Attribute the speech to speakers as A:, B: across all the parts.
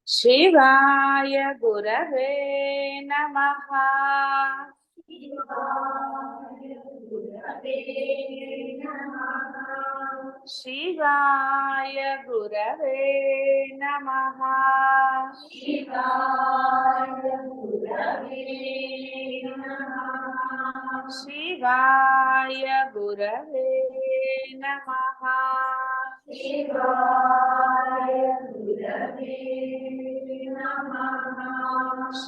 A: शिवाय गुरवे नमः। शिवाय गुरवे नमः। शिवाय गुरवे नमः।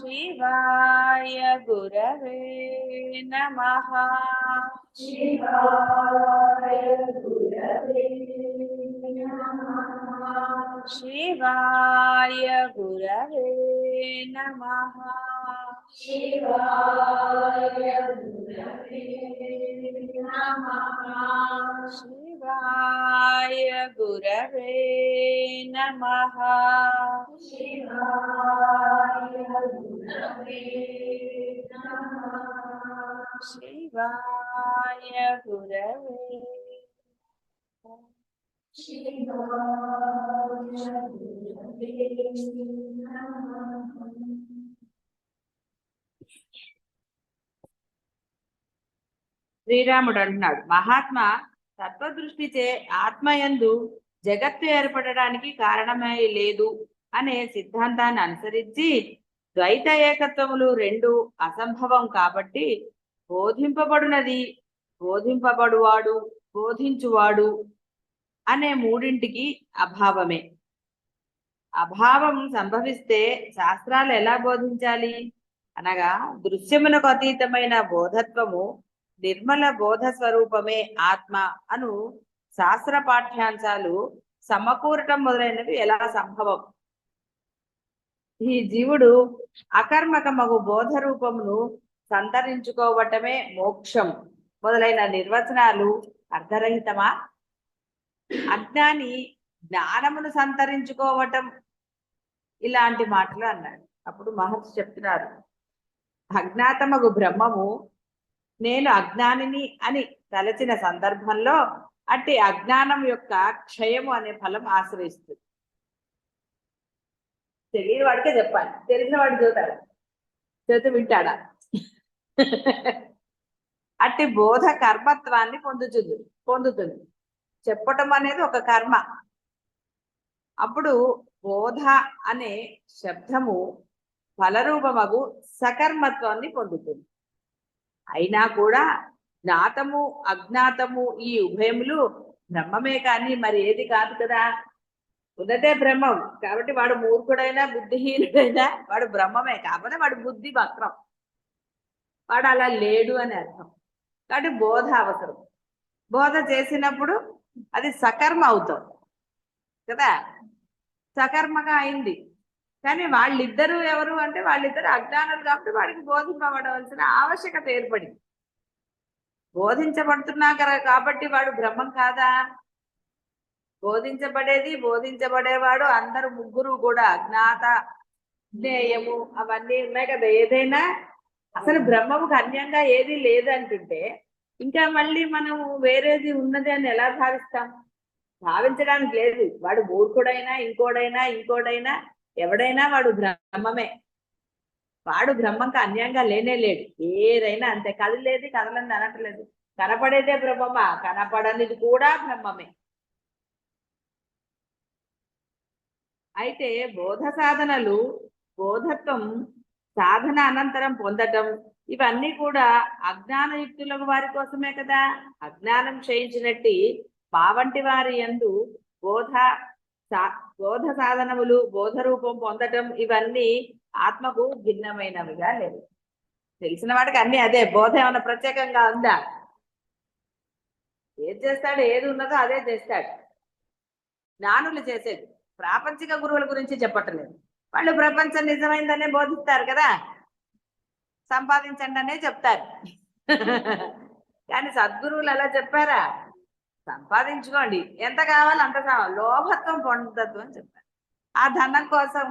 A: शिवाय गुरवे नमः। शिवाय गुरवे नमः। शिवाय गुरवे नमः। शिवाय गुरवे శ్రీరాముడు అంటున్నాడు, మహాత్మా తత్వదృష్టిచే ఆత్మయందు జగత్తు ఏర్పడడానికి కారణమే లేదు అనే సిద్ధాంతాన్ని అనుసరించి ద్వైత ఏకత్వములు రెండు అసంభవం కాబట్టి బోధింపబడునది, బోధింపబడువాడు, బోధించువాడు అనే మూడింటికి అభావమే. అభావం సంభవిస్తే శాస్త్రాలు ఎలా బోధించాలి అనగా, దృశ్యమునకు అతీతమైన బోధత్వము నిర్మల బోధ స్వరూపమే ఆత్మ అను శాస్త్ర పాఠ్యాంశాలు సమకూరటం మొదలైనవి ఎలా సంభవం? ఈ జీవుడు అకర్మకమగు బోధ రూపమును సంతరించుకోవటమే మోక్షం మొదలైన నిర్వచనాలు అర్ధరహితమా? అజ్ఞాని జ్ఞానమును సంతరించుకోవటం ఇలాంటి మాటలు అన్నాడు. అప్పుడు మహర్షి చెప్తున్నారు, అజ్ఞాతమగు బ్రహ్మము నేను అజ్ఞానిని అని తలచిన సందర్భంలో అట్టి అజ్ఞానం యొక్క క్షయము అనే ఫలం ఆశ్రయిస్తుంది. తెలియని వాడికే చెప్పాలి, తెలిసిన వాడు చదువుతాడు, చదివి వింటాడా? అట్టి బోధ కర్మత్వాన్ని పొందుతుంది. చెప్పటం అనేది ఒక కర్మ. అప్పుడు బోధ అనే శబ్దము ఫలరూపమగు సకర్మత్వాన్ని పొందుతుంది. అయినా కూడా జ్ఞాతము అజ్ఞాతము ఈ ఉభయములు బ్రహ్మమే కానీ మరి ఏది కాదు కదా. ఉన్నదే బ్రహ్మం కాబట్టి వాడు మూర్ఖుడైనా బుద్ధిహీనుడైనా వాడు బ్రహ్మమే, కాకపోతే వాడు బుద్ధి వక్రం, వాడు అలా లేడు అని అర్థం. కాబట్టి బోధ అవసరం. బోధ చేసినప్పుడు అది సకర్మ అవుతుంది కదా, సకర్మగా అయింది. కానీ వాళ్ళిద్దరూ ఎవరు అంటే వాళ్ళిద్దరు అజ్ఞానులు కాబట్టి వాడికి బోధింపబడవలసిన ఆవశ్యకత ఏర్పడింది. బోధించబడుతున్నా కాబట్టి వాడు బ్రహ్మం కాదా? బోధించబడేవాడు అందరూ ముగ్గురు కూడా అజ్ఞాత జ్ఞేయము అవన్నీ ఉన్నాయి కదా. ఏదైనా అసలు బ్రహ్మముకు అన్యంగా ఏది లేదంటుంటే ఇంకా మళ్ళీ మనము వేరేది ఉన్నది అని ఎలా భావిస్తాం? భావించడానికి లేదు. వాడు మూర్ఖుడైనా ఇంకోడైనా ఎవడైనా వాడు బ్రహ్మమే. వాడు బ్రహ్మంకి అన్యంగా లేనే లేడు. ఏదైనా అంతే, కదిలేది కదలని అనట్లేదు. కనపడేదే బ్రహ్మమా, కనపడనిది కూడా బ్రహ్మమే. అయితే బోధ సాధనలు, బోధత్వం సాధన అనంతరం పొందటం ఇవన్నీ కూడా అజ్ఞానయుక్తులకు వారి కోసమే కదా. అజ్ఞానం క్షయించినట్టి పావంటి వారి యందు బోధ సాధనములు, బోధ రూపం పొందటం ఇవన్నీ ఆత్మకు భిన్నమైనవిగా లేవు. తెలిసిన వాడికి అన్ని అదే. బోధ ఏమైనా ప్రత్యేకంగా ఉందా? ఏది చేస్తాడు, ఏది ఉన్నదో అదే చేస్తాడు. జ్ఞానులు చేసేది. ప్రాపంచిక గురువుల గురించి చెప్పట్లేదు. వాళ్ళు ప్రపంచం నిజమైందనే బోధిస్తారు కదా, సంపాదించండి అనే చెప్తారు. కానీ సద్గురువులు అలా చెప్పారా? సంపాదించుకోండి, ఎంత కావాలి అంత కావాలి, లోభత్వం పొందద్దు అని చెప్పారు. ఆ ధనం కోసం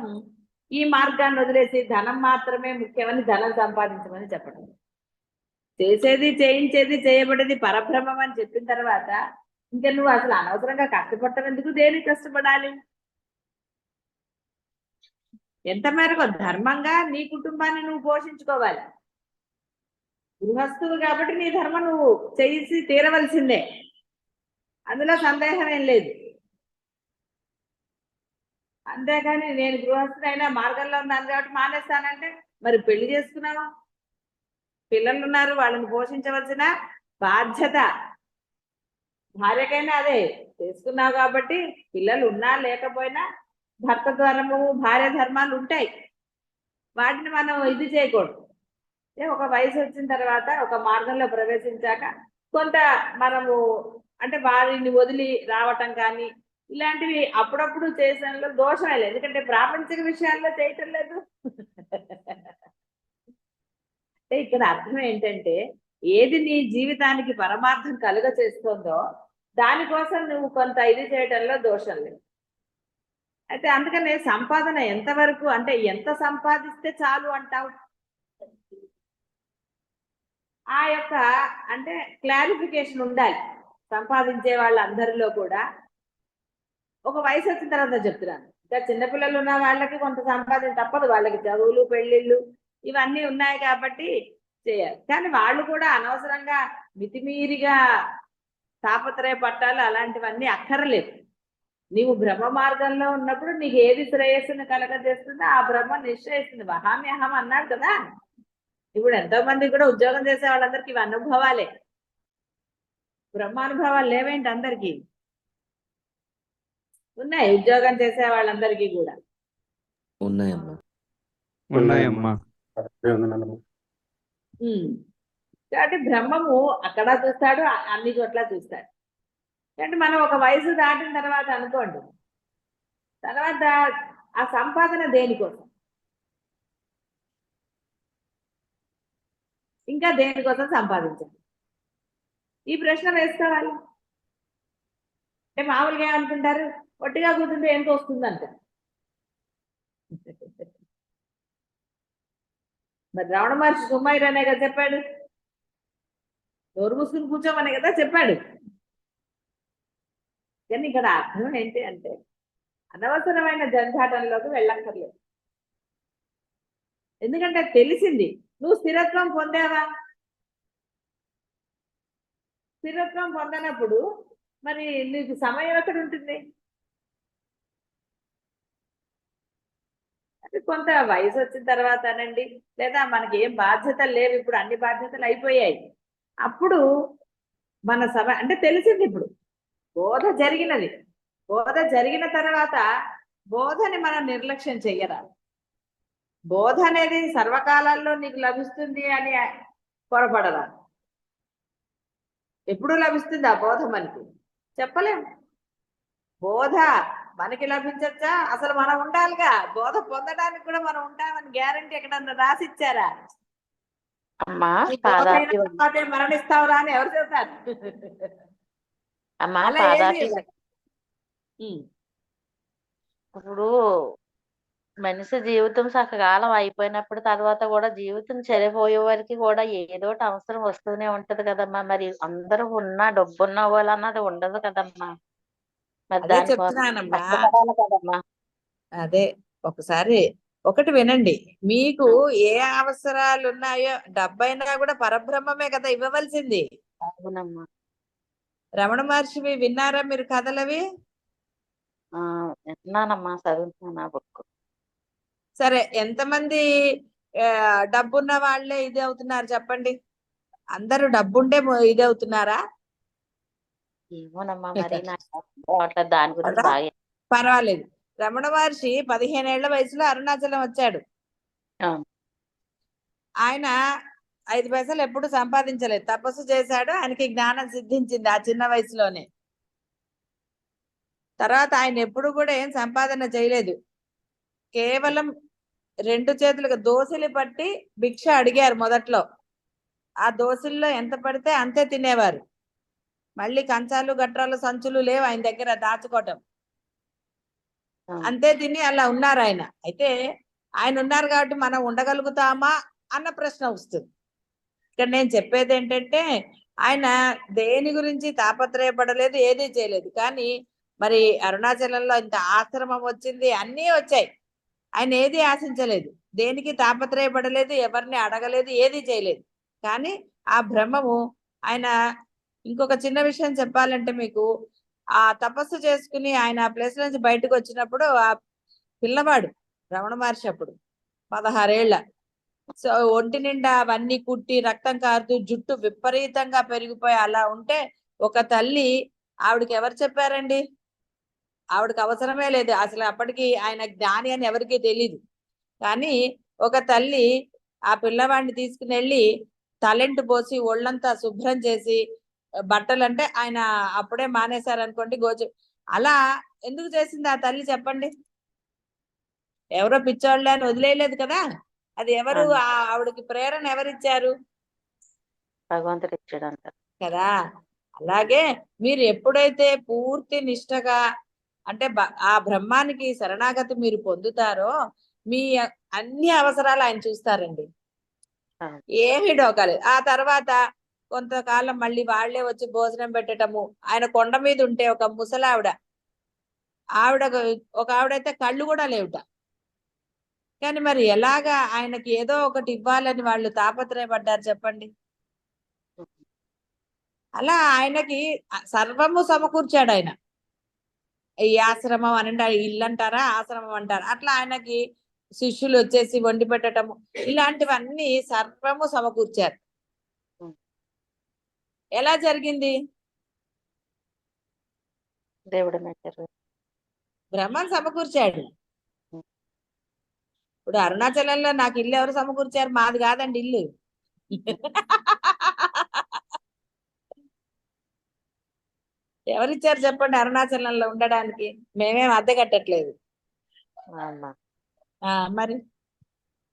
A: ఈ మార్గాన్ని వదిలేసి ధనం మాత్రమే ముఖ్యమని ధనం సంపాదించమని చెప్పడం. చేసేది చేయించేది చేయబడేది పరబ్రహ్మం అని చెప్పిన తర్వాత ఇంకా నువ్వు అసలు అనవసరంగా కష్టపడటం ఎందుకు? దేనికి కష్టపడాలి? ఎంత మేరకు ధర్మంగా నీ కుటుంబాన్ని నువ్వు పోషించుకోవాలి. గృహస్థువు కాబట్టి నీ ధర్మం నువ్వు చేసి తీరవలసిందే, అందులో సందేహం ఏం లేదు. అంతేగాని నేను గృహస్థుడైనా మార్గంలో ఉన్నాను కాబట్టి మానేస్తానంటే మరి పెళ్లి చేసుకున్నావా, పిల్లలు ఉన్నారు, వాళ్ళని పోషించవలసిన బాధ్యత భార్యకైనా అదే. చేసుకున్నావు కాబట్టి పిల్లలు ఉన్నా లేకపోయినా భర్త ధర్మము భార్య ధర్మాలు ఉంటాయి, వాటిని మనం ఇది చేయకూడదు. ఒక వయసు వచ్చిన తర్వాత ఒక మార్గంలో ప్రవేశించాక కొంత మనము అంటే వారిని వదిలి రావటం కానీ ఇలాంటివి అప్పుడప్పుడు చేసడంలో దోషమే లేదు, ఎందుకంటే ప్రాపంచిక విషయాల్లో చేయటం లేదు. అంటే ఇక్కడ అర్థం ఏంటంటే ఏది నీ జీవితానికి పరమార్థం కలుగ చేస్తుందో దానికోసం నువ్వు కొంత ఇది చేయటంలో దోషం లేదు. అయితే అందుకనే సంపాదన ఎంతవరకు అంటే ఎంత సంపాదిస్తే చాలు అంటావు, ఆ యొక్క అంటే క్లారిఫికేషన్ ఉండాలి సంపాదించే వాళ్ళందరిలో కూడా. ఒక వయసు వచ్చిన తర్వాత చెప్తున్నాను, ఇంకా చిన్నపిల్లలు ఉన్న వాళ్ళకి కొంత సంపాదన తప్పదు, వాళ్ళకి చదువులు పెళ్ళిళ్ళు ఇవన్నీ ఉన్నాయి కాబట్టి చేయాలి. కానీ వాళ్ళు కూడా అనవసరంగా మితిమీరిగా తాపత్రయపట్టాలు అలాంటివన్నీ అక్కర్లేదు. నీవు బ్రహ్మ మార్గంలో ఉన్నప్పుడు నీకు ఏది శ్రేయస్సును కలగజేస్తుందో ఆ బ్రహ్మ నిశ్చయిస్తుంది. వహామ్యహం అన్నాడు కదా. ఇప్పుడు ఎంతో మంది కూడా ఉద్యోగం చేసే వాళ్ళందరికీ ఇవి అనుభవాలే, బ్రహ్మానుభవాలు లేవేంటి? అందరికీ ఉన్నాయి, ఉద్యోగం చేసే వాళ్ళందరికీ కూడా
B: ఉన్నాయమ్మా.
C: ఉన్నాయమ్మా.
A: కాబట్టి బ్రహ్మము అక్కడ చూస్తాడు, అన్ని చోట్ల చూస్తాడు. అంటే మనం ఒక వయసు దాటిన తర్వాత అనుకోండి, తర్వాత ఆ సంపాదన దేనికోసం, ఇంకా దేనికోసం సంపాదించాలి, ఈ ప్రశ్న వేసుకోవాలి. అంటే మామూలుగా ఏమనుకుంటారు, ఒట్టిగా కూర్చుంటే ఎంత వస్తుందంట. మరి రమణ మహర్షి సుమైరనే కదా చెప్పాడు, నోరు మూసుకుని కూర్చోమనే కదా చెప్పాడు. కానీ ఇక్కడ అర్థం ఏంటి అంటే అనవసరమైన జంజాటంలోకి వెళ్ళక్కర్లేదు. ఎందుకంటే తెలిసింది, నువ్వు స్థిరత్వం పొందావా? స్థిరత్వం పొందనప్పుడు మరి నీకు సమయం ఎక్కడ ఉంటుంది? అది కొంత వయసు వచ్చిన తర్వాత అనండి, లేదా మనకి ఏం బాధ్యతలు లేవు, ఇప్పుడు అన్ని బాధ్యతలు అయిపోయాయి, అప్పుడు మన అంటే తెలిసింది. ఇప్పుడు బోధ జరిగినది, బోధ జరిగిన తర్వాత బోధని మనం నిర్లక్ష్యం చెయ్యరాదు. బోధ అనేది సర్వకాలాల్లో నీకు లభిస్తుంది అని పొరపడరాదు. ఎప్పుడు లభిస్తుంది ఆ బోధ? మనకి చెప్పలేము. బోధ మనకి లభించచ్చా? అసలు మనం ఉండాలిగా, బోధ పొందడానికి కూడా మనం ఉంటామని గ్యారంటీ ఎక్కడన్నా రాసిచ్చారా? మరణిస్తావురా అని ఎవరు చెప్తారు?
D: ఇప్పుడు మనిషి జీవితం సకాలం అయిపోయినప్పుడు తర్వాత కూడా జీవితం చెడిపోయే వరకు కూడా ఏదోటి అవసరం వస్తూనే ఉంటది కదమ్మా. మరి అందరూ ఉన్నా డబ్బున్న వాళ్ళు అన్నది ఉండదు కదమ్మా. మరి
A: కదమ్మా. అదే ఒకసారి ఒకటి వినండి, మీకు ఏ అవసరాలు ఉన్నాయో డబ్బైనా కూడా పరబ్రహ్మమే కదా ఇవ్వవలసింది.
D: అవునమ్మా.
A: రమణ మహర్షివి విన్నారా మీరు కథలవి?
D: విన్నానమ్మా, చదువుతున్నా బుక్.
A: సరే, ఎంతమంది డబ్బున్న వాళ్ళే ఇది అవుతున్నారు చెప్పండి? అందరూ డబ్బుండే ఇది అవుతున్నారా?
D: ఏమోనమ్మా, మరి దాని గురించి బాగా
A: పర్వాలేదు. రమణ మహర్షి 15 ఏళ్ల వయసులో అరుణాచలం వచ్చాడు. ఆయన 5 పైసలు ఎప్పుడు సంపాదించలేదు, తపస్సు చేశాడు, ఆయనకి జ్ఞానం సిద్ధించింది ఆ చిన్న వయసులోనే. తర్వాత ఆయన ఎప్పుడు కూడా ఏం సంపాదన చేయలేదు, కేవలం 2 చేతులకు దోసిలి పట్టి భిక్ష అడిగారు మొదట్లో. ఆ దోసిల్లో ఎంత పడితే అంతే తినేవారు. మళ్ళీ కంచాలు గట్రాలు సంచులు లేవు ఆయన దగ్గర దాచుకోవటం, అంతే తిని అలా ఉన్నారు ఆయన. అయితే ఆయన ఉన్నారు కాబట్టి మనం ఉండగలుగుతామా అన్న ప్రశ్న వస్తుంది. ఇక్కడ నేను చెప్పేది ఏంటంటే ఆయన దేని గురించి తాపత్రయపడలేదు, ఏదీ చేయలేదు. కానీ మరి అరుణాచలంలో ఇంత ఆశ్రమం వచ్చింది, అన్నీ వచ్చాయి. ఆయన ఏది ఆశించలేదు, దేనికి తాపత్రయపడలేదు, ఎవరిని అడగలేదు, ఏది చేయలేదు. కానీ ఆ బ్రహ్మము ఆయన, ఇంకొక చిన్న విషయం చెప్పాలంటే మీకు, ఆ తపస్సు చేసుకుని ఆయన ఆ ప్లేస్ నుంచి బయటకు వచ్చినప్పుడు ఆ పిల్లవాడు రమణ మహర్షి అప్పుడు 16 ఏళ్ల. సో ఒంటి నిండా అవన్నీ కుట్టి రక్తం కారుతూ జుట్టు విపరీతంగా పెరిగిపోయి అలా ఉంటే ఒక తల్లి, ఆవిడకి ఎవరు చెప్పారండి? ఆవిడకి అవసరమే లేదు అసలు, అప్పటికి ఆయన జ్ఞాని అని ఎవరికీ తెలియదు. కానీ ఒక తల్లి ఆ పిల్లవాడిని తీసుకుని వెళ్ళి తలెంటు పోసి ఒళ్ళంతా శుభ్రం చేసి, బట్టలు అంటే ఆయన అప్పుడే మానేశారు అనుకోండి గోచు, అలా ఎందుకు చేసింది ఆ తల్లి చెప్పండి? ఎవరో పిచ్చోళ్ళే అని వదిలేయలేదు కదా. అది ఎవరు, ఆవిడకి ప్రేరణ ఎవరిచ్చారు?
D: భగవంతుడు ఇచ్చాడు అంటారు
A: కదా. అలాగే మీరు ఎప్పుడైతే పూర్తి నిష్టగా అంటే ఆ బ్రహ్మానికి శరణాగతి మీరు పొందుతారో మీ అన్ని అవసరాలు ఆయన చూస్తారండి. ఏమీ డోకాలేదు. ఆ తర్వాత కొంతకాలం మళ్ళీ వాళ్లే వచ్చి భోజనం పెట్టటము. ఆయన కొండ మీద ఉంటే ఒక ముసలావిడ, ఆవిడ ఒక ఆవిడైతే కళ్ళు కూడా లేవుట. కానీ మరి ఎలాగా ఆయనకి ఏదో ఒకటి ఇవ్వాలని వాళ్ళు తాపత్రయపడ్డారు చెప్పండి. అలా ఆయనకి సర్వము సమకూర్చాడు ఆయన. ఈ ఆశ్రమం అనండి, ఇల్లు అంటారా ఆశ్రమం అంటారా, అట్లా ఆయనకి శిష్యులు వచ్చేసి వండి పెట్టటము, ఇలాంటివన్నీ సర్వము సమకూర్చారు. ఎలా జరిగింది?
D: దేవుడు మెచ్చారు.
A: బ్రహ్మను సమకూర్చాడు. ఇప్పుడు అరుణాచలంలో నాకు ఇల్లు ఎవరు సమకూర్చారు? మాది కాదండి ఇల్లు. ఎవరిచ్చారు చెప్పండి అరుణాచలంలో ఉండడానికి? మేమేం అద్దె కట్టట్లేదు. మరి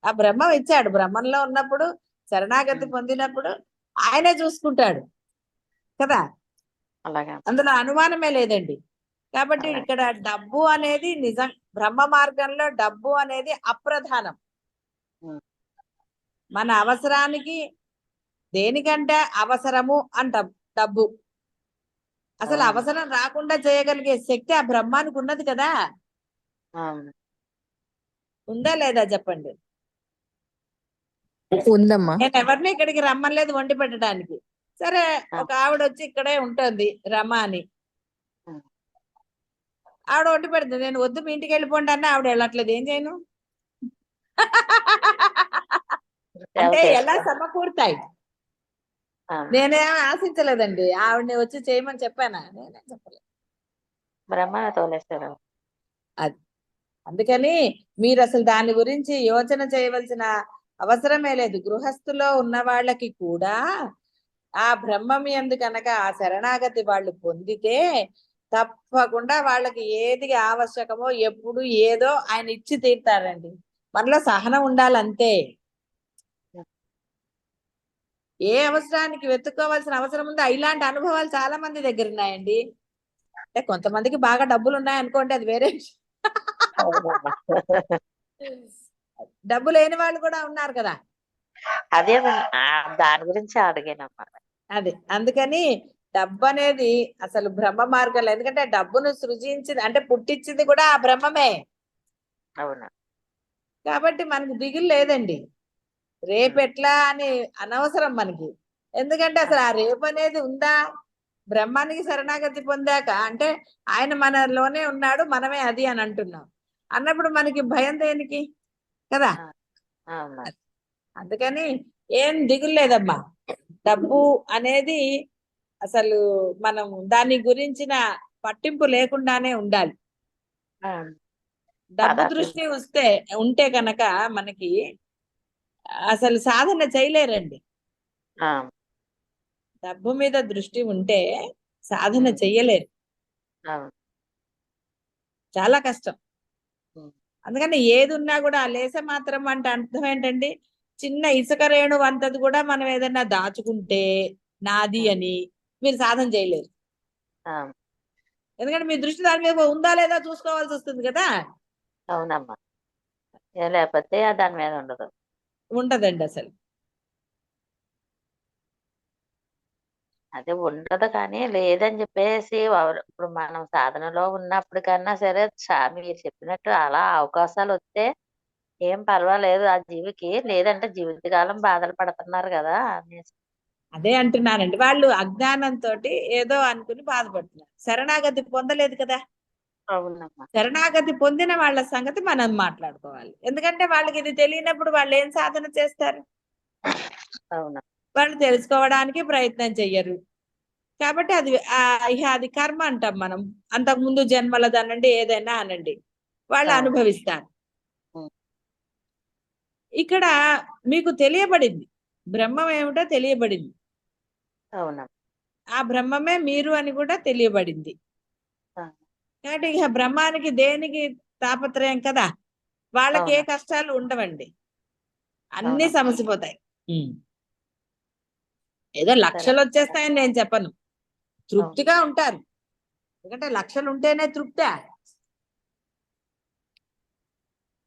A: ఆ బ్రహ్మం ఇచ్చాడు. బ్రహ్మంలో ఉన్నప్పుడు శరణాగతి పొందినప్పుడు ఆయనే చూసుకుంటాడు కదా. అందులో అనుమానమే లేదండి. కాబట్టి ఇక్కడ డబ్బు అనేది నిజం, బ్రహ్మ మార్గంలో డబ్బు అనేది అప్రధానం. మన అవసరానికి దేనికంటే అవసరము అంటాం డబ్బు. అసలు అవసరం రాకుండా చేయగలిగే శక్తి ఆ బ్రహ్మానికి ఉన్నది కదా. ఉందా లేదా చెప్పండి?
B: ఉందమ్మా.
A: నేను ఎవరిని ఇక్కడికి రమ్మలేదు వండి పెట్టడానికి. సరే ఒక ఆవిడ వచ్చి ఇక్కడే ఉంటుంది రమ అని, ఆవిడ వండి పెడుతుంది. నేను వద్దు మీ ఇంటికి వెళ్ళిపోండి అన్న ఆవిడ వెళ్ళట్లేదు. ఏం చేయను? అంటే ఎలా సమకూరుతాయి? నేనేం ఆశించలేదండి. ఆవిడని వచ్చి చేయమని చెప్పానా? నేనేం చెప్పలేదు.
D: బ్రహ్మ తోలేస్తారు.
A: అది అందుకని మీరు అసలు దాని గురించి యోచన చేయవలసిన అవసరమే లేదు. గృహస్థులో ఉన్న వాళ్ళకి కూడా ఆ బ్రహ్మం యందు కనుక ఆ శరణాగతి వాళ్ళు పొందితే తప్పకుండా వాళ్ళకి ఏది ఆవశ్యకమో ఎప్పుడు ఏదో ఆయన ఇచ్చి తీరుతారండి. మనలో సహనం ఉండాలంతే. ఏ అవసరానికి వెతుక్కోవాల్సిన అవసరం ఉందో ఇలాంటి అనుభవాలు చాలా మంది దగ్గర ఉన్నాయండి. అంటే కొంతమందికి బాగా డబ్బులు ఉన్నాయనుకోండి, అది వేరే విషయం. డబ్బు లేని వాళ్ళు కూడా ఉన్నారు కదా.
D: అదే దాని గురించి అడిగానమ్మా.
A: అది అందుకని డబ్బు అనేది అసలు బ్రహ్మ మార్గంలో, ఎందుకంటే డబ్బును సృజించింది అంటే పుట్టించింది కూడా ఆ బ్రహ్మమే.
D: అవును.
A: కాబట్టి మనకు దిగులు లేదండి. రేపు ఎట్లా అని అనవసరం మనకి. ఎందుకంటే అసలు ఆ రేపు అనేది ఉందా? బ్రహ్మానికి శరణాగతి పొందాక అంటే ఆయన మనలోనే ఉన్నాడు, మనమే అది అని అంటున్నాం. అన్నప్పుడు మనకి భయం దేనికి కదా. అందుకని ఏం దిగులు లేదమ్మా. డబ్బు అనేది అసలు మనం దాని గురించిన పట్టింపు లేకుండానే ఉండాలి. డబ్బు దృష్టి ఉంటే కనుక మనకి అసలు సాధన చేయలేరండి. డబ్బు మీద దృష్టి ఉంటే సాధన చెయ్యలేరు, చాలా కష్టం. అందుకని ఏది ఉన్నా కూడా లేస మాత్రం అంటే అర్థం ఏంటండి? చిన్న ఇసుక రేణు అంతది కూడా మనం ఏదైనా దాచుకుంటే నాది అని మీరు సాధన చేయలేరు. ఎందుకంటే మీ దృష్టి దాని మీద ఉందా లేదా చూసుకోవాల్సి వస్తుంది కదా.
D: అవునమ్మా, లేకపోతే దాని మీద
A: ఉండదండి అసలు.
D: అదే ఉండదు. కానీ లేదని చెప్పేసి ఇప్పుడు మనం సాధనలో ఉన్నప్పుడు కన్నా సరే మీరు చెప్పినట్టు అలా అవకాశాలు వస్తే ఏం పర్వాలేదు ఆ జీవికి, లేదంటే జీవితకాలం బాధలు పడుతున్నారు కదా అనేసి.
A: అదే అంటున్నానండి, వాళ్ళు అజ్ఞానంతో ఏదో అనుకుని బాధపడుతున్నారు, శరణాగతి పొందలేదు కదా.
D: అవునమ్మా.
A: శరణాగతి పొందిన వాళ్ళ సంగతి మనం మాట్లాడుకోవాలి, ఎందుకంటే వాళ్ళకి ఇది తెలియనప్పుడు వాళ్ళు ఏం సాధన చేస్తారు.
D: అవును.
A: వాళ్ళు తెలుసుకోవడానికి ప్రయత్నం చెయ్యరు, కాబట్టి అది ఇహ అది కర్మ అంటాం మనం. అంతకు ముందు జన్మలది అనండి, ఏదైనా అనండి, వాళ్ళు
D: అవును.
A: అనుభవిస్తారు.
D: ఉం.
A: ఇక్కడ మీకు తెలియబడింది, బ్రహ్మం ఏమిటో తెలియబడింది,
D: అవునమ్మా.
A: ఆ బ్రహ్మమే మీరు అని కూడా తెలియబడింది.
D: ఆ.
A: కాబట్టి ఇక బ్రహ్మానికి దేనికి తాపత్రయం కదా, వాళ్ళకి ఏ
D: అవును.
A: కష్టాలు ఉండవండి, అన్ని
D: అవునమ్మా.
A: సమసిపోతాయి. ఏదో
D: సరే.
A: లక్షలు వచ్చేస్తాయని నేను చెప్పను,
D: అవును.
A: తృప్తిగా ఉంటారు, ఎందుకంటే లక్షలు ఉంటేనే తృప్తే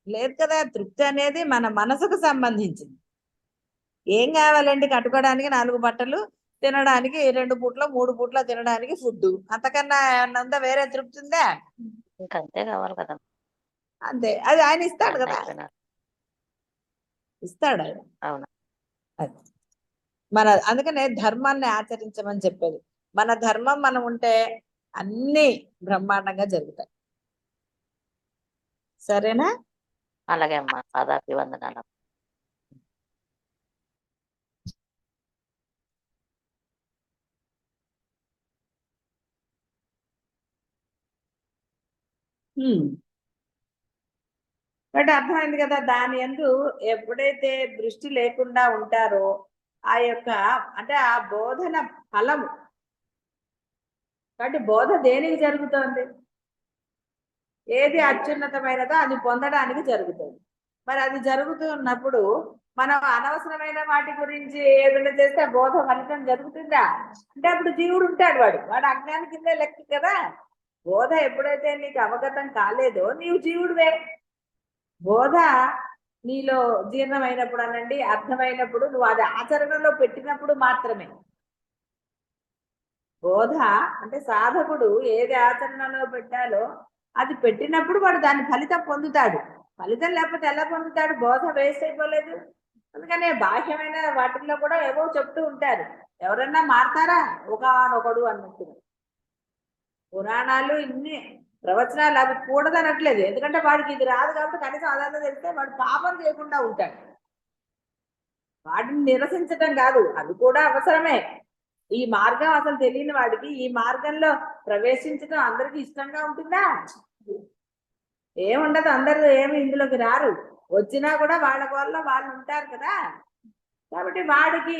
A: లేదు కదా. తృప్తి అనేది మన మనసుకు సంబంధించింది. ఏం కావాలండి, కట్టుకోవడానికి 4 బట్టలు, తినడానికి 2 పూట్ల 3 పూట్ల తినడానికి ఫుడ్, అంతకన్నా ఏమన్నా ఉందా, వేరే తృప్తి ఉందా?
D: ఇంకంతే కావాలి కదా.
A: అంతే, అది ఆయన ఇస్తాడు
D: అన్నీ
A: కదా,
D: అయిపోయినారు.
A: ఇస్తాడు ఆయన.
D: అవును.
A: అది మన, అందుకనే ధర్మాన్ని ఆచరించమని చెప్పేది. మన ధర్మం మనం ఉంటే అన్ని బ్రహ్మాండంగా జరుగుతాయి. సరేనా?
D: అలాగే అమ్మా, పాదాభివందనాలు.
A: బట్ అర్థమైంది కదా, దాని యందు ఎప్పుడైతే దృష్టి లేకుండా ఉంటారో ఆ యొక్క, అంటే ఆ బోధన ఫలము, కాబట్టి బోధ దేనికి జరుగుతోంది, ఏది అత్యున్నతమైనదో అది పొందడానికి జరుగుతుంది. మరి అది జరుగుతున్నప్పుడు మనం అనవసరమైన వాటి గురించి ఏదైనా చేస్తే బోధ ఫలితం జరుగుతుందా అంటే, అప్పుడు జీవుడు ఉంటాడు, వాడు అజ్ఞాని కిందే లెక్క కదా. బోధ ఎప్పుడైతే నీకు అవగతం కాలేదో నీవు జీవుడువే. బోధ నీలో జీర్ణమైనప్పుడు అనండి, అర్థమైనప్పుడు, నువ్వు అది ఆచరణలో పెట్టినప్పుడు మాత్రమే. బోధ అంటే సాధకుడు ఏది ఆచరణలో పెట్టాలో అది పెట్టినప్పుడు వాడు దాని ఫలితం పొందుతాడు. ఫలితం లేకపోతే ఎలా పొందుతాడు? బోధ వేస్ట్ అయిపోలేదు. అందుకనే బాహ్యమైన వాటిల్లో కూడా ఏవో చెప్తూ ఉంటారు, ఎవరన్నా మారతారా ఒకనొకడు అన్నట్టు. పురాణాలు ఇన్ని ప్రవచనాలు అవి కూడదనట్లేదు, ఎందుకంటే వాడికి ఇది రాదు కాబట్టి కనీసం అదన్నా తెలిస్తే వాడు పాపం చేయకుండా ఉంటాడు. వాటిని నిరసించటం కాదు, అవి కూడా అవసరమే. ఈ మార్గం అసలు తెలియని వాడికి ఈ మార్గంలో ప్రవేశించడం అందరికి ఇష్టంగా ఉంటుందా? ఏముండదు, అందరూ ఏమి ఇందులోకి రారు, వచ్చినా కూడా వాళ్ళ వల్ల వాళ్ళు ఉంటారు కదా. కాబట్టి వాడికి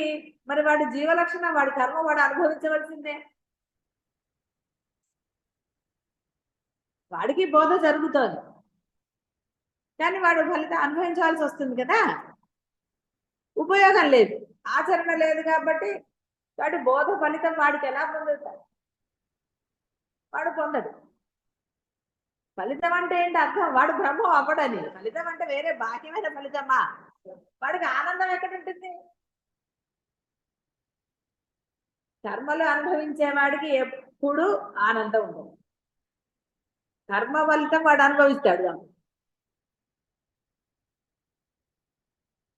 A: మరి వాడి జీవలక్షణం, వాడి కర్మ వాడు అనుభవించవలసిందే. వాడికి బోధ జరుగుతోంది కానీ వాడు ఫలితం అనుభవించవలసి వస్తుంది కదా, ఉపయోగం లేదు, ఆచరణ లేదు కాబట్టి వాడి బోధ ఫలితం వాడికి ఎలా పొందుతాడు? వాడు పొందడు. ఫలితం అంటే ఏంటి అర్థం? వాడు బ్రహ్మం అవ్వడని. ఫలితం అంటే వేరే బాహ్యమైన ఫలితమా? వాడికి ఆనందం ఎక్కడ ఉంటుంది? కర్మలు అనుభవించే వాడికి ఎప్పుడు ఆనందం ఉండదు, కర్మ ఫలితం వాడు అనుభవిస్తాడు.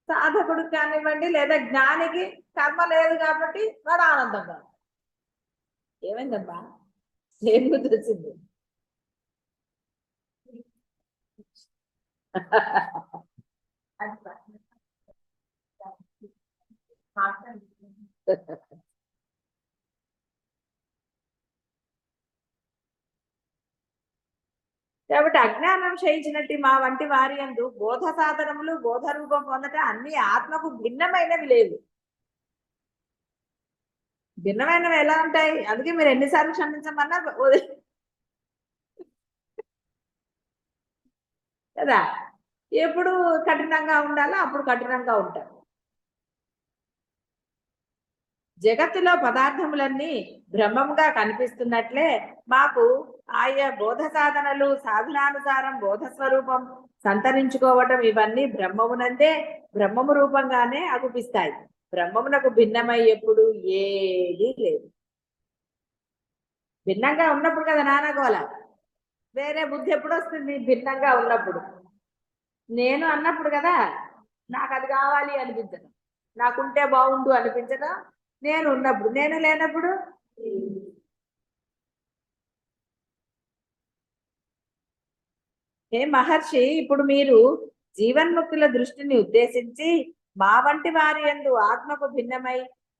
A: సాధకుడికి కానివ్వండి లేదా జ్ఞానికి కర్మ లేదు కాబట్టి వాడు ఆనందంగా. ఏమైందబ్బా, ఏం గుర్తొచ్చింది? కాబట్టి అజ్ఞానం క్షయించినట్టు మా వంటి వారి యందు బోధ సాధనములు, బోధ రూపం పొందట అన్ని ఆత్మకు భిన్నమైనవి లేవు. భిన్నమైనవి ఎలా ఉంటాయి? అందుకే మీరు ఎన్నిసార్లు క్షమించమన్నా కదా, ఎప్పుడు కఠినంగా ఉండాలో అప్పుడు కఠినంగా ఉంటారు. జగత్తులో పదార్థములన్నీ బ్రహ్మంగా కనిపిస్తున్నట్లే మాకు ఆయా బోధ సాధనలు సాధనానుసారం బోధ స్వరూపం సంతరించుకోవటం ఇవన్నీ బ్రహ్మమునందే బ్రహ్మము రూపంగానే అగుపిస్తాయి. బ్రహ్మమునకు భిన్నమై ఎప్పుడు ఏదీ లేదు. భిన్నంగా ఉన్నప్పుడు కదా నానగోల, వేరే బుద్ధి ఎప్పుడు వస్తుంది? భిన్నంగా ఉన్నప్పుడు. నేను అన్నప్పుడు కదా నాకు అది కావాలి అనిపించడం, నాకుంటే బాగుండు అనిపించడం నేను ఉన్నప్పుడు. నేను లేనప్పుడు హే మహర్షి, ఇప్పుడు మీరు జీవన్ముక్తుల దృష్టిని ఉద్దేశించి మా వంటి వారి యందు ఆత్మకు భిన్నమై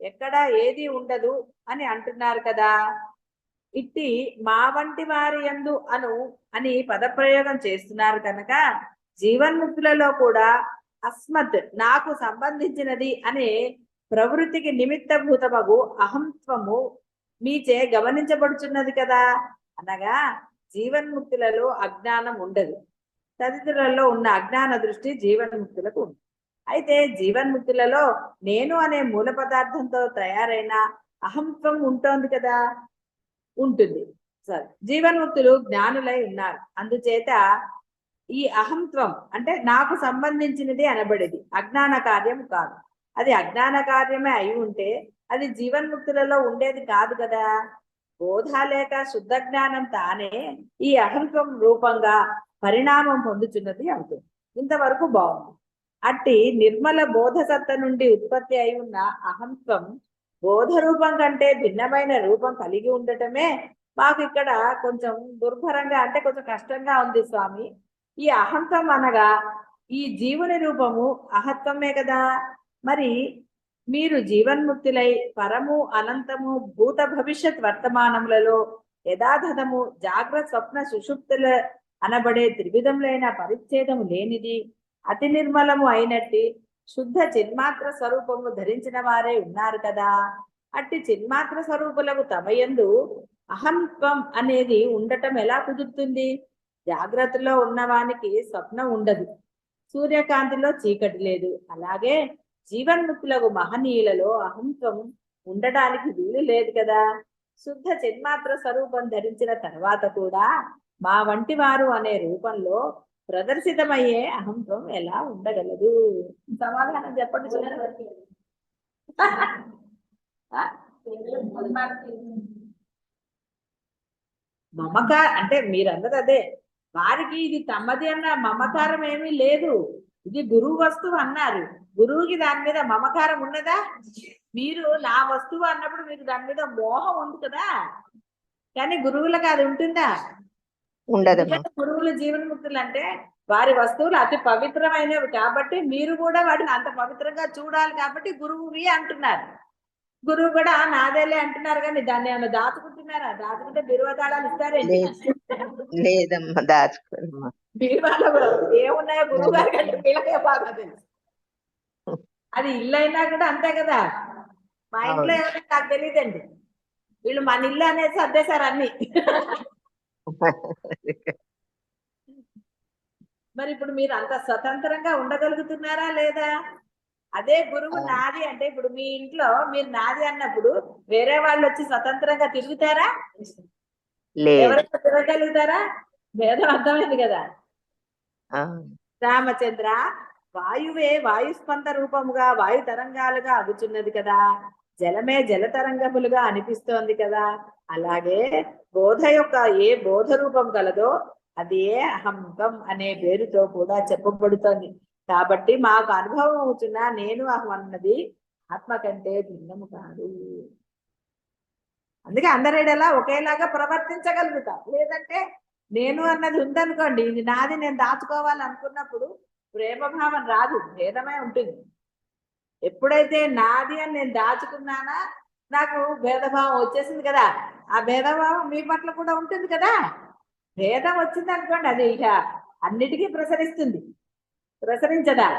A: ఎక్కడ ఏది ఉండదు అని అంటున్నారు కదా. ఇట్టి మా వంటి వారి యందు అని పదప్రయోగం చేస్తున్నారు కనుక జీవన్ముక్తులలో కూడా అస్మత్ నాకు సంబంధించినది అనే ప్రవృత్తికి నిమిత్తభూతమగు అహంత్వము మీచే గమనించబడుచున్నది కదా. అనగా జీవన్ముక్తులలో అజ్ఞానం ఉండదు, తదితరులలో ఉన్న అజ్ఞాన దృష్టి జీవన్ముక్తులకు ఉంది. అయితే జీవన్ముక్తులలో నేను అనే మూల పదార్థంతో తయారైన అహంత్వం ఉంటుంది కదా, ఉంటుంది. సరే, జీవన్ముక్తులు జ్ఞానులై ఉన్నారు, అందుచేత ఈ అహంత్వం అంటే నాకు సంబంధించినది అనబడేది అజ్ఞాన కార్యం కాదు. అది అజ్ఞాన కార్యమే అయి ఉంటే అది జీవన్ముక్తులలో ఉండేది కాదు కదా. బోధ లేక శుద్ధ జ్ఞానం తానే ఈ అహంత్వం రూపంగా పరిణామం పొందుతున్నది అవుతుంది. ఇంతవరకు బాగుంది. అట్టి నిర్మల బోధ సత్త నుండి ఉత్పత్తి అయి ఉన్న అహంత్వం బోధ రూపం కంటే భిన్నమైన రూపం కలిగి ఉండటమే మాకు ఇక్కడ కొంచెం దుర్భరంగా అంటే కొంచెం కష్టంగా ఉంది స్వామి. ఈ అహంత్వం అనగా ఈ జీవుని రూపము అహత్వమే కదా. మరి మీరు జీవన్ముక్తులై పరము అనంతము భూత భవిష్యత్ వర్తమానములలో యథాతథము జాగ్రత్త స్వప్న సుషుప్తుల అనబడే త్రివిధములైన పరిచ్ఛేదము లేనిది అతి నిర్మలము అయినట్టి శుద్ధ చిన్మాత్ర స్వరూపము ధరించిన వారే ఉన్నారు కదా. అట్టి చిన్మాత్ర స్వరూపులకు తమయందు అహంత్వం అనేది ఉండటం ఎలా కుదురుతుంది? జాగ్రత్తలో ఉన్నవానికి స్వప్నం ఉండదు, సూర్యకాంతిలో చీకటి లేదు. అలాగే జీవన్ముక్తులకు మహనీయులలో అహంత్వం ఉండడానికి వీలు లేదు కదా. శుద్ధ చిన్మాత్ర స్వరూపం ధరించిన తర్వాత కూడా మా వంటి వారు అనే రూపంలో ప్రదర్శితమయ్యే అహంత్వం ఎలా ఉండగలదు? సమాధానం చెప్పండి. మమకారం అంటే మీరన్నది అదే, వారికి ఇది తమది అన్న మమకారం ఏమీ లేదు, ఇది గురువు వస్తువు అన్నారు. గురువుకి దాని మీద మమకారం ఉన్నదా? మీరు నా వస్తువు అన్నప్పుడు మీకు దాని మీద మోహం ఉంది కదా, కానీ గురువులకు అది ఉంటుందా?
E: ఉండదు.
A: గురువుల జీవన్ముక్తులు అంటే వారి వస్తువులు అతి పవిత్రమైనవి కాబట్టి మీరు కూడా వాటిని అంత పవిత్రంగా చూడాలి కాబట్టి గురువువి అంటున్నారు. గురువు కూడా నాదేలే అంటున్నారు, కానీ దాన్ని ఏమైనా దాచుకుంటున్నారా? దాచుకుంటే బిరువతాళాలు ఇస్తారేంటి?
E: లేదమ్మా, దాచుకోమ్మా.
A: బీరువాలో ఏమున్నాయో గురువు గారి కంటే వీళ్ళకే బాగా తెలుసు. అది ఇల్లు అయినా కూడా అంతే కదా. మా ఇంట్లో ఏమైనా నాకు తెలియదండి, వీళ్ళు మన ఇల్లు అనేసి అద్దేశారు అన్ని. మరి ఇప్పుడు మీరు అంత స్వతంత్రంగా ఉండగలుగుతున్నారా లేదా? అదే గురువు నాది అంటే ఇప్పుడు మీ ఇంట్లో మీరు నాది అన్నప్పుడు వేరే వాళ్ళు వచ్చి స్వతంత్రంగా తిరుగుతారా? ఎవరైనా తిరగలుగుతారా? భేదం అర్థమైంది కదా. రామచంద్ర, వాయువే వాయుస్పంద రూపముగా వాయు తరంగాలుగా అగుచున్నది కదా, జలమే జల తరంగములుగా అనిపిస్తోంది కదా. అలాగే బోధ యొక్క ఏ బోధ రూపం కలదో అది ఏ అహంతం అనే పేరుతో కూడా చెప్పబడుతోంది. కాబట్టి మాకు అనుభవం అవుతున్న నేను అహం అన్నది ఆత్మ కంటే భిన్నము కాదు. అందుకే అందరేడలా ఒకేలాగా ప్రవర్తించగలుగుతాం. లేదంటే నేను అన్నది ఉందనుకోండి, ఇది నాది నేను దాచుకోవాలనుకున్నప్పుడు ప్రేమభావం రాదు, భేదమే ఉంటుంది. ఎప్పుడైతే నాది అని నేను దాచుకున్నానా నాకు భేదభావం వచ్చేసింది కదా. ఆ భేదభావం మీ పట్ల కూడా ఉంటుంది కదా. భేదం వచ్చింది అనుకోండి, అది ఇక అన్నిటికీ ప్రసరిస్తుంది. ప్రసరించదా?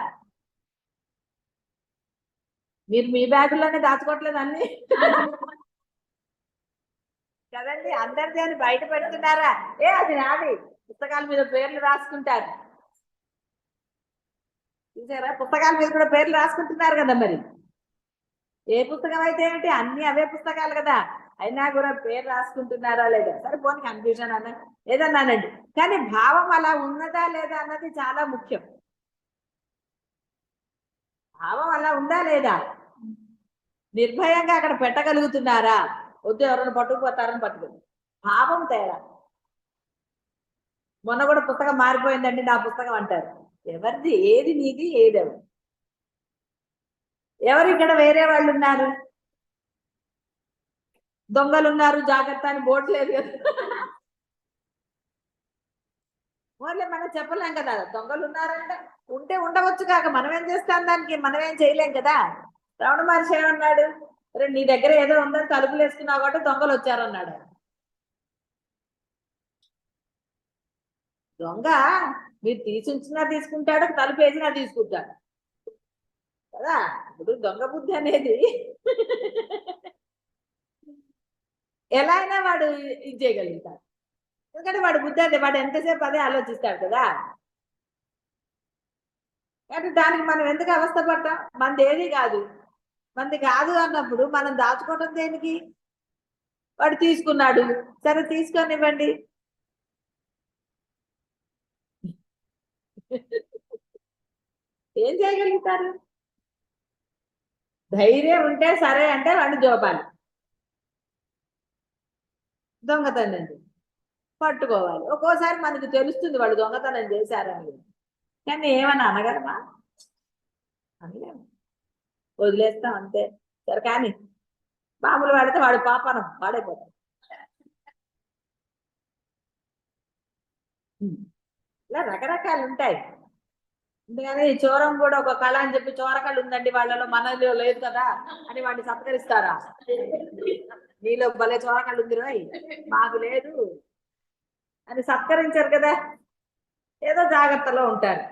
A: మీరు మీ బ్యాగుల్లోనే దాచుకోవట్లేదు అన్ని కదండి. అందరిది అని బయట పెడుతున్నారా? అది నాది. పుస్తకాల మీద పేర్లు రాసుకుంటారు చూసారా? పుస్తకాల మీద కూడా పేర్లు రాసుకుంటున్నారు కదా. మరి ఏ పుస్తకం అయితే ఏంటి, అన్ని అవే పుస్తకాలు కదా. అయినా కూడా పేరు రాసుకుంటున్నారా లేదా? సరే పోనీ కన్ఫ్యూజన్ అన్న ఏదన్నానండి, కానీ భావం అలా ఉన్నదా లేదా అన్నది చాలా ముఖ్యం. భావం అలా ఉందా లేదా? నిర్భయంగా అక్కడ పెట్టగలుగుతున్నారా? వద్దు ఎవరైనా పట్టుకుపోతారని పట్టుకుంది. భావం తేడా. మొన్న కూడా పుస్తకం మారిపోయిందండి నా పుస్తకం అంటారు. ఎవరిది ఏది నీది ఏది ఎవరు ఇక్కడ వేరే వాళ్ళు ఉన్నారు, దొంగలు ఉన్నారు జాగ్రత్త అని బోర్డు లేదు కదా. ఓన్లీ మనం చెప్పలేం కదా దొంగలు ఉన్నారంటే, ఉంటే ఉండవచ్చు కాక మనం ఏం చేస్తాం, దానికి మనం ఏం చేయలేం కదా. రమణ మహర్షి ఏమన్నాడు, అరే నీ దగ్గర ఏదో ఉందని తలుపులు వేసుకున్నావు కాబట్టి దొంగలు వచ్చారన్నాడు. దొంగ మీరు తీసుంచినా తీసుకుంటాడు, తలుపు వేసినా తీసుకుంటాడు కదా. ఇప్పుడు దొంగ బుద్ధి అనేది ఎలా అయినా వాడు ఇది చేయగలుగుతాడు, ఎందుకంటే వాడు బుద్ధి అదే, వాడు ఎంతసేపు అదే ఆలోచిస్తాడు కదా. కాబట్టి దానికి మనం ఎందుకు అవస్థ పడ్డాం, మనది ఏది కాదు. మనది కాదు అన్నప్పుడు మనం దాచుకోవడం దేనికి. వాడు తీసుకున్నాడు, సరే తీసుకొనివ్వండి. ఏం చేయగలుగుతారు. ధైర్యం ఉంటే సరే అంటే వాడిని జోపాలి, దొంగతనం పట్టుకోవాలి. ఒక్కోసారి మనకు తెలుస్తుంది వాడు దొంగతనం చేశారని, కానీ ఏమన్నా అనగలమా, అనలేము, వదిలేస్తాం అంతే. సరే కానీ మామూలు వాడితే వాడు పాపనం పాడైపోతాం. ఇలా రకరకాలు ఉంటాయి. అందుకని చోరం కూడా ఒక కళ అని చెప్పి చోరకళ ఉందండి వాళ్ళలో, మనలో లేదు కదా అని వాడిని సత్కరిస్తారా. నీలో భలే చోరకళ ఉంది రోయ్, మాకు లేదు అని సత్కరించారు కదా. ఏదో జాగ్రత్తలో ఉంటారు.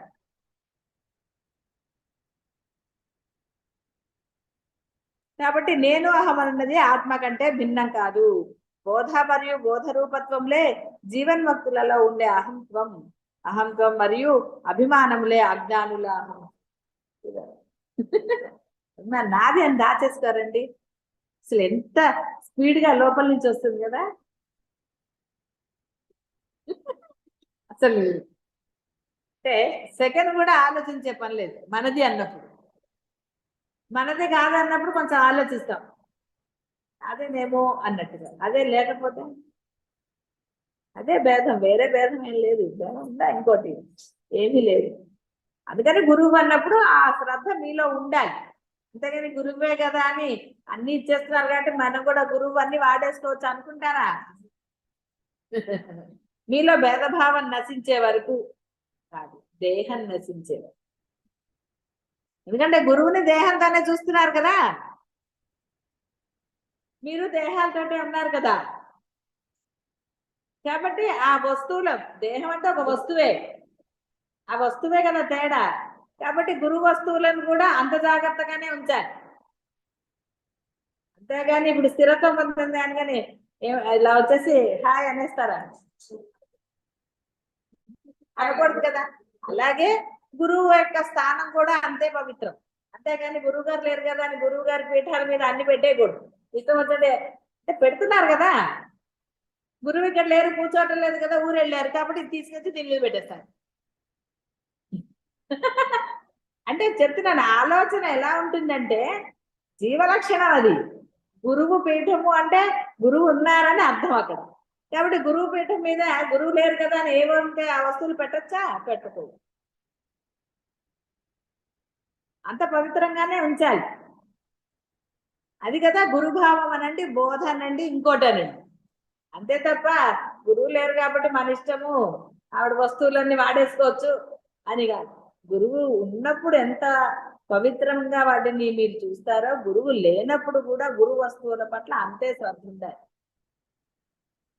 A: కాబట్టి నేను అహం అన్నది ఆత్మ కంటే భిన్నం కాదు. బోధ మరియు బోధ రూపత్వంలే జీవన్ముక్తులలో ఉండే అహంత్వం మరియు అభిమానములే అజ్ఞానుల అహం. నాది అని దాచేసుకోరండి, అసలు ఎంత స్పీడ్ గా లోపల నుంచి వస్తుంది కదా. అసలు అంటే సెకండ్ కూడా ఆలోచించే పని లేదు. మనది అన్నప్పుడు, మనదే కాదన్నప్పుడు కొంచెం ఆలోచిస్తాం, అదేనేమో అన్నట్టుగా. అదే లేకపోతే అదే భేదం, వేరే భేదం ఏం లేదు. భేదం ఉందా ఇంకోటి ఏమీ లేదు. అందుకని గురువు అన్నప్పుడు ఆ శ్రద్ధ మీలో ఉండాలి. అంతేగాని గురువే కదా అని అన్ని ఇచ్చేస్తున్నారు కాబట్టి మనం కూడా గురువు అన్ని వాడేసుకోవచ్చు అనుకుంటారా. మీలో భేదభావం నశించే వరకు కాదు, దేహం నశించే వరకు. ఎందుకంటే గురువుని దేహంతోనే చూస్తున్నారు కదా, మీరు దేహాలతోటే ఉన్నారు కదా. కాబట్టి ఆ వస్తువులు, దేహం అంటే ఒక వస్తువే, ఆ వస్తువే కదా తేడా. కాబట్టి గురువు వస్తువులను కూడా అంత జాగ్రత్తగానే ఉంచాలి. అంతేగాని ఇప్పుడు స్థిరత్వం పొందుతుంది అని కానీ ఇలా వచ్చేసి హాయ్ అనేస్తారా, అనకూడదు కదా. అలాగే గురువు యొక్క స్థానం కూడా అంతే పవిత్రం. అంతేగాని గురువు గారు లేరు కదా అని గురువు గారి పీఠాల మీద అన్ని పెట్టేయకూడదు. ఇష్టం వచ్చింటే అంటే పెడుతున్నారు కదా, గురువు ఇక్కడ లేరు, కూర్చోవటం లేదు కదా, ఊరు వెళ్ళారు కాబట్టి తీసుకొచ్చి దీని మీద పెట్టేస్తారు. అంటే చెప్తున్నాను, ఆలోచన ఎలా ఉంటుందంటే జీవలక్షణం అది. గురువు పీఠము అంటే గురువు ఉన్నారని అర్థం అక్కడ. కాబట్టి గురువు పీఠం మీద గురువు లేరు కదా అని ఏమంటే ఆ వస్తువులు పెట్టచ్చా, పెట్టకూడదు. అంత పవిత్రంగానే ఉంచాలి. అది కదా గురుభావం అనండి, బోధ అనండి, ఇంకోటి అనండి. అంతే తప్ప గురువు లేరు కాబట్టి మన ఇష్టము ఆవిడ వస్తువులన్నీ వాడేసుకోవచ్చు అని కాదు. గురువు ఉన్నప్పుడు ఎంత పవిత్రంగా వాటిని మీరు చూస్తారో, గురువు లేనప్పుడు కూడా గురు వస్తువుల పట్ల అంతే శ్రద్ధ ఉండాలి.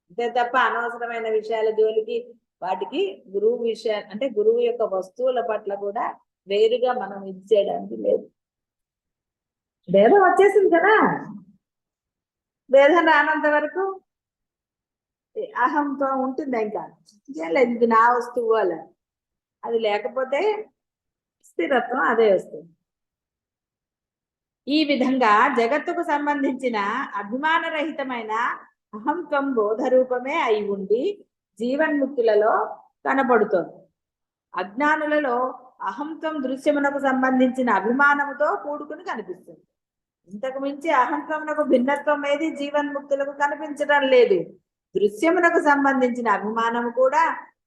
A: అంతే తప్ప అనవసరమైన విషయాల జోలికి వాటికి గురువు విషయాలు అంటే గురువు యొక్క వస్తువుల పట్ల కూడా వేరుగా మనం ఇది చేయడానికి లేదు. భేదం వచ్చేసింది కదా, భేదం రానంత వరకు అహంతో ఉంటుంది. ఇంకా ఇది నా వస్తువు అలా, అది లేకపోతే స్థిరత్వం అదే వస్తుంది. ఈ విధంగా జగత్తుకు సంబంధించిన అభిమానరహితమైన అహంత్వం బోధరూపమే అయి ఉండి జీవన్ముక్తులలో కనపడుతోంది. అజ్ఞానులలో అహంత్వం దృశ్యమునకు సంబంధించిన అభిమానముతో కూడుకుని కనిపిస్తుంది. ఇంతకు మించి అహంత్వమునకు భిన్నత్వం ఏది జీవన్ముక్తులకు కనిపించడం లేదు. దృశ్యమునకు సంబంధించిన అభిమానము కూడా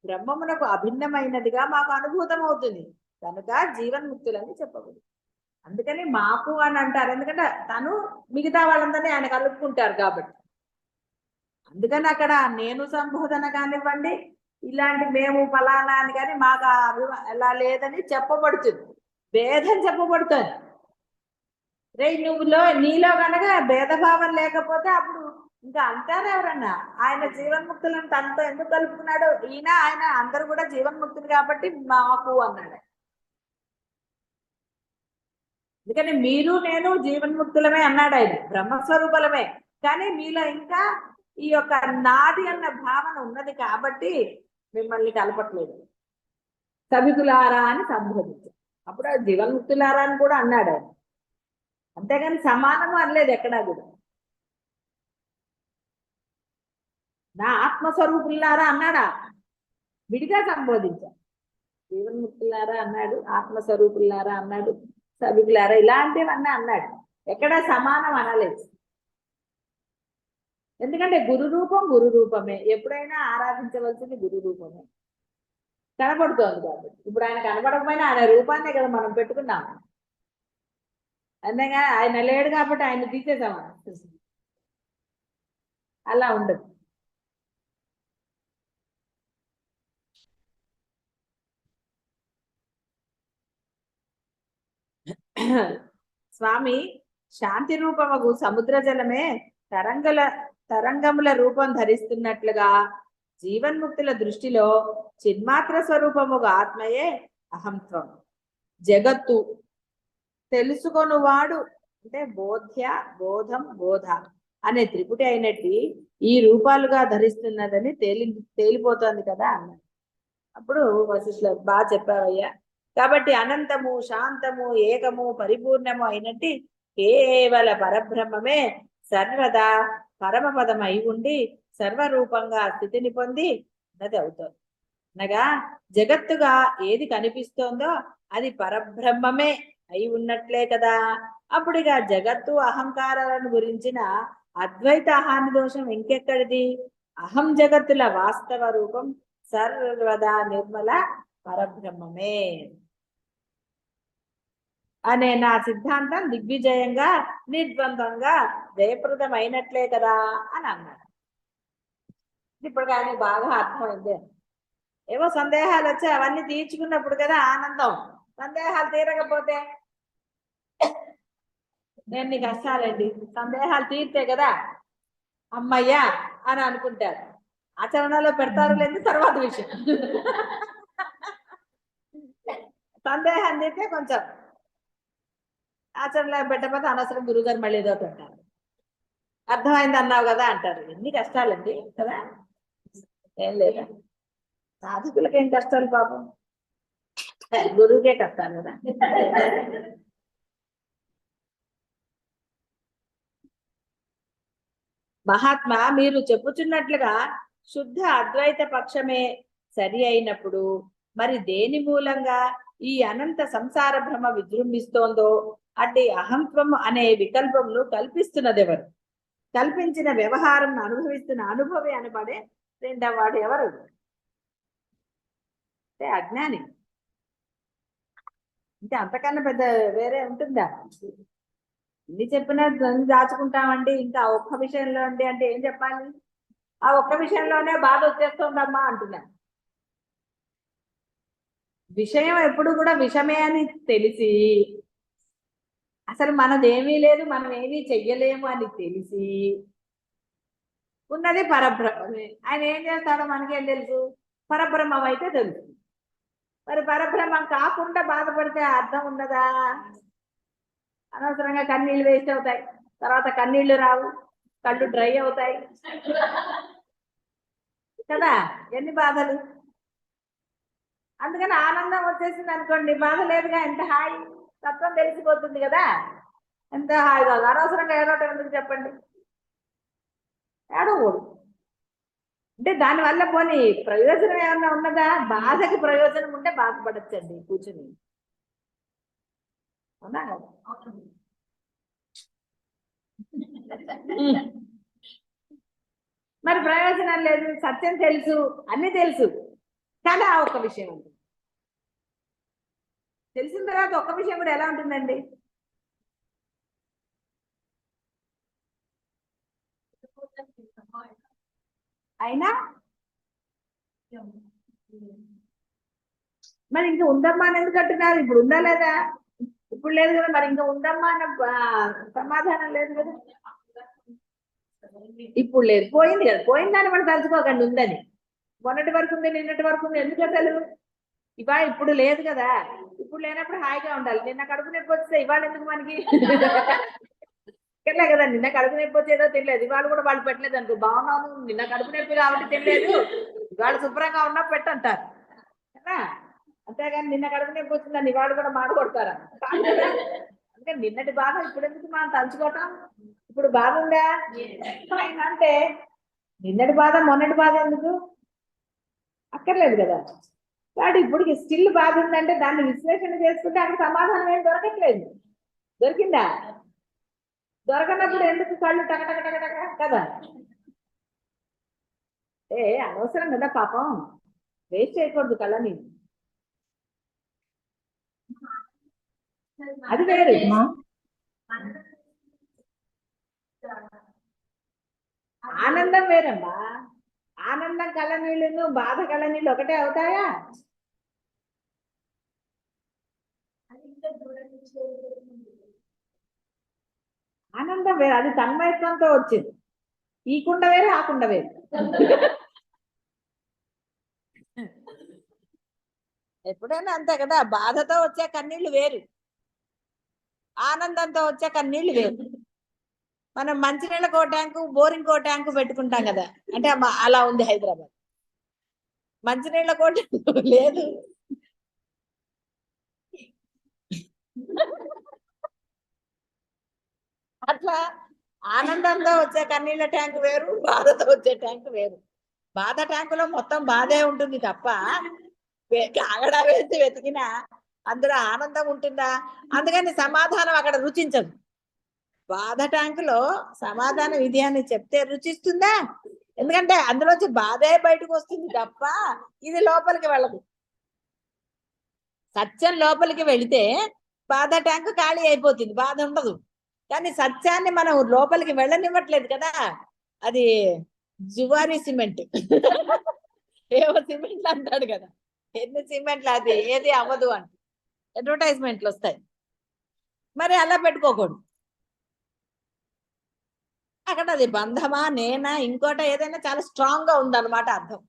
A: బ్రహ్మమునకు అభిన్నమైనదిగా మాకు అనుభూతం అవుతుంది కనుక జీవన్ముక్తులని చెప్పకూడదు. అందుకని మాకు అని అంటారు, ఎందుకంటే తను మిగతా వాళ్ళందరినీ ఆయన కలుపుకుంటారు కాబట్టి. అందుకని అక్కడ నేను సంబోధన కానివ్వండి, ఇలాంటి మేము ఫలానా అని కానీ మాకు ఎలా లేదని చెప్పబడుతుంది, భేదం చెప్పబడుతుంది. రే నీలో కనుక భేదభావం లేకపోతే అప్పుడు ఇంకా అంటారు ఎవరన్నా ఆయన జీవన్ముక్తులను తనతో ఎందుకు కలుపుకున్నాడు, ఈయన ఆయన అందరూ కూడా జీవన్ముక్తులు కాబట్టి మాకు అన్నాడు. ఎందుకని మీరు నేను జీవన్ముక్తులమే అన్నాడు ఆయన, బ్రహ్మస్వరూపులమే. కానీ మీలో ఇంకా ఈ యొక్క నాది అన్న భావన ఉన్నది కాబట్టి మిమ్మల్ని కలపట్లేదు. సభికులారా అని సంబోధించారు. అప్పుడు జీవన్ముక్తులారా అని కూడా అన్నాడు ఆయన, అంతేగాని సమానము అనలేదు ఎక్కడా కూడా. నా ఆత్మస్వరూపులారా అన్నాడా, విడిగా సంబోధించారు. జీవన్ముక్తులారా అన్నాడు, ఆత్మస్వరూపులారా అన్నాడు, సభికులారా ఇలాంటివన్నీ అన్నాడు, ఎక్కడా సమానం అనలేదు. ఎందుకంటే గురు రూపం గురు రూపమే, ఎప్పుడైనా ఆరాధించవలసింది గురు రూపమే కనబడుతోంది కాబట్టి. ఇప్పుడు ఆయన కనబడకపోయినా ఆయన రూపాన్నే కదా మనం పెట్టుకున్నాం, అంతేగా ఆయన లేడు కాబట్టి ఆయన తీసేసాము. అలా ఉండదు. స్వామి శాంతి రూపముగు సముద్ర జలమే తరంగముల రూపం ధరిస్తున్నట్లుగా జీవన్ముక్తుల దృష్టిలో చిన్మాత్ర స్వరూపముగా ఆత్మయే అహంత్వం. జగత్తు తెలుసుకొనువాడు అంటే బోధ్య, బోధం, బోధ అనే త్రిపుటి అయినట్టు ఈ రూపాలుగా ధరిస్తున్నదని తేలిపోతోంది కదా అన్నాడు. అప్పుడు వశిష్ఠులు బాగా చెప్పావయ్యా. కాబట్టి అనంతము, శాంతము, ఏకము, పరిపూర్ణము అయినట్టు కేవల పరబ్రహ్మమే సర్వదా పరమపదం అయి ఉండి సర్వరూపంగా స్థితిని పొంది ఉన్నది అవుతుంది. అనగా జగత్తుగా ఏది కనిపిస్తోందో అది పరబ్రహ్మమే అయి ఉన్నట్లే కదా. అప్పుడుగా జగత్తు అహంకారాలను గురించిన అద్వైత హాని దోషం ఇంకెక్కడిది? అహం జగత్తుల వాస్తవ రూపం సర్వదా నిర్మల పరబ్రహ్మమే అనే నా సిద్ధాంతం దిగ్విజయంగా నిర్ద్వందంగా జయప్రదమైనట్లే కదా అని అన్నాడు. ఇప్పుడు కానీ బాగా అర్థమైంది. ఏవో సందేహాలు వచ్చి అవన్నీ తీర్చుకున్నప్పుడు కదా ఆనందం. సందేహాలు తీరకపోతే ఎన్ని కష్టాలండి. సందేహాలు తీరితే కదా అమ్మయ్యా అని అనుకుంటారు. ఆచరణలో పెడతారు లేదు తర్వాత విషయం. సందేహం తీరితే కొంచెం, ఆచరణలో పెట్టకపోతే అనవసరం గురుగారు మళ్ళీ ఏదో పెట్టారు. అర్థమైంది అన్నావు కదా అంటారు. ఎన్ని కష్టాలండి కదా. ఏం లేదా, సాధకులకి ఏం కష్టాలు పాపం, గురువుకే కష్టాలు కదా. మహాత్మా మీరు చెప్పుచున్నట్లుగా శుద్ధ అద్వైత పక్షమే సరి అయినప్పుడు మరి దేని మూలంగా ఈ అనంత సంసార భ్రమ విజృంభిస్తోందో అట్టి అహంత్వం అనే వికల్పములు కల్పిస్తున్నదెవరు? కల్పించిన వ్యవహారం అనుభవిస్తున్న అనుభవి అనబడే రెండవ వాడు ఎవరు? అంటే అజ్ఞాని. అంటే అంతకన్నా పెద్ద వేరే ఉంటుందా? ఇన్ని చెప్పినా దాచుకుంటామండి, ఇంకా ఒక్క విషయంలో అండి అంటే ఏం చెప్పాలి? ఆ ఒక్క విషయంలోనే బాధ వచ్చేస్తుందమ్మా అంటున్నాను. విషయం ఎప్పుడు కూడా విషమే అని తెలిసి, అసలు మనదేమీ లేదు, మనం ఏమీ చెయ్యలేము అని తెలిసి ఉన్నది పరబ్రహ్మమే. ఆయన ఏం చేస్తాడో మనకేం తెలుసు? పరబ్రహ్మం అయితే తెలుసు. మరి పరబ్రహ్మం కాకుండా బాధపడితే అర్థం ఉన్నదా? అనవసరంగా కన్నీళ్ళు వేస్ట్ అవుతాయి, తర్వాత కన్నీళ్లు రావు, కళ్ళు డ్రై అవుతాయి కదా. ఎన్ని బాధలు. అందుకని ఆనందం వచ్చేసింది అనుకోండి, బాధ లేదుగా, ఎంత హాయి, తత్వం తెలిసిపోతుంది కదా, ఎంత హాయిగా. అనవసరంగా ఏడవటం ఎందుకు చెప్పండి? ఏడవకూడదు. అంటే దానివల్ల పోనీ ప్రయోజనం ఏమన్నా ఉన్నదా? బాధకి ప్రయోజనం ఉంటే బాధపడచ్చండి కూర్చుని, అవునా కదా. మరి ప్రయోజనం లేదు, సత్యం తెలుసు, అన్ని తెలుసు, కానీ ఆ ఒక్క విషయం ఉంటుంది. తెలిసిన తర్వాత ఒక్క విషయం కూడా ఎలా ఉంటుందండి? అయినా మరి ఇంకా ఉందమ్మా అని ఎందుకు అంటున్నారు? ఇప్పుడు ఉందా లేదా? ఇప్పుడు లేదు కదా, మరి ఇంకా ఉందమ్మా అన్న సమాధానం లేదు కదా. ఇప్పుడు లేదు, పోయింది కదా. పోయిన దాన్ని మనం తలుచుకోకండి ఉందని. మొన్నటి వరకు ఉంది, నిన్నటి వరకు ఉంది, ఎందుకు అసలు? ఇవాళ ఇప్పుడు లేదు కదా. ఇప్పుడు లేనప్పుడు హాయిగా ఉండాలి. నిన్న కడుపు నొప్పి వస్తే ఇవాళ ఎందుకు మనకి? తినలే కదా, నిన్న కడుపు నొప్పి వచ్చేదో తినలేదు, ఇవాళ కూడా వాళ్ళు పెట్టలేదు అనుకో, బాగున్నాను నిన్న కడుపు నొప్పి కాబట్టి తినలేదు, ఇవాళ శుభ్రంగా ఉన్నా పెట్టంటారు కదా. అంతేగాని నిన్న కడుపు నొప్పి వచ్చిందని ఇవాళ కూడా మాట కొడతారా? అందుకే నిన్నటి బాధ ఇప్పుడు ఎందుకు మనం తలుచుకోవటం? ఇప్పుడు బాధ ఉందా అంటే నిన్నటి బాధ మొన్నటి బాధ ఎందుకు అక్కర్లేదు కదా. కాబట్టి ఇప్పుడు స్టిల్ బాధ ఉందంటే దాన్ని విశ్లేషణ చేసుకుంటే అక్కడ సమాధానం ఏం దొరకట్లేదు. దొరికిందా? దొరకనప్పుడు ఎందుకు కళ్ళు టకటక కదా. అనవసరం కదా పాపం, వేస్ట్ చేయకూడదు కళ్ళని. అది వేరు. ఆనందం వేరమ్మా. ఆనందం కళ్ళ నీళ్ళు, బాధ కళ్ళ నీళ్ళు ఒకటే అవుతాయా? ఆనందం వేరు, అది తన్మయత్వంతో వచ్చింది. ఈ కుండ వేరు, ఆ కుండ వేరు. ఎప్పుడైనా అంతే కదా. బాధతో వచ్చే కన్నీళ్లు వేరు, ఆనందంతో వచ్చే కన్నీళ్లు వేరు. మనం మంచినీళ్ళకో ట్యాంకు, బోరింగ్ కో ట్యాంకు పెట్టుకుంటాం కదా, అంటే అలా ఉంది హైదరాబాద్. మంచినీళ్ళకో ట్యాంకు లేదు. అట్లా ఆనందంతో వచ్చే కన్నీళ్ళ ట్యాంకు వేరు, బాధతో వచ్చే ట్యాంకు వేరు. బాధ ట్యాంకులో మొత్తం బాధే ఉంటుంది తప్ప కాగడా వేసి వెతికినా అందులో ఆనందం ఉంటుందా? అందుకని సమాధానం అక్కడ రుచించదు. బాధ ట్యాంకులో సమాధానం ఇది అని చెప్తే రుచిస్తుందా? ఎందుకంటే అందులోంచి బాధే బయటకు వస్తుంది తప్ప ఇది లోపలికి వెళ్ళదు. సత్యం లోపలికి వెళితే బాధ ట్యాంకు ఖాళీ అయిపోతుంది, బాధ ఉండదు. కానీ సత్యాన్ని మనం లోపలికి వెళ్ళనివ్వట్లేదు కదా. అది జువారీ సిమెంట్ ఏవో సిమెంట్లు అంటాడు కదా, ఎన్ని సిమెంట్లు అది ఏది అవ్వదు అంటే అడ్వర్టైజ్మెంట్లు వస్తాయి. మరి అలా పెట్టుకోకూడదు. అక్కడ అది బంధమా, నేనా, ఇంకోట ఏదైనా చాలా స్ట్రాంగ్ గా ఉందన్నమాట అర్థం.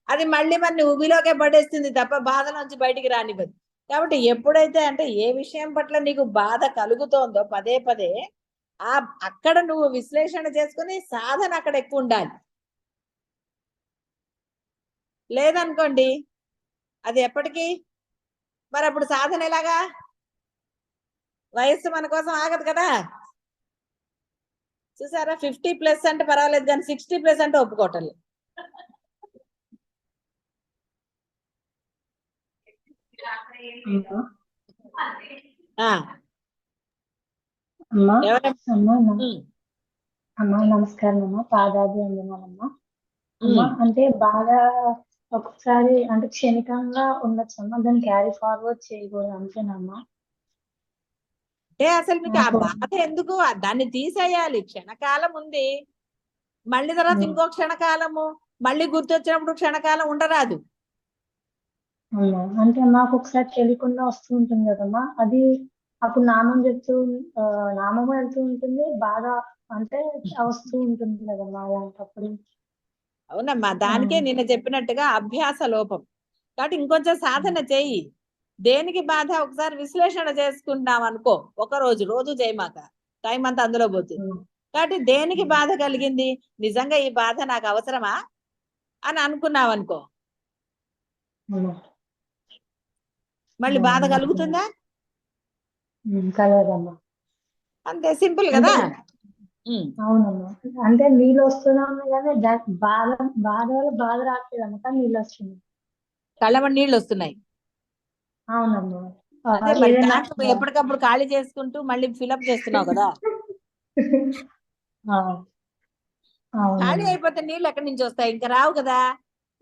A: అది మళ్ళీ మన ఉబిలోకే పడేస్తుంది తప్ప బాధ నుంచి బయటికి రానివ్వదు. కాబట్టి ఎప్పుడైతే అంటే ఏ విషయం పట్ల నీకు బాధ కలుగుతోందో పదే పదే అక్కడ నువ్వు విశ్లేషణ చేసుకుని సాధన అక్కడ ఎక్కువ ఉండాలి. లేదనుకోండి అది ఎప్పటికీ మరి అప్పుడు సాధన ఎలాగా? వయస్సు మన కోసం ఆగదు కదా. చూసారా, 50+ అంటే పర్వాలేదు కానీ 60+ అంటే ఒప్పుకోవటం లేదు.
F: అమ్మా నమస్కారం అమ్మా, పాదాది వందనాలమ్మా. అమ్మా అంటే బాగా ఒకసారి అంటే క్షణికంగా ఉండొచ్చమ్మా, దాన్ని క్యారీ ఫార్వర్డ్ చేయకూడదు అంతేనమ్మా?
A: అంటే అసలు మీకు ఆ బాధ ఎందుకు? దాన్ని తీసేయాలి. క్షణకాలం ఉంది, మళ్ళీ తర్వాత ఇంకో క్షణకాలము, మళ్ళీ గుర్తొచ్చినప్పుడు క్షణకాలం ఉండరాదు.
F: అంటే మాకు ఒకసారి తెలియకుండా వస్తూ ఉంటుంది కదమ్మా, అది అప్పుడు నామం చెప్తూ నామం వెళ్తూ ఉంటుంది, బాధ అంటే వస్తూ ఉంటుంది కదమ్మా అలాంటప్పుడు.
A: అవునమ్మా, దానికే నిన్న చెప్పినట్టుగా అభ్యాస లోపం. కాబట్టి ఇంకొంచెం సాధన చేయి. దేనికి బాధ ఒకసారి విశ్లేషణ చేసుకుంటాం అనుకో, రోజు చేయమాక, టైం అంతా అందులో పోతుంది. కాబట్టి దేనికి బాధ కలిగింది, నిజంగా ఈ బాధ నాకు అవసరమా అని అనుకున్నావు అనుకో, మళ్ళీ బాధ కలుగుతుందా?
F: కలగదమ్మా.
A: అంతే సింపుల్ కదా.
F: అవునమ్మా, అంటే నీళ్ళు వస్తున్నా కానీ బాధ వల్ల బాధ రావట్లేదమ్మా, కానీ నీళ్ళు వస్తున్నాయి,
A: కళ్ళమని నీళ్ళు వస్తున్నాయి.
F: అవునమ్మా.
A: అదే మరి ట్యాంక్ ఎప్పటికప్పుడు ఖాళీ చేసుకుంటూ మళ్ళీ ఫిలప్ చేస్తున్నావు కదా. ఖాళీ అయిపోతే నీళ్ళు ఎక్కడి నుంచి వస్తాయి? ఇంకా రావు కదా.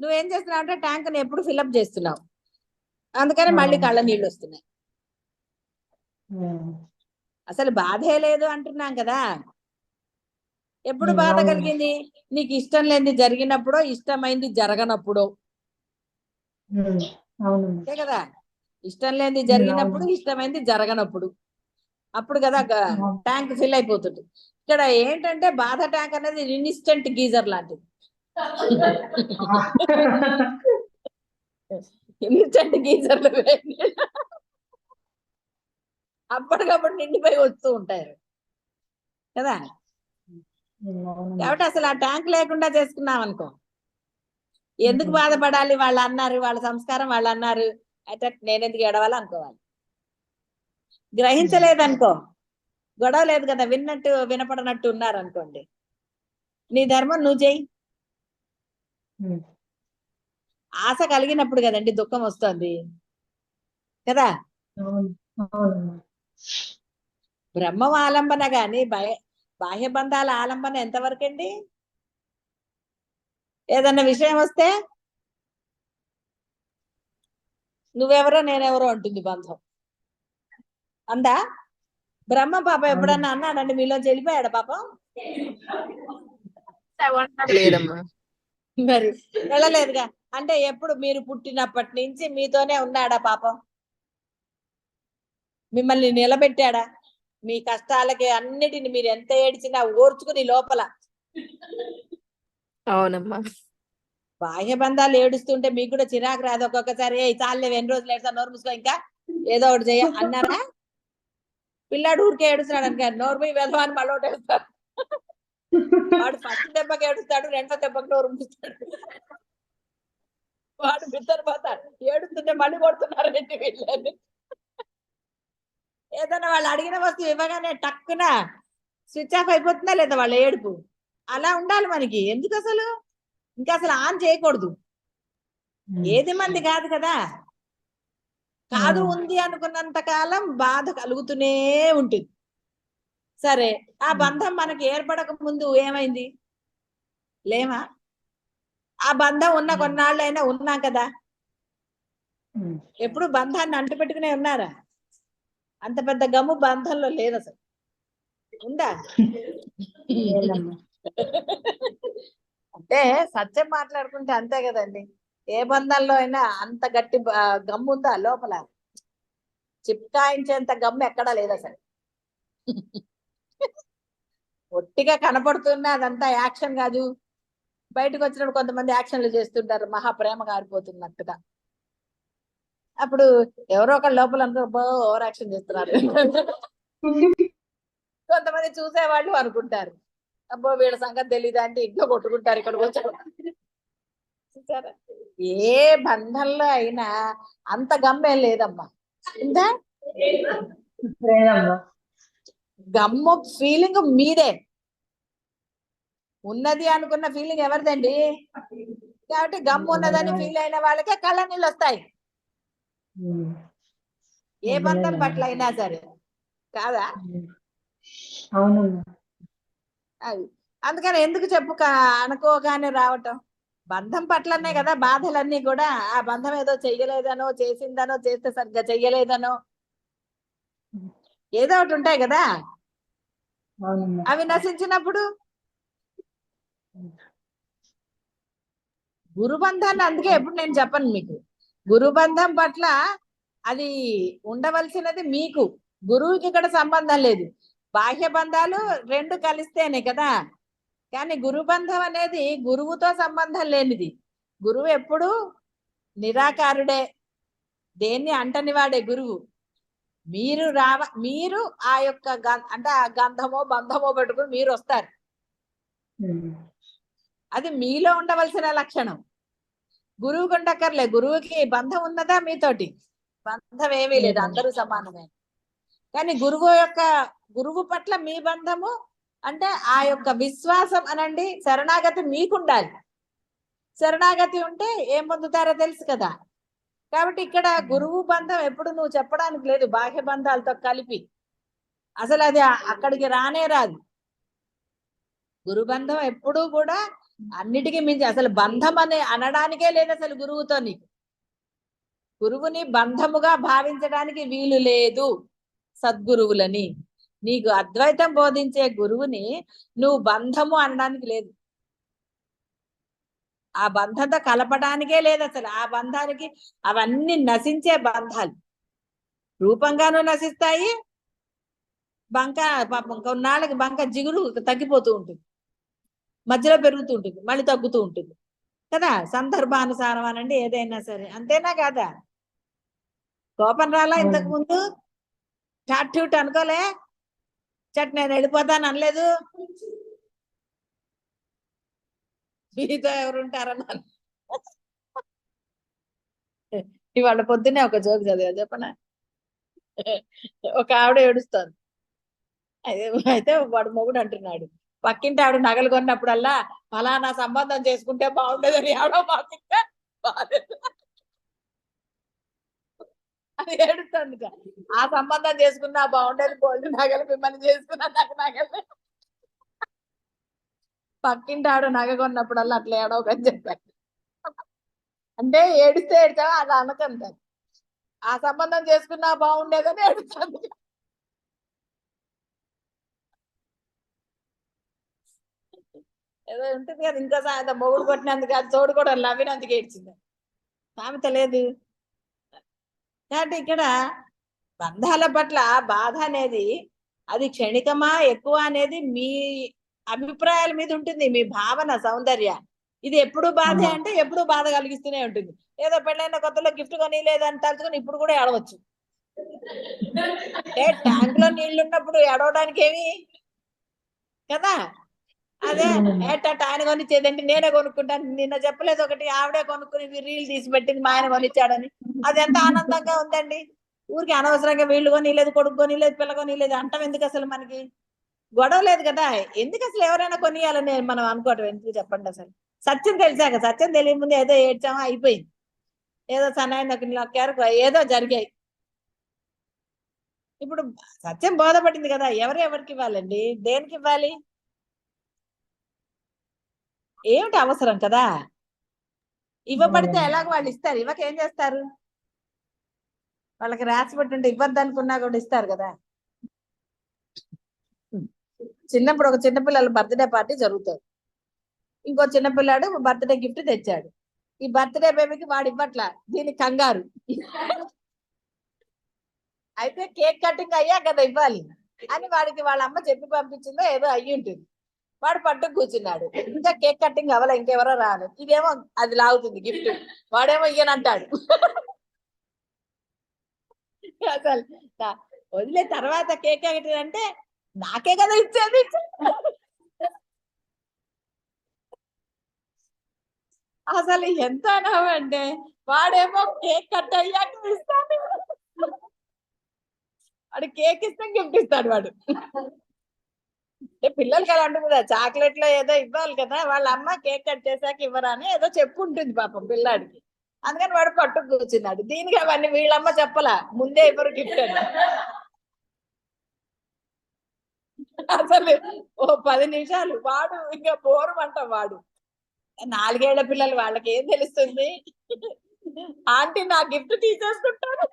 A: నువ్వేం చేస్తున్నావు అంటే ట్యాంక్ ని ఎప్పుడు ఫిల్అప్ చేస్తున్నావు, అందుకని మళ్ళీ కళ్ళ నీళ్ళు వస్తున్నాయి. అసలు బాధే లేదు అంటున్నాం కదా. ఎప్పుడు బాధ
F: అవును.
A: కలిగింది? నీకు ఇష్టం లేనిది జరిగినప్పుడో, ఇష్టమైంది జరగనప్పుడో.
F: అవును.
A: అంతే కదా, ఇష్టం లేనిది జరిగినప్పుడు, ఇష్టమైంది జరగనప్పుడు, అప్పుడు కదా ట్యాంక్ ఫిల్ అయిపోతుంది. ఇక్కడ ఏంటంటే బాధ ట్యాంక్ అనేది ఇన్స్టెంట్ గీజర్ లాంటిది. ఇన్స్టెంట్ గీజర్లు అప్పటికప్పుడు నిండిపోయి వస్తూ ఉంటారు కదా. కాబట్టి అసలు ఆ ట్యాంక్ లేకుండా చేసుకున్నాం అనుకో, ఎందుకు బాధపడాలి? వాళ్ళు అన్నారు, వాళ్ళ సంస్కారం వాళ్ళు అన్నారు, అయితే నేనెందుకు ఏడవాలి అనుకోవాలి. గ్రహించలేదనుకో, గొడవ లేదు కదా, విన్నట్టు వినపడనట్టు ఉన్నారు అనుకోండి, నీ ధర్మం నువ్వు చెయ్యి. ఆశ కలిగినప్పుడు కదండి దుఃఖం వస్తుంది కదా. బ్రహ్మం ఆలంబన గాని బాహ్య బంధాల ఆలంబన ఎంతవరకు అండి? ఏదన్నా విషయం వస్తే నువ్వెవరో నేనెవరో అంటుంది బంధం. అందా? బ్రహ్మ పాపం ఎప్పుడన్నా అన్నాడండి మీలో వెళ్ళిపోయాడా పాపం?
E: లేదమ్మా.
A: మరి వెళ్ళలేదుగా. అంటే ఎప్పుడు మీరు పుట్టినప్పటి నుంచి మీతోనే ఉన్నాడా పాపం? మిమ్మల్ని నిలబెట్టాడా? మీ కష్టాలకి అన్నిటిని మీరు ఎంత ఏడ్చినా ఓర్చుకుని లోపల.
E: అవునమ్మా.
A: బాహ్య బంధాలు ఏడుస్తుంటే మీకు కూడా చిరాకు రాదు ఒక్కొక్కసారి? ఏ చాలే, ఎన్ని రోజులు ఏడ్చా, నోరు మూసుకో, ఇంకా ఏదో ఒకటి చెయ్య అన్నారా? పిల్లాడు ఊరికే ఏడుస్తున్నాడు అనుకో, నోరు మీ వెధవాన్ని మళ్ళీ ఒకటి ఏడుస్తాడు. వాడు ఫస్ట్ దెబ్బకి ఏడుస్తాడు, రెండో దెబ్బకి నోరు మూస్తాడు. వాడు బిద్దరిపోతాడు, ఏడుస్తుంటే మళ్ళీ కొడుతున్నారు ఏంటి వీళ్ళని. ఏదైనా వాళ్ళు అడిగిన వస్తువు ఇవ్వగానే టక్కున స్విచ్ ఆఫ్ అయిపోతుందా లేదా వాళ్ళ ఏడుపు? అలా ఉండాలి మనకి. ఎందుకు అసలు ఇంకా అసలు ఆన్ చేయకూడదు. ఏది మంది కాదు కదా. కాదు ఉంది అనుకున్నంత కాలం బాధ కలుగుతూనే ఉంటుంది. సరే, ఆ బంధం మనకి ఏర్పడక ముందు ఏమైంది? లేమా? ఆ బంధం ఉన్న కొన్నాళ్ళైనా ఉన్నాం కదా. ఎప్పుడు బంధాన్ని అంటుపెట్టుకునే ఉన్నారా? అంత పెద్ద గమ్ము బంధంలో లేదు అసలు. ఉందా? అంటే సత్యం మాట్లాడుకుంటే అంతే కదండి. ఏ బంధంలో అయినా అంత గట్టి గమ్ము ఉందా లోపల? చిప్కాయించేంత గమ్ము ఎక్కడా లేదు అసలు. ఒట్టిగా కనపడుతున్నా అదంతా యాక్షన్ కాదు. బయటకు వచ్చినప్పుడు కొంతమంది యాక్షన్లు చేస్తుంటారు మహా ప్రేమ కారిపోతున్నట్టుగా. అప్పుడు ఎవరో ఒకళ్ళు లోపల అనుకో ఓవర్ యాక్షన్ చేస్తున్నారు. కొంతమంది చూసేవాళ్ళు అనుకుంటారు, అబ్బో వీళ్ళ సంగతి తెలీదా అంటే ఇంట్లో కొట్టుకుంటారు ఇక్కడికి వచ్చారు. చూసారా? ఏ బంధంలో అయినా అంత గమ్మేం లేదమ్మా. ఉందా? గమ్ము ఫీలింగ్ మీదే ఉన్నది అనుకున్న ఫీలింగ్ ఎవరిదండి? కాబట్టి గమ్ము ఉన్నదని ఫీల్ అయిన వాళ్ళకే కళ్ళ నీళ్ళు వస్తాయి. ఏ బంధం పట్ల అయినా సరే కాదా?
F: అవును.
A: అది అందుకని ఎందుకు చెప్పు అనుకోగానే రావటం. బంధం పట్లనే కదా బాధలన్నీ కూడా. ఆ బంధం ఏదో చెయ్యలేదనో, చేసిందనో, చేస్తే సరిగ్గా చెయ్యలేదనో ఏదో ఒకటి ఉంటాయి కదా. అవి నశించినప్పుడు గురుబంధాన్ని, అందుకే ఎప్పుడు నేను చెప్పను మీకు, గురుబంధం పట్ల అది ఉండవలసినది మీకు. గురువుకి ఇక్కడ సంబంధం లేదు. బాహ్య బంధాలు రెండు కలిస్తేనే కదా. కానీ గురుబంధం అనేది గురువుతో సంబంధం లేనిది. గురువు ఎప్పుడు నిరాకారుడే, దేన్ని అంటని వాడే గురువు. మీరు ఆ యొక్క అంటే ఆ గంధమో బంధమో పెట్టుకుని మీరు వస్తారు. అది మీలో ఉండవలసిన లక్షణం. గురువుకు ఉండక్కర్లే. గురువుకి బంధం ఉన్నదా మీతోటి? బంధం ఏమీ లేదు, అందరూ సమానమే. కానీ గురువు పట్ల మీ బంధము అంటే ఆ యొక్క విశ్వాసం అనండి, శరణాగతి మీకుండాలి. శరణాగతి ఉంటే ఏం పొందుతారో తెలుసు కదా. కాబట్టి ఇక్కడ గురువు బంధం ఎప్పుడు నువ్వు చెప్పడానికి లేదు బాహ్య బంధాలతో కలిపి. అసలు అది అక్కడికి రానే రాదు. గురుబంధం ఎప్పుడూ కూడా అన్నిటికీ మించి అసలు బంధం అని అనడానికే లేదు అసలు గురువుతో నీకు. గురువుని బంధముగా భావించడానికి వీలు లేదు సద్గురువులని. నీకు అద్వైతం బోధించే గురువుని నువ్వు బంధము అనడానికి లేదు. ఆ బంధంతో కలపడానికే లేదు అసలు. ఆ బంధానికి అవన్నీ నశించే బంధాలు రూపంగానూ నశిస్తాయి. బంక పాపం కొన్నాళ్ళకి బంక జిగురు తగ్గిపోతూ ఉంటుంది, మధ్యలో పెరుగుతూ ఉంటుంది, మళ్ళీ తగ్గుతూ ఉంటుంది కదా. సందర్భానుసారం అనండి ఏదైనా సరే, అంతేనా కాదా? కోపం రాలా ఇంతకు ముందు? చాట్ ట్యూట్ అనుకోలే, చట్ నేను వెళ్ళిపోతాను అనలేదు. మీతో ఎవరుంటారన్నాను. ఇవాళ పొద్దున్నే ఒక జోక్ చదివా చెప్పనా. ఒక ఆవిడ ఏడుస్తాను. అయితే వాడు మొగుడు అంటున్నాడు, పక్కింటి ఆవిడ నగలు కొన్నప్పుడల్లా ఫలానా సంబంధం చేసుకుంటే బాగుండేదని ఆవిడ మాకింటే బాగాలేదు అది ఏడుస్తుంది. ఆ సంబంధం చేసుకున్నా బాగుండేది, గోల్డ్ నగలు మిమ్మల్ని చేసుకున్నా నాకు నగలు. పక్కింటి ఆవిడ నగ కొన్నప్పుడల్లా అట్లా ఏడవకని చెప్పాను. అంటే ఏడిస్తే ఏడుతావా అది అనకంటారు. ఆ సంబంధం చేసుకున్నా బాగుండేదని ఏడుస్తుంది. ఏదో ఉంటుంది కదా, ఇంకో సాయంత్రం మొగుడు కొట్టినందుకు అది తోడు కూడా నవ్వినందుకు ఏడ్చింది. సామెత లేదు కాబట్టి ఇక్కడ బంధాల పట్ల బాధ అనేది అది క్షణికమా ఎక్కువ అనేది మీ అభిప్రాయాల మీద ఉంటుంది, మీ భావన సౌందర్య. ఇది ఎప్పుడు బాధే అంటే ఎప్పుడు బాధ కలిగిస్తూనే ఉంటుంది. ఏదో పెళ్ళైన కొత్తలో గిఫ్ట్ కొని లేదని తలుచుకొని ఇప్పుడు కూడా ఏడవచ్చు. అంటే ట్యాంక్ లో నీళ్లు ఉన్నప్పుడు ఏడవడానికి ఏమి కదా. అదే ఏటట్టు ఆయన కొనిచ్చేదంటే నేనే కొనుక్కుంటాను. నిన్న చెప్పలేదు ఒకటి, ఆవిడే కొనుక్కుని రీల్ తీసి పెట్టింది మా ఆయన కొనిచ్చాడని. అది ఎంత ఆనందంగా ఉందండి. ఊరికి అనవసరంగా వీళ్ళు కొనిలేదు, కొడుకు కొనిలేదు, పిల్ల కొనిలేదు అంటాం ఎందుకు? అసలు మనకి గొడవ లేదు కదా. ఎందుకు అసలు ఎవరైనా కొనియాలని మనం అనుకోవటం ఎందుకు చెప్పండి? అసలు సత్యం తెలిసాక, సత్యం తెలియ ముందు ఏదో ఏడ్చామా అయిపోయింది, ఏదో సన్నాయి నొక్కారు, ఏదో జరిగాయి. ఇప్పుడు సత్యం బోధపడింది కదా, ఎవరికి ఇవ్వాలండి? దేనికి ఇవ్వాలి? ఏమిటి అవసరం కదా. ఇవ్వబడితే ఎలాగ వాళ్ళు ఇస్తారు, ఇవ్వక ఏం చేస్తారు? వాళ్ళకి రాసి పెట్టుంటే ఇవ్వద్దు అనుకున్నా కూడా ఇస్తారు కదా. చిన్నప్పుడు ఒక చిన్నపిల్లల బర్త్డే పార్టీ జరుగుతుంది. ఇంకో చిన్నపిల్లాడు బర్త్డే గిఫ్ట్ తెచ్చాడు. ఈ బర్త్డే బేబీకి వాడు ఇవ్వట్లా, దీనికి కంగారు. అయితే కేక్ కటింగ్ అయ్యా కదా ఇవ్వాలి అని వాడికి వాళ్ళ అమ్మ చెప్పి పంపించిందో ఏదో అయ్యి ఉంటుంది. వాడు పట్టుకు కూర్చున్నాడు, ఇంకా కేక్ కటింగ్ అవ్వాలి, ఇంకెవరో రాను. ఇదేమో అది లాగుతుంది గిఫ్ట్, వాడేమో ఇయ్యనంటాడు. అసలు వదిలే తర్వాత కేక్ కటింగ్ అంటే నాకే కదా ఇచ్చేది. అసలు ఎంత అంటే వాడేమో కేక్ కట్ అయ్యాక ఇస్తాడు, వాడు కేక్ ఇస్తే గిఫ్ట్ ఇస్తాడు వాడు. పిల్లలకి అలా ఉంటుంది కదా, చాక్లెట్ లో ఏదో ఇవ్వాలి కదా, వాళ్ళ అమ్మ కేక్ కట్ చేశాక ఇవ్వరా అని ఏదో చెప్పుంటుంది పాపం పిల్లాడికి. అందుకని వాడు పట్టుకు కూర్చున్నాడు. దీనికి అవన్నీ వీళ్ళమ్మ చెప్పలా, ముందే ఇవ్వరు గిఫ్ట్ అని. అసలు ఓ 10 నిమిషాలు వాడు ఇంకా బోరమంట. వాడు 4 ఏళ్ల పిల్లలు, వాళ్ళకి ఏం తెలుస్తుంది? ఆంటీ నా గిఫ్ట్ తీసేసుకుంటాను,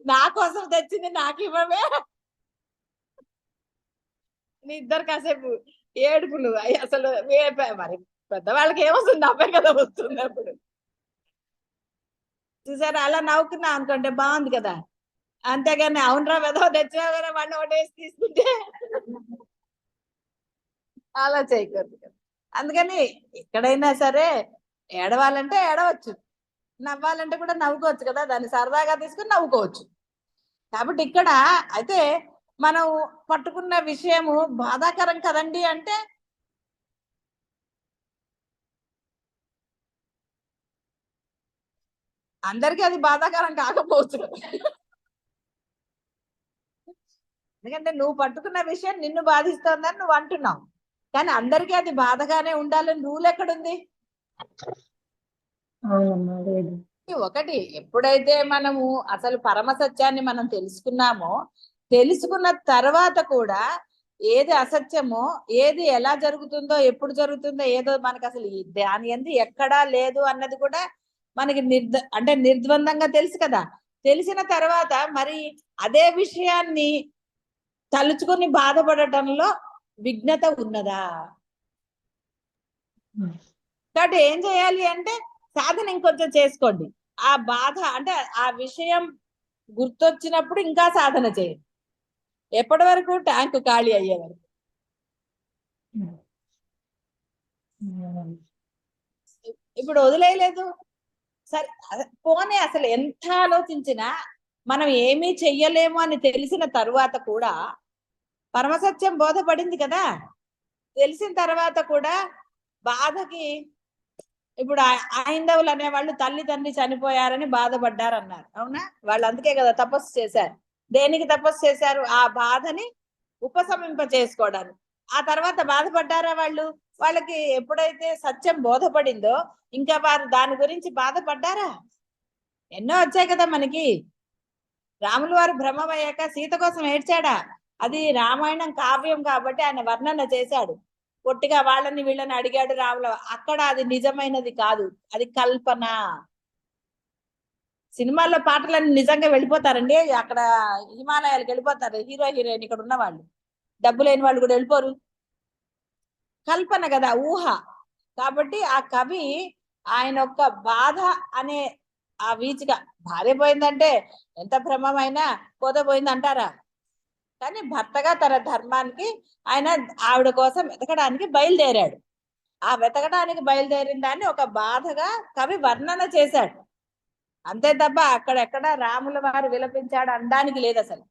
A: నా కోసం తెచ్చింది నాకు ఇవ్వవే. నీ ఇద్దరు కాసేపు ఏడుపులు. అసలు మరి పెద్దవాళ్ళకి ఏమొస్తుంది, అబ్బాయి కదా వస్తుంది. అప్పుడు చూసారా, అలా నవ్వుకున్నా అనుకుంటే బాగుంది కదా. అంతేగాని అవునరా వెదవ తెచ్చినా కదా వాడిని ఒకటేసి తీసుకుంటే అలా చేయకూడదు కదా. అందుకని ఎక్కడైనా సరే ఏడవాలంటే ఏడవచ్చు, నవ్వాలంటే కూడా నవ్వుకోవచ్చు కదా. దాన్ని సరదాగా తీసుకుని నవ్వుకోవచ్చు. కాబట్టి ఇక్కడ అయితే మనం పట్టుకున్న విషయము బాధాకరం కదండి అంటే అందరికీ అది బాధాకరం కాకపోవచ్చు. ఎందుకంటే నువ్వు పట్టుకున్న విషయం నిన్ను బాధిస్తోందని నువ్వు అంటున్నావు, కానీ అందరికీ అది బాధగానే ఉండాలని రూల్ ఎక్కడుంది? ఒకటి, ఎప్పుడైతే మనము అసలు పరమ సత్యాన్ని మనం తెలుసుకున్నామో, తెలుసుకున్న తర్వాత కూడా ఏది అసత్యమో, ఏది ఎలా జరుగుతుందో, ఎప్పుడు జరుగుతుందో ఏదో మనకు అసలు దాని ఎందు ఎక్కడా లేదు అన్నది కూడా మనకి అంటే నిర్ద్వందంగా తెలుసు కదా. తెలిసిన తర్వాత మరి అదే విషయాన్ని తలుచుకొని బాధపడటంలో విఘ్నత ఉన్నదా? కాబట్టి ఏం చేయాలి అంటే సాధన ఇంకొంచెం చేసుకోండి. ఆ బాధ అంటే ఆ విషయం గుర్తొచ్చినప్పుడు ఇంకా సాధన చేయండి. ఎప్పటి వరకు? ట్యాంకు ఖాళీ అయ్యే వరకు. ఇప్పుడు వదిలేయలేదు సరే, పోనీ అసలు ఎంత ఆలోచించినా మనం ఏమీ చెయ్యలేము అని తెలిసిన తరువాత కూడా పరమసత్యం బోధపడింది కదా. తెలిసిన తర్వాత కూడా బాధకి ఇప్పుడు ఐందవులు అనేవాళ్ళు తల్లిదండ్రి చనిపోయారని బాధపడ్డారు అన్నారు, అవునా? వాళ్ళు అందుకే కదా తపస్సు చేశారు. దేనికి తపస్సు చేశారు? ఆ బాధని ఉపశమింప చేసుకోవడానికి. ఆ తర్వాత బాధపడ్డారా వాళ్ళు? వాళ్ళకి ఎప్పుడైతే సత్యం బోధపడిందో ఇంకా వారు దాని గురించి బాధపడ్డారా? ఎన్నో వచ్చాయి కదా మనకి. రాములు వారు బ్రహ్మమయ్యాక సీత కోసం ఏడ్చాడా? అది రామాయణం కావ్యం కాబట్టి ఆయన వర్ణన చేశాడు. పొట్టిగా వాళ్ళని వీళ్ళని అడిగాడు రాముల. అక్కడ అది నిజమైనది కాదు, అది కల్పన. సినిమాల్లో పాటలన్నీ నిజంగా వెళ్ళిపోతారండి, అక్కడ హిమాలయాలకు వెళ్ళిపోతారు హీరో హీరోయిన్. ఇక్కడ ఉన్న వాళ్ళు, డబ్బు లేని వాళ్ళు కూడా వెళ్ళిపోరు. కల్పన కదా, ఊహ. కాబట్టి ఆ కవి ఆయన యొక్క బాధ అనే ఆ వీచిక, భార్య పోయిందంటే ఎంత భ్రమమైనా పోతే అంటారా? కానీ భర్తగా తన ధర్మానికి ఆయన ఆవిడ కోసం వెతకడానికి బయలుదేరాడు. ఆ వెతకడానికి బయలుదేరిన దాన్ని ఒక బాధగా కవి వర్ణన చేశాడు. అంతే తప్ప అక్కడెక్కడ రాముల వారు విలపించాడు అనడానికి లేదు అసలు.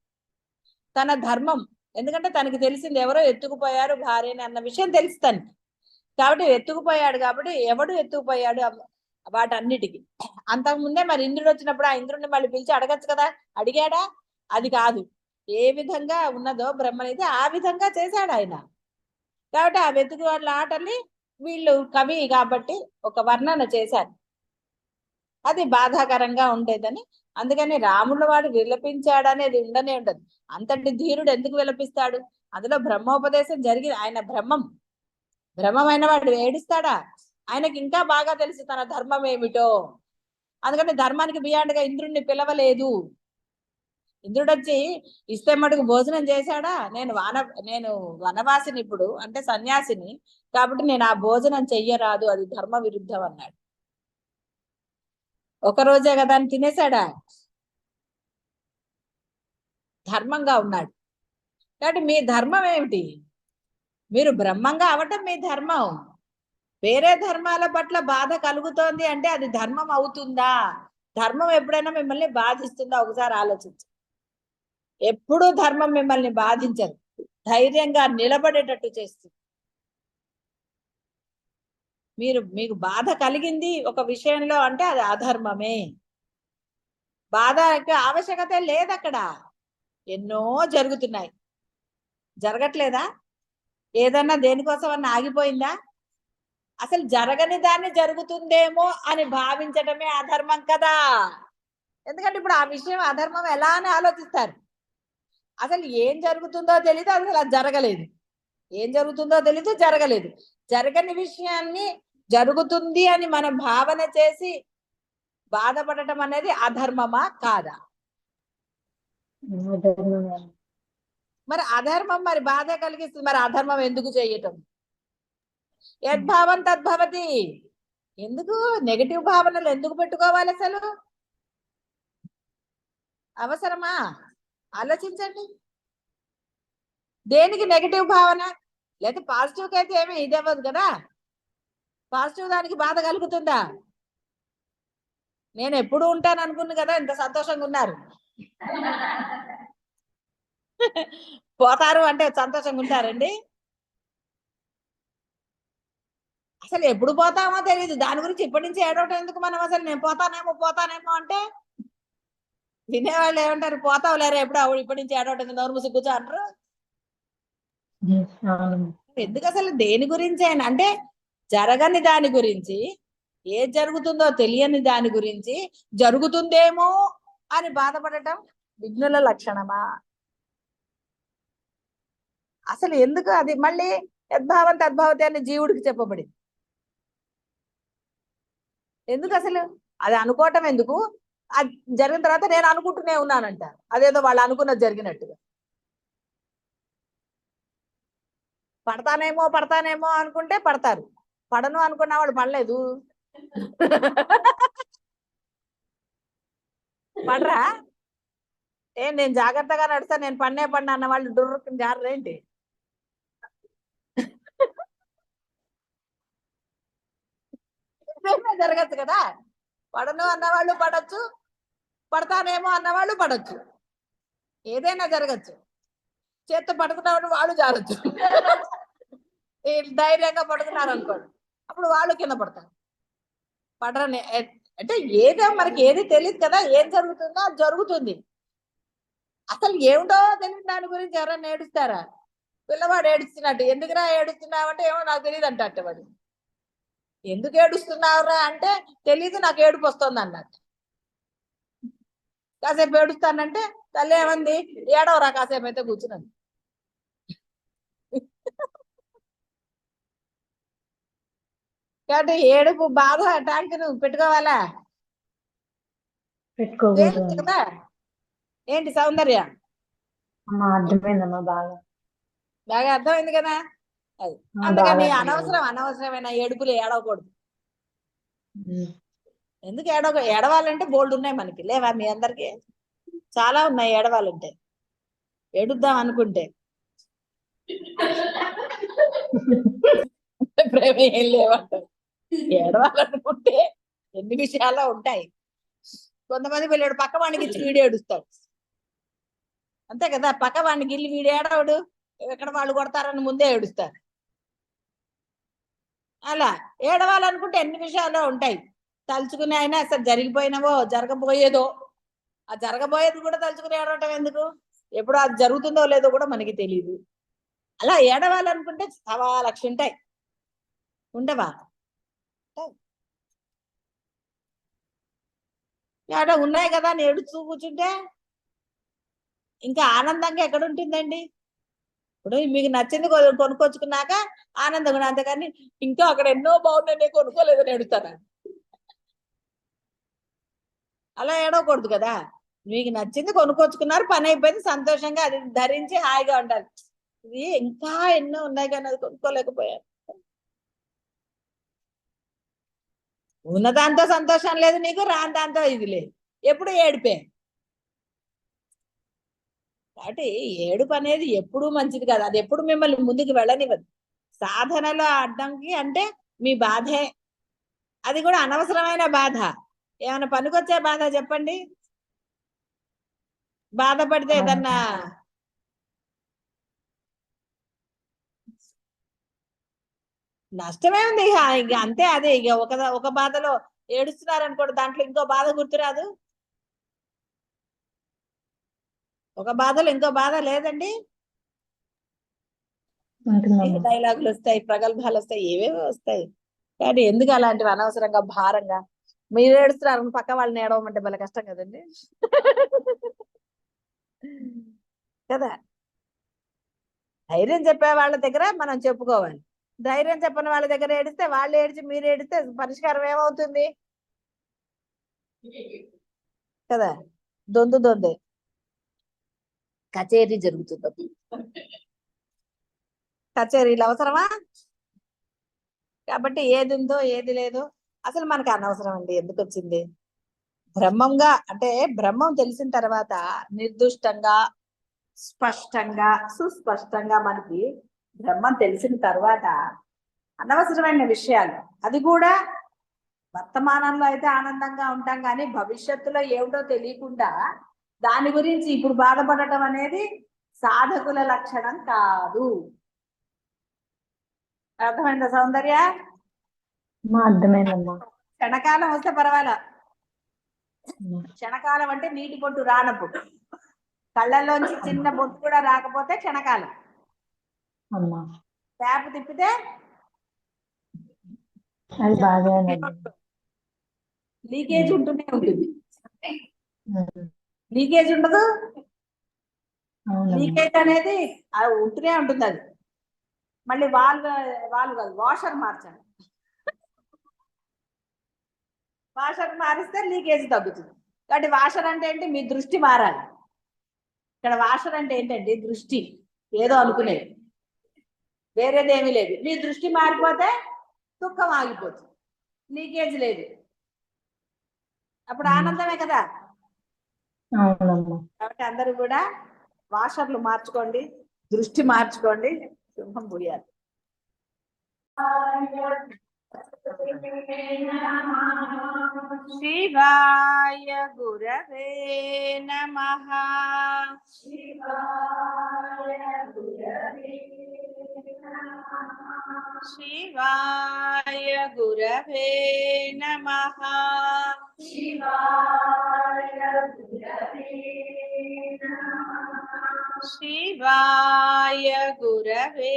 A: తన ధర్మం, ఎందుకంటే తనకి తెలిసింది ఎవరో ఎత్తుకుపోయారు భార్యని అన్న విషయం తెలుసు తనకి. కాబట్టి ఎత్తుకుపోయాడు. కాబట్టి ఎవడు ఎత్తుకుపోయాడు వాటన్నిటికీ. అంతకుముందే మరి ఇంద్రుడు వచ్చినప్పుడు ఆ ఇంద్రుడిని మళ్ళీ పిలిచి అడగచ్చు కదా, అడిగాడా? అది కాదు. ఏ విధంగా ఉన్నదో బ్రహ్మనిది ఆ విధంగా చేశాడు ఆయన. కాబట్టి ఆ వెతుకు వాళ్ళ ఆటల్ని వీళ్ళు కవి కాబట్టి ఒక వర్ణన చేశారు. అది బాధాకరంగా ఉండేదని. అందుకని రాముల వాడు విలపించాడు అనేది ఉండనే ఉండదు. అంతటి ధీరుడు ఎందుకు విలపిస్తాడు? అందులో బ్రహ్మోపదేశం జరిగి ఆయన బ్రహ్మమైన వాడు ఏడుస్తాడా? ఆయనకి ఇంకా బాగా తెలుసు తన ధర్మం ఏమిటో. అందుకని ధర్మానికి బియాండ్గా ఇంద్రుడిని పిలవలేదు. ఇంద్రుడు వచ్చి ఇస్తే మటుకు భోజనం చేశాడా? నేను వనవాసిని, ఇప్పుడు అంటే సన్యాసిని, కాబట్టి నేను ఆ భోజనం చెయ్యరాదు, అది ధర్మ విరుద్ధం అన్నాడు. ఒకరోజే కదా అని తినేశాడా? ధర్మంగా ఉన్నాడు. కాబట్టి మీ ధర్మం ఏమిటి? మీరు బ్రహ్మంగా అవటం మీ ధర్మం. వేరే ధర్మాల పట్ల బాధ కలుగుతోంది అంటే అది ధర్మం అవుతుందా? ధర్మం ఎప్పుడైనా మిమ్మల్ని బాధిస్తుందా? ఒకసారి ఆలోచించు. ఎప్పుడూ ధర్మం మిమ్మల్ని బాధించదు, ధైర్యంగా నిలబడేటట్టు చేస్తుంది. మీకు బాధ కలిగింది ఒక విషయంలో అంటే అది అధర్మమే. బాధకి ఆవశ్యకత లేదు అక్కడ. ఎన్నో జరుగుతున్నాయి, జరగట్లేదా? ఏదన్నా దేనికోసం అన్న ఆగిపోయిందా? అసలు జరగని దాన్ని జరుగుతుందేమో అని భావించటమే అధర్మం కదా. ఎందుకంటే ఇప్పుడు ఆ విషయం అధర్మం ఎలా అని ఆలోచిస్తారు. అసలు ఏం జరుగుతుందో తెలీదు, అసలు అది జరగలేదు. ఏం జరుగుతుందో తెలీదు, జరగలేదు. జరగని విషయాన్ని జరుగుతుంది అని మనం భావన చేసి బాధపడటం అనేది అధర్మమా కాదా? మరి అధర్మం మరి బాధ కలిగిస్తుంది, మరి అధర్మం ఎందుకు చేయటం? యద్భావం తద్భవతి. ఎందుకు నెగటివ్ భావనలు ఎందుకు పెట్టుకోవాలి? అసలు అవసరమా? ఆలోచించండి. దేనికి నెగటివ్ భావన? లేదా పాజిటివ్ అయితే ఏమీ ఇదవ్వదు కదా. పాజిటివ్ దానికి బాధ కలుగుతుందా? నేను ఎప్పుడు ఉంటాను అనుకున్నా కదా, ఇంత సంతోషంగా ఉన్నారు. పోతారు అంటే సంతోషంగా ఉంటారండి? అసలు ఎప్పుడు పోతామో తెలియదు. దాని గురించి ఇప్పటి నుంచి ఏడవటం ఎందుకు మనం? అసలు నేను పోతానేమో అంటే వినేవాళ్ళు ఏమంటారు? పోతావు లేరా ఎప్పుడు, ఇప్పటి నుంచి ఏడవటం నోరు మూసి కూర్చో అంటారు. ఎందుకు అసలు దేని గురించి అయినా అంటే జరగని దాని గురించి, ఏది జరుగుతుందో తెలియని దాని గురించి జరుగుతుందేమో అని బాధపడటం విఘ్నుల లక్షణమా? అసలు ఎందుకు అది మళ్ళీ యద్భావం తద్భావతి అని జీవుడికి చెప్పబడింది. ఎందుకు అసలు అది అనుకోవటం ఎందుకు? అది జరిగిన తర్వాత నేను అనుకుంటూనే ఉన్నానంటారు, అదేదో వాళ్ళు అనుకున్నది జరిగినట్టుగా. పడతానేమో అనుకుంటే పడతారు, పడను అనుకున్న వాళ్ళు పడలేదు. పడరా? నేను జాగ్రత్తగా నడుస్తా, నేను పడినా అన్న వాళ్ళు డుర్రుకుని జారేంటి? జరగచ్చు కదా. పడను అన్నవాళ్ళు పడచ్చు, పడతానేమో అన్నవాళ్ళు పడచ్చు, ఏదైనా జరగచ్చు. చేత్తో పడుకున్న వాళ్ళు జారచ్చు. ధైర్యంగా పడుకున్నారు అనుకోండి, అప్పుడు వాళ్ళు కింద పడతారు. పడరని అంటే ఏదో మనకి ఏది తెలియదు కదా, ఏం జరుగుతుందో అది జరుగుతుంది. అసలు ఏమిటో తెలియదు దాని గురించి ఎవరైనా ఏడుస్తారా? పిల్లవాడు ఏడుస్తున్నట్టు, ఎందుకురా ఏడుస్తున్నావంటే ఏమో నాకు తెలియదు అంటట్టు వాడు. ఎందుకు ఏడుస్తున్నావురా అంటే తెలీదు, నాకు ఏడుపు వస్తుంది అన్నట్టు. కాసేపు ఏడుస్తానంటే తల్లి ఏమంది, ఏడవరా కాసేపు అయితే కూర్చున్నాను. కాబట్టి ఏడుపు బాధ ట్యాంక్ నువ్వు పెట్టుకోవాలా?
F: పెట్టుకోకూడదు
A: కదా. ఏంటి సౌందర్య?
F: అర్థమైందమ్మా,
A: బాగా అర్థమైంది కదా. అది అందుకని అనవసరమైన ఏడుపులు ఏడవకూడదు. ఎందుకు ఏడవాలంటే బోల్డ్ ఉన్నాయి మనకి, లేవా? మీ అందరికి చాలా ఉన్నాయి ఏడవాలంటే. ఏడుద్దాం అనుకుంటే ప్రేమ ఏం లేవంటారు. ఏడవాలనుకుంటే ఎన్ని విషయాల్లో ఉంటాయి. కొంతమంది పిల్లడు పక్క వాడికి ఇచ్చి వీడియో ఏడుస్తాడు, అంతే కదా. పక్క వాడికి ఇల్లు వీడు ఏడవడు, ఎక్కడ వాళ్ళు కొడతారని ముందే ఏడుస్తారు. అలా ఏడవాలనుకుంటే ఎన్ని విషయాల్లో ఉంటాయి. తలుచుకునే అయినా అసలు జరిగిపోయినవో జరగబోయేదో, ఆ జరగబోయేది కూడా తలుచుకుని ఏడవటం ఎందుకు? ఎప్పుడు అది జరుగుతుందో లేదో కూడా మనకి తెలియదు. అలా ఏడవాలనుకుంటే 1,00,000 ఉంటాయి, ఉండవా? ఏడ ఉన్నాయి కదా అని ఏడుస్తూ కూర్చుంటే ఇంకా ఆనందంగా ఎక్కడ ఉంటుందండి? ఇప్పుడు మీకు నచ్చింది కొనుక్కొచ్చుకున్నాక ఆనందంగా, అంతేగాని ఇంకా అక్కడ ఎన్నో బాగున్నాయి నేను కొనుక్కోలేదని ఏడుస్తాను. అలా ఏడవకూడదు కదా. మీకు నచ్చింది కొనుక్కొచ్చుకున్నారు, పని అయిపోయింది, సంతోషంగా అది ధరించి హాయిగా ఉండాలి. ఇది ఇంకా ఎన్నో ఉన్నాయి కానీ అది కొనుక్కోలేకపోయాను. ఉన్నదాంతో సంతోషం లేదు నీకు, రాని దాంతో ఇది లేదు, ఎప్పుడు ఏడిపే. కాబట్టి ఏడుపు అనేది ఎప్పుడూ మంచిది కాదు. అది ఎప్పుడు మిమ్మల్ని ముందుకు వెళ్ళనివ్వదు. సాధనలో అడ్డంకి అంటే మీ బాధే, అది కూడా అనవసరమైన బాధ. ఏమైనా పనికొచ్చే బాధ చెప్పండి? బాధపడితే ఏదన్నా నష్టమే ఉంది. ఇక అంతే, అదే. ఇక ఒక బాధలో ఏడుస్తున్నారు అనుకోండి, దాంట్లో ఇంకో బాధ గుర్తురాదు. ఒక బాధలో ఇంకో బాధ లేదండి. డైలాగులు వస్తాయి, ప్రగల్భాలు వస్తాయి, ఏవేవో వస్తాయి. కానీ ఎందుకు అలాంటివి అనవసరంగా భారంగా? మీరు ఏడుస్తున్నారు, పక్క వాళ్ళని ఏడవమంటే భలే కష్టం కదండి. కదా. ధైర్యం చెప్పే వాళ్ళ దగ్గర మనం చెప్పుకోవాలి. ధైర్యం చెప్పని వాళ్ళ దగ్గర ఏడిస్తే, వాళ్ళు ఏడిచి మీరు ఏడిస్తే పరిష్కారం ఏమవుతుంది కదా? దొందే కచేరీ జరుగుతుంది. కచేరీలు అవసరమా? కాబట్టి ఏది ఉందో ఏది లేదో అసలు మనకు అనవసరం అండి. ఎందుకు వచ్చింది? బ్రహ్మంగా అంటే బ్రహ్మం తెలిసిన తర్వాత నిర్దుష్టంగా, స్పష్టంగా, సుస్పష్టంగా మనకి బ్రహ్మం తెలిసిన తర్వాత అనవసరమైన విషయాలు, అది కూడా వర్తమానంలో అయితే ఆనందంగా ఉంటాం కానీ భవిష్యత్తులో ఏమిటో తెలియకుండా దాని గురించి ఇప్పుడు బాధపడటం అనేది సాధకుల లక్షణం కాదు. అర్థమైందా సౌందర్య?
F: అర్థమైందమ్మా.
A: క్షణకాలం వస్తే పర్వాలా. క్షణకాలం అంటే నీటి బొట్టు రానప్పుడు, కళ్ళల్లోంచి చిన్న బొట్టు కూడా రాకపోతే క్షణకాలం. ట్యాప్ తిప్పితే
F: అది బాగా
A: లీకేజ్ ఉంటూనే ఉంటుంది. లీకేజ్ ఉండదు,
F: అవునమ్మా.
A: లీకేజ్ అనేది అది ఉంటూనే ఉంటుంది. అది మళ్ళీ వాళ్ళు కాదు, వాషర్ మార్చండి. వాషర్ మారిస్తే లీకేజ్ తగ్గుతుంది. కాబట్టి వాషర్ అంటే ఏంటి, మీ దృష్టి మారాలి. ఇక్కడ వాషర్ అంటే ఏంటండి, దృష్టి. ఏదో అనుకునేది, వేరేది ఏమీ లేదు. మీ దృష్టి మారిపోతే దుఃఖం ఆగిపోతుంది, లీకేజ్ లేదు, అప్పుడు ఆనందమే కదా.
F: అవునమ్మా.
A: కాబట్టి అందరూ కూడా వాషర్లు మార్చుకోండి, దృష్టి మార్చుకోండి. శుభం భూయాలి. శివాయ గురవే నమః. శివాయ గురవే నమః. శివాయ గురవే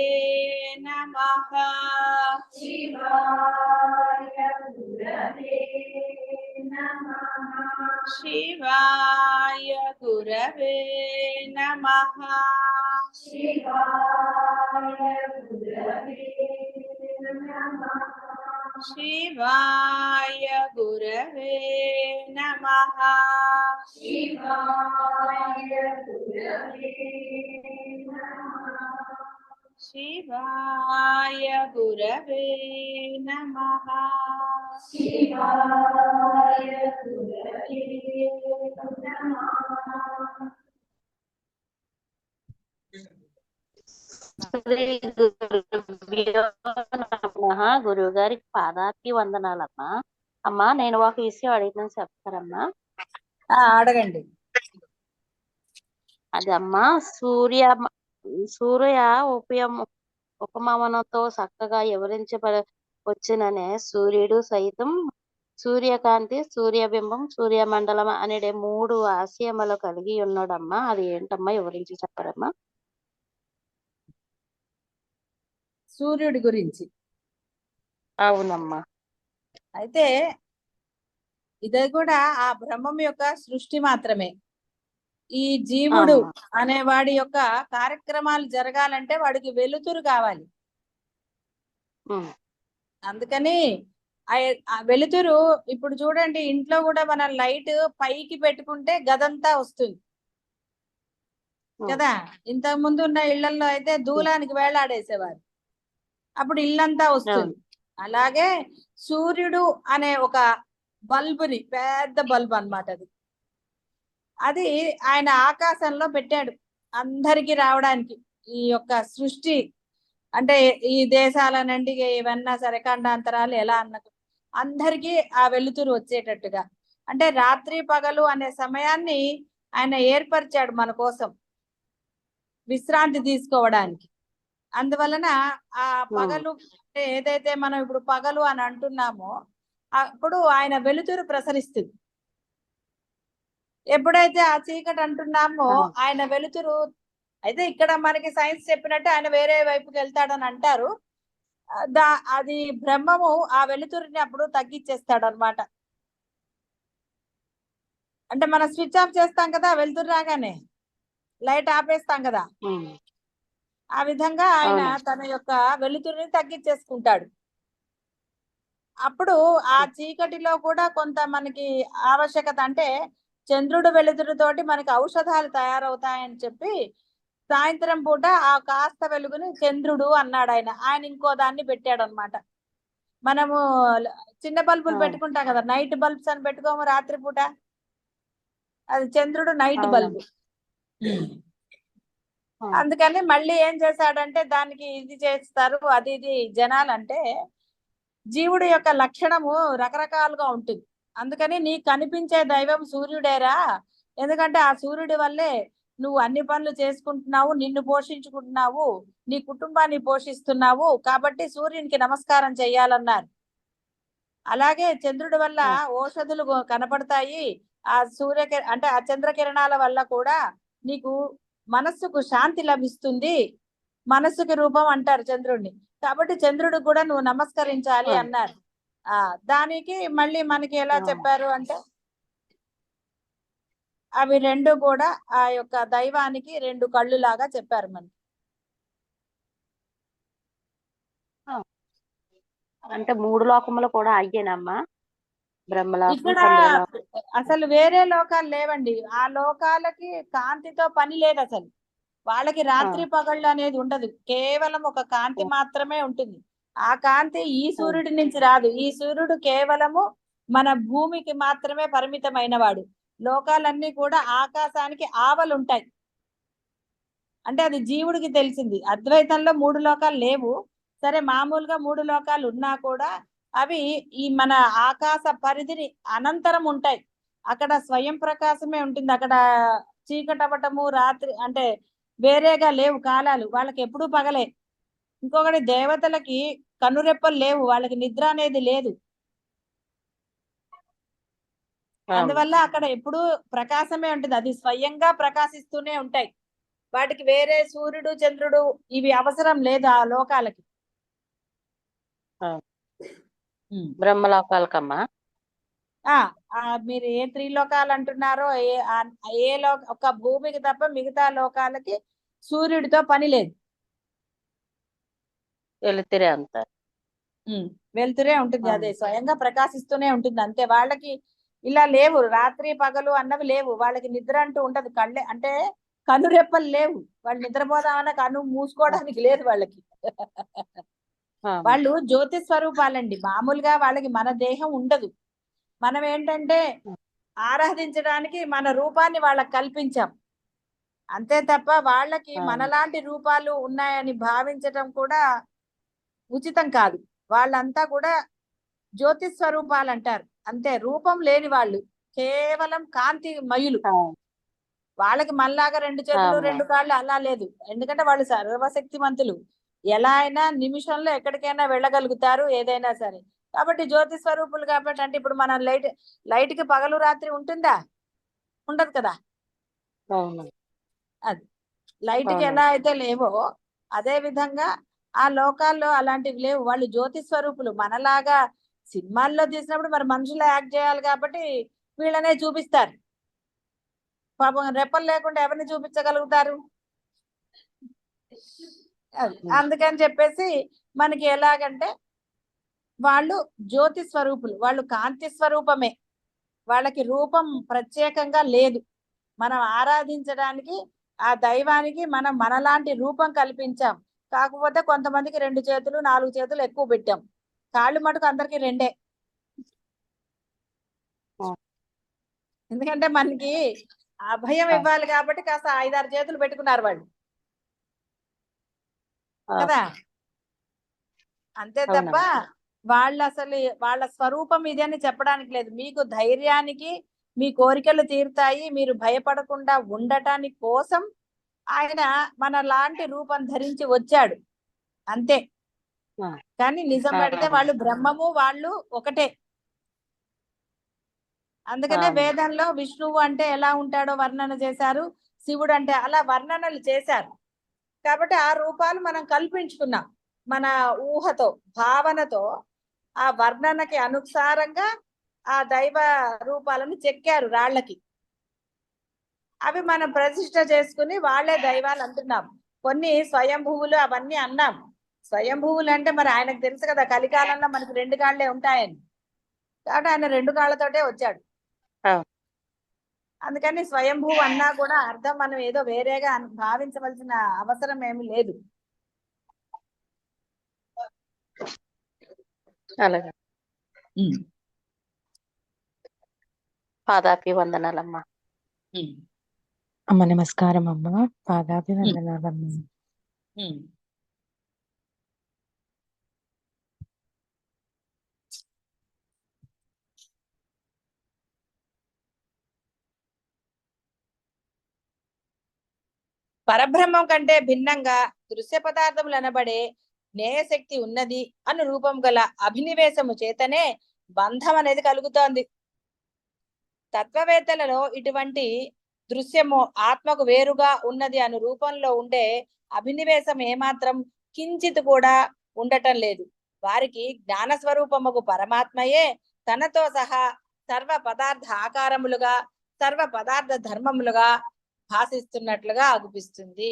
A: నమః. శివాయ గురవే నమః. శివాయ గురవే నమః. శివాయ గురవే నమః.
D: శ్రీ గురుభ్యో నమః. గురువు గారికి పాదాభి వందనాలమ్మా. అమ్మా, నేను ఒక విషయం అడిగిన చెప్తారమ్మా?
A: అడగండి.
D: అది అమ్మా, సూర్య ఉపమానంతో చక్కగా వివరించవచ్చుననే సూర్యుడు సైతం సూర్యకాంతి, సూర్యబింబం, సూర్యమండలం అనే 3 ఆశయములు కలిగి ఉన్నాడమ్మా. అది ఏంటమ్మా, వివరించి చెప్పారమ్మా?
A: సూర్యుడి గురించి.
D: అవునమ్మా.
A: అయితే ఇది కూడా ఆ బ్రహ్మం యొక్క సృష్టి మాత్రమే. ఈ జీవుడు అనే వాడి యొక్క కార్యక్రమాలు జరగాలంటే వాడికి వెలుతురు కావాలి. అందుకని ఆ వెలుతురు, ఇప్పుడు చూడండి ఇంట్లో కూడా మన లైట్ పైకి పెట్టుకుంటే గదంతా వస్తుంది కదా. ఇంతకు ముందు ఉన్న ఇళ్లలో అయితే దూలానికి వేలాడేసేవారు, అప్పుడు ఇల్లంతా వస్తుంది. అలాగే సూర్యుడు అనే ఒక బల్బుని, పెద్ద బల్బు అన్నమాట అది ఆయన ఆకాశంలో పెట్టాడు అందరికి రావడానికి. ఈ యొక్క సృష్టి అంటే ఈ దేశాలనండి ఇవన్నా సరే ఖండాంతరాలు ఎలా అన్నట్టు అందరికీ ఆ వెలుతురు వచ్చేటట్టుగా, అంటే రాత్రి పగలు అనే సమయాన్ని ఆయన ఏర్పరిచాడు మన కోసం విశ్రాంతి తీసుకోవడానికి. అందువలన ఆ పగలు అంటే ఏదైతే మనం ఇప్పుడు పగలు అని అంటున్నామో అప్పుడు ఆయన వెలుతురు ప్రసరిస్తుంది. ఎప్పుడైతే ఆ చీకటి అంటున్నామో ఆయన వెలుతురు, అయితే ఇక్కడ మనకి సైన్స్ చెప్పినట్టు ఆయన వేరే వైపుకి వెళ్తాడని అంటారు. అది బ్రహ్మము ఆ వెలుతురిని అప్పుడు తగ్గించేస్తాడు అనమాట. అంటే మనం స్విచ్ ఆఫ్ చేస్తాం కదా, వెలుతురు రాగానే లైట్ ఆపేస్తాం కదా, ఆ విధంగా ఆయన తన యొక్క వెలుతురిని తగ్గించేసుకుంటాడు. అప్పుడు ఆ చీకటిలో కూడా కొంత మనకి ఆవశ్యకత, అంటే చంద్రుడు వెలుతురుతోటి మనకి ఔషధాలు తయారవుతాయని చెప్పి సాయంత్రం పూట ఆ కాస్త వెలుగుని చంద్రుడు అన్నాడు ఆయన ఇంకో దాన్ని పెట్టాడు అనమాట. మనము చిన్న బల్బులు పెట్టుకుంటాం కదా, నైట్ బల్బ్స్ అని పెట్టుకోము రాత్రి పూట, అది చంద్రుడు నైట్ బల్బు. అందుకని మళ్ళీ ఏం చేశాడంటే దానికి ఇది చేస్తారు, అది ఇది జనాలు అంటే జీవుడి యొక్క లక్షణము రకరకాలుగా ఉంటుంది. అందుకని నీకు కనిపించే దైవం సూర్యుడేరా, ఎందుకంటే ఆ సూర్యుడి వల్లే నువ్వు అన్ని పనులు చేసుకుంటున్నావు, నిన్ను పోషించుకుంటున్నావు, నీ కుటుంబాన్ని పోషిస్తున్నావు, కాబట్టి సూర్యునికి నమస్కారం చెయ్యాలన్నారు. అలాగే చంద్రుడి వల్ల ఔషధులు కనపడతాయి, ఆ అంటే ఆ చంద్రకిరణాల వల్ల కూడా నీకు మనస్సుకు శాంతి లభిస్తుంది, మనస్సుకి రూపం అంటారు చంద్రుడిని, కాబట్టి చంద్రుడికి కూడా నువ్వు నమస్కరించాలి అన్నారు. దానికి మళ్ళీ మనకి ఎలా చెప్పారు అంటే అవి రెండు కూడా ఆ యొక్క దైవానికి రెండు కళ్ళు లాగా చెప్పారు మనకి.
G: అంటే 3 లోకములు కూడా అయ్యేనమ్మా, బ్రహ్మలోకం,
A: ఇక్కడ
G: చంద్రలోకం.
A: అసలు వేరే లోకాలు లేవండి. ఆ లోకాలకి కాంతితో పని లేదు అసలు. వాళ్ళకి రాత్రి పగళ్ళు అనేది ఉండదు, కేవలం ఒక కాంతి మాత్రమే ఉంటుంది. ఆ కాంతి ఈ సూర్యుడి నుంచి రాదు. ఈ సూర్యుడు కేవలము మన భూమికి మాత్రమే పరిమితమైన వాడు. లోకాలన్నీ కూడా ఆకాశానికి ఆవలు ఉంటాయి. అంటే అది జీవుడికి తెలిసింది. అద్వైతంలో 3 లోకాలు లేవు. సరే, మామూలుగా 3 లోకాలు ఉన్నా కూడా అవి ఈ మన ఆకాశ పరిధిని అనంతరం ఉంటాయి. అక్కడ స్వయం ప్రకాశమే ఉంటుంది. అక్కడ చీకటి అవ్వటము, రాత్రి అంటే వేరేగా లేవు కాలాలు. వాళ్ళకి ఎప్పుడూ పగలే. ఇంకొకటి, దేవతలకి కనురెప్పలు లేవు, వాళ్ళకి నిద్ర అనేది లేదు. అందువల్ల అక్కడ ఎప్పుడూ ప్రకాశమే ఉంటుంది. అది స్వయంగా ప్రకాశిస్తూనే ఉంటాయి. వాటికి వేరే సూర్యుడు చంద్రుడు ఇవి అవసరం లేదు ఆ లోకాలకి.
G: బ్రహ్మలోకాలకమ్మా.
A: మీరు ఏ 3 లోకాలు అంటున్నారో, ఏ ఒక భూమికి తప్ప మిగతా లోకాలకి సూర్యుడితో పని లేదు.
G: వెలుతురే అంటారు.
A: వెలుతురే ఉంటుంది, అదే స్వయంగా ప్రకాశిస్తూనే ఉంటుంది అంతే. వాళ్ళకి ఇలా లేవు, రాత్రి పగలు అన్నవి లేవు. వాళ్ళకి నిద్ర అంటూ ఉండదు. కళ్ళే అంటే కనురెప్పలు లేవు. వాళ్ళు నిద్రపోదామన్న కను మూసుకోవడానికి లేదు వాళ్ళకి. వాళ్ళు జ్యోతి స్వరూపాలండి. మామూలుగా వాళ్ళకి మన దేహం ఉండదు. మనం ఏంటంటే ఆరాధించడానికి మన రూపాన్ని వాళ్ళకి కల్పించాం అంతే తప్ప వాళ్ళకి మనలాంటి రూపాలు ఉన్నాయని భావించటం కూడా ఉచితం కాదు. వాళ్ళంతా కూడా జ్యోతి స్వరూపాలు అంటారు అంతే. రూపం లేని వాళ్ళు, కేవలం కాంతి మయులు. వాళ్ళకి మళ్ళాగా 2 చేతులు 2 కాళ్ళు అలా లేదు. ఎందుకంటే వాళ్ళు సర్వశక్తిమంతులు. ఎలా అయినా నిమిషంలో ఎక్కడికైనా వెళ్ళగలుగుతారు, ఏదైనా సరే. కాబట్టి జ్యోతి స్వరూపులు కాబట్టి. అంటే ఇప్పుడు మన లైట్ కి పగలు రాత్రి ఉంటుందా? ఉండదు కదా. అది లైట్ కి ఎలా అయితే లేవో అదే విధంగా ఆ లోకాల్లో అలాంటివి లేవు. వాళ్ళు జ్యోతి స్వరూపులు. మనలాగా సినిమాల్లో తీసినప్పుడు మరి మనుషులు యాక్ట్ చేయాలి కాబట్టి వీళ్ళనే చూపిస్తారు. పాపం రెప్పలు లేకుండా ఎవరిని చూపించగలుగుతారు? అందుకని చెప్పేసి మనకి ఎలాగంటే వాళ్ళు జ్యోతి స్వరూపులు, వాళ్ళు కాంతి స్వరూపమే. వాళ్ళకి రూపం ప్రత్యేకంగా లేదు. మనం ఆరాధించడానికి ఆ దైవానికి మనం మనలాంటి రూపం కల్పించాం. కాకపోతే కొంతమందికి 2 చేతులు 4 చేతులు ఎక్కువ పెట్టాం. కాళ్ళు మటుకు అందరికి 2. ఎందుకంటే మనకి అభయం ఇవ్వాలి కాబట్టి కాస్త 5-6 చేతులు పెట్టుకున్నారు వాళ్ళు కదా. అంతే తప్ప వాళ్ళు అసలు వాళ్ళ స్వరూపం ఇది అని చెప్పడానికి లేదు. మీకు ధైర్యానికి మీ కోరికలు తీరుతాయి, మీరు భయపడకుండా ఉండటానికి కోసం ఆయన మన లాంటి రూపం ధరించి వచ్చాడు అంతే. కానీ నిజం పడితే వాళ్ళు బ్రహ్మము వాళ్ళు ఒకటే. అందుకనే వేదంలో విష్ణువు అంటే ఎలా ఉంటాడో వర్ణన చేశారు, శివుడు అంటే అలా వర్ణనలు చేశారు. కాబట్టి ఆ రూపాలు మనం కల్పించుకున్నాం మన ఊహతో, భావనతో. ఆ వర్ణనకి అనుసారంగా ఆ దైవ రూపాలను చెక్కారు రాళ్ళకి. అవి మనం ప్రతిష్ఠ చేసుకుని వాళ్ళే దైవాలు అంటున్నాం. కొన్ని స్వయంభువులు అవన్నీ అన్నాం. స్వయంభువులు అంటే మరి ఆయనకు తెలుసు కదా కలికాలంలో మనకి 2 కాళ్ళే ఉంటాయని. కాబట్టి ఆయన 2 కాళ్ళతోటే వచ్చాడు. అందుకని స్వయంభూ అన్నా కూడా అర్థం మనం ఏదో వేరేగా భావించవలసిన అవసరం ఏమి లేదు.
G: అలాగే. పాదాపి వందనాలమ్మా.
H: అమ్మ నమస్కారం అమ్మ. పాదాపి వందనాలమ్మ.
A: పరబ్రహ్మం కంటే భిన్నంగా దృశ్య పదార్థములు అనబడే జ్ఞేయశక్తి ఉన్నది అను రూపం గల అభినివేశము చేతనే బంధం అనేది కలుగుతోంది. తత్వవేత్తలలో ఇటువంటి దృశ్యము ఆత్మకు వేరుగా ఉన్నది అను రూపంలో ఉండే అభినివేశం ఏమాత్రం కించిత్ కూడా ఉండటం లేదు. వారికి జ్ఞాన స్వరూపముకు పరమాత్మయే తనతో సహా సర్వ పదార్థ ఆకారములుగా సర్వ పదార్థ ధర్మములుగా భాషిస్తున్నట్లుగా అగుపిస్తుంది.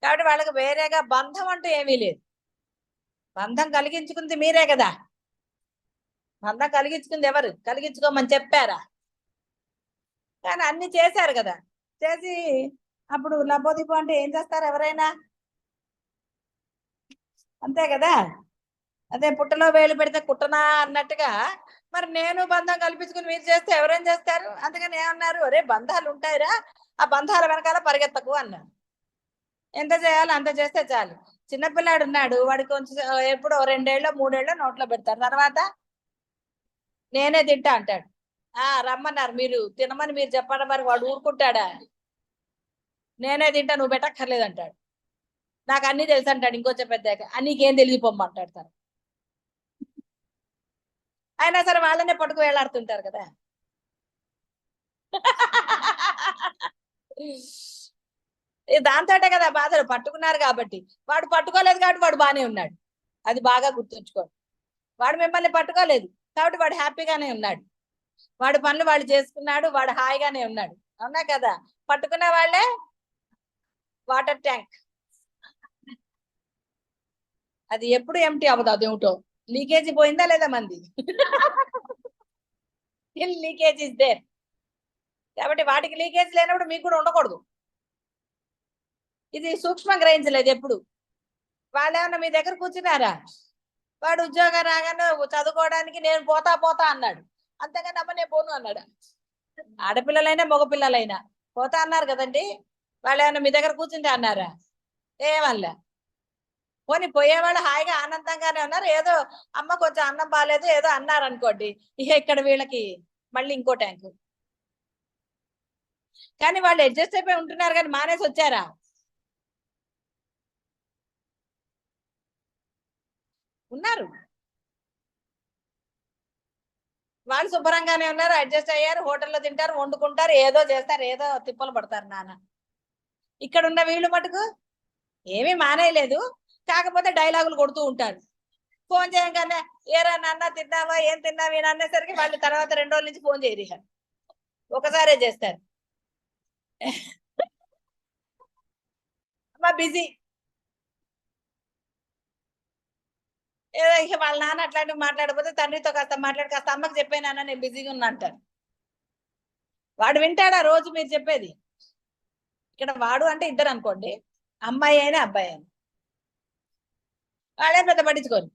A: కాబట్టి వాళ్ళకి వేరేగా బంధం అంటూ ఏమీ లేదు. బంధం కలిగించుకుంది మీరే కదా. బంధం కలిగించుకుంది ఎవరు? కలిగించుకోమని చెప్పారా? కానీ అన్ని చేశారు కదా. చేసి అప్పుడు లబోదిబో అంటే ఏం చేస్తారు ఎవరైనా? అంతే కదా. అదే పుట్టలో వేలు పెడితే కుట్టనా అన్నట్టుగా మరి నేను బంధం కల్పించుకుని మీరు చేస్తే ఎవరేం చేస్తారు? అందుకని ఏమన్నారు, ఒరే బంధాలు ఉంటాయిరా, ఆ బంధాల వెనకాల పరిగెత్తకు అన్నారు. ఎంత చేయాలో అంత చేస్తే చాలు. చిన్నపిల్లాడు ఉన్నాడు, వాడికి కొంచెం ఎప్పుడో 2 ఏళ్ళో 3 ఏళ్ళో నోట్లో పెడతారు, తర్వాత నేనే తింటా అంటాడు. రమ్మన్నారు మీరు తినమని మీరు చెప్పడం, మరి వాడు ఊరుకుంటాడా? నేనే తింటా నువ్వు పెట్టక్కర్లేదు అంటాడు. నాకు అన్ని తెలుసు అంటాడు. ఇంకొంచెం పెద్దాక నీకేం తెలియపోమ్మంటాడు. తను అయినా సరే వాళ్ళనే పట్టుకు వేలాడుతుంటారు కదా. దాంతోటే కదా బాధలు. పట్టుకున్నారు కాబట్టి. వాడు పట్టుకోలేదు కాబట్టి వాడు బానే ఉన్నాడు. అది బాగా గుర్తుంచుకోండి. వాడు మిమ్మల్ని పట్టుకోలేదు కాబట్టి వాడు హ్యాపీగానే ఉన్నాడు. వాడి పనులు వాడు చేసుకున్నాడు, వాడు హాయిగానే ఉన్నాడు. అవునా కదా. పట్టుకున్న వాళ్ళే వాటర్ ట్యాంక్, అది ఎప్పుడు ఎంటీ అవ్వదు. అదేమిటో లీకేజీ పోయిందా లేదా మంది. Leakage is there. కాబట్టి వాటికి లీకేజ్ లేనప్పుడు మీకు కూడా ఉండకూడదు. ఇది సూక్ష్మ గ్రహించలేదు ఎప్పుడు. వాళ్ళు ఏమన్నా మీ దగ్గర కూర్చున్నారా? వాడు ఉద్యోగం రాగానే చదువుకోవడానికి నేను పోతా అన్నాడు. అంతేగాని అమ్మ నేను పోను అన్నాడు. ఆడపిల్లలైనా మగపిల్లలైనా పోతా అన్నారు కదండి. వాళ్ళు ఏమన్నా మీ దగ్గర కూర్చుంటే అన్నారా? ఏమల్లా. పోనీ పోయేవాళ్ళు హాయిగా ఆనందంగానే ఉన్నారు. ఏదో అమ్మ కొంచెం అన్నం బాగాలేదు ఏదో అన్నారు అనుకోండి, ఇక ఇక్కడ వీళ్ళకి మళ్ళీ ఇంకో ట్యాంకు. కానీ వాళ్ళు అడ్జస్ట్ అయిపోయి ఉంటున్నారు, కానీ మానేసి వచ్చారా? ఉన్నారు. వాళ్ళు శుభ్రంగానే ఉన్నారు, అడ్జస్ట్ అయ్యారు, హోటల్లో తింటారు, వండుకుంటారు, ఏదో చేస్తారు, ఏదో తిప్పలు పడతారు నాన్న. ఇక్కడ ఉన్న వీళ్ళు మటుకు ఏమీ మానేయలేదు, కాకపోతే డైలాగులు కొడుతూ ఉంటారు. ఫోన్ చేయగానే ఏరా నాన్న తిన్నావా, ఏం తిన్నావా ఈయన అనేసరికి వాళ్ళు తర్వాత 2 రోజుల నుంచి ఫోన్ చేయరు. ఒకసారే చేస్తారు. అమ్మా బిజీ. ఏదో ఇక వాళ్ళ నాన్న అట్లాంటివి మాట్లాడకపోతే తండ్రితో కాస్త మాట్లాడి కాస్త అమ్మకి చెప్పానన్నా నేను బిజీగా ఉన్నా అంటారు. వాడు వింటాడా రోజు మీరు చెప్పేది? ఇక్కడ వాడు అంటే ఇద్దరు అనుకోండి, అమ్మాయి అయినా అబ్బాయి అయినా. వాళ్ళే పెద్ద పట్టించుకోరు.